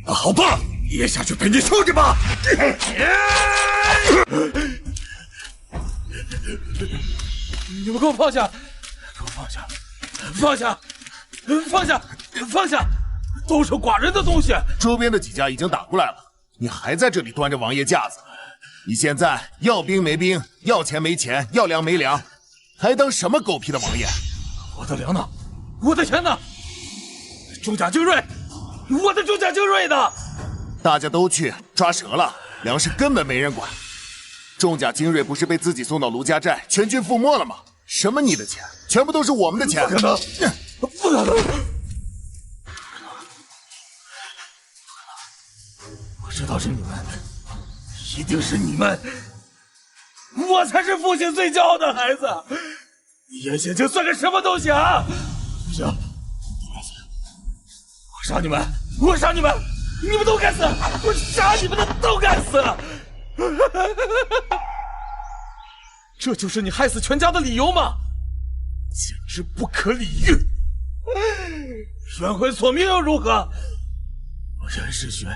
好吧，也下去陪你兄弟吧。你们给我放下！给我放下！放下！放下！放下！都是寡人的东西。周边的几家已经打过来了，你还在这里端着王爷架子？你现在要兵没兵，要钱没钱，要粮没粮，还当什么狗屁的王爷？我的粮呢？我的钱呢？重甲精锐，我的重甲精锐呢？大家都去抓蛇了，粮食根本没人管。重甲精锐不是被自己送到卢家寨，全军覆没了吗？什么你的钱，全部都是我们的钱。不可能，不可能！我知道是你们，一定是你们。我才是父亲最骄傲的孩子。严显清算个什么东西啊！不行，我杀你们！我杀你们！你们都该死！我杀你们的都该死！这就是你害死全家的理由吗？简直不可理喻！冤魂索命又如何？我任世轩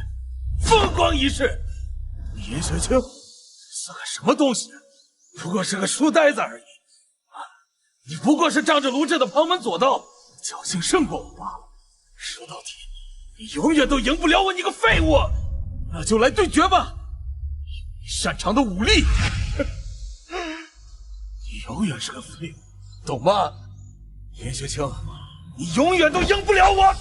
风光一世，你严雪清算个什么东西？不过是个书呆子而已。你不过是仗着卢镇的旁门左道，侥幸胜过我罢了。说到底，你永远都赢不了我，你个废物！那就来对决吧！你擅长的武力，你永远是个废物，懂吗？严雪清，你永远都赢不了我！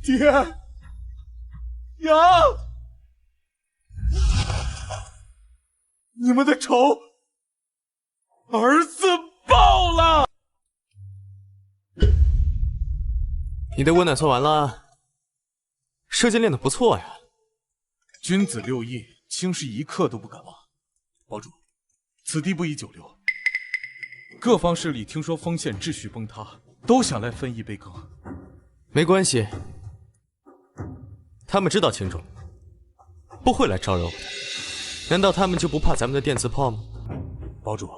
爹，娘，你们的仇，儿子报了。你的温暖做完了，射箭练得不错呀。君子6艺，卿是一刻都不敢忘。堡主，此地不宜久留。各方势力听说丰县秩序崩塌，都想来分一杯羹。没关系，他们知道轻重，不会来招惹我的。难道他们就不怕咱们的电磁炮吗？堡主，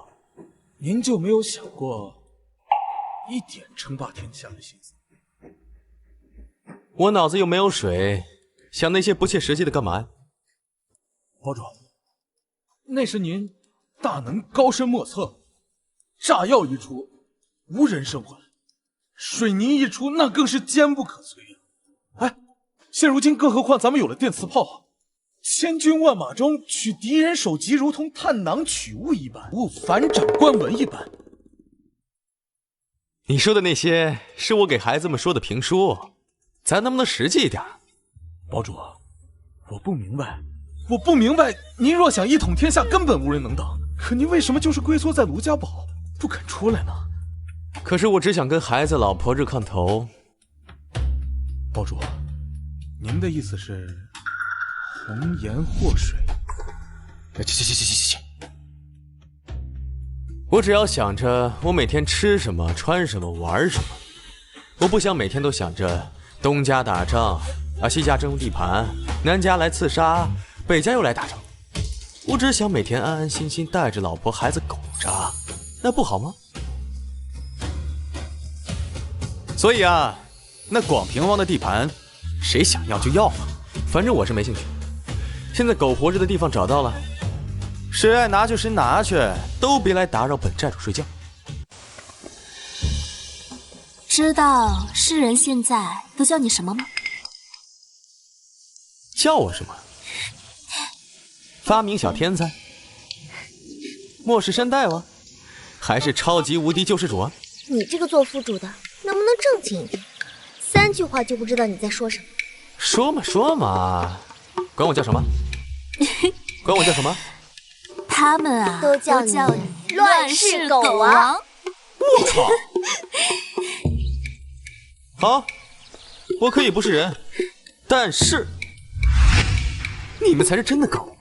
您就没有想过，一点称霸天下的心思。我脑子又没有水，想那些不切实际的干嘛呀？堡主，那是您大能高深莫测，炸药一出，无人生还；水泥一出，那更是坚不可摧呀。哎，现如今更何况咱们有了电磁炮，千军万马中取敌人首级，如同探囊取物一般，如反掌观文一般。你说的那些是我给孩子们说的评书，咱能不能实际一点？堡主，我不明白，您若想一统天下，根本无人能挡。可您为什么就是龟缩在卢家堡，不肯出来呢？可是我只想跟孩子、老婆热炕头。堡主，您的意思是红颜祸水？去！我只要想着我每天吃什么、穿什么、玩什么，我不想每天都想着东家打仗西家争地盘，南家来刺杀，北家又来打仗。我只想每天安安心心带着老婆孩子苟着，那不好吗？所以啊，那广平王的地盘，谁想要就要嘛，反正我是没兴趣。现在苟活着的地方找到了，谁爱拿就谁拿去，都别来打扰本寨主睡觉。知道世人现在都叫你什么吗？叫我什么？发明小天才？末世山大王？还是超级无敌救世主啊？你这个做副主的能不能正经一点？3句话就不知道你在说什么。说嘛，管我叫什么？管我叫什么？他们啊，都叫你乱世狗王。我操！好，我可以不是人，但是你们才是真的狗。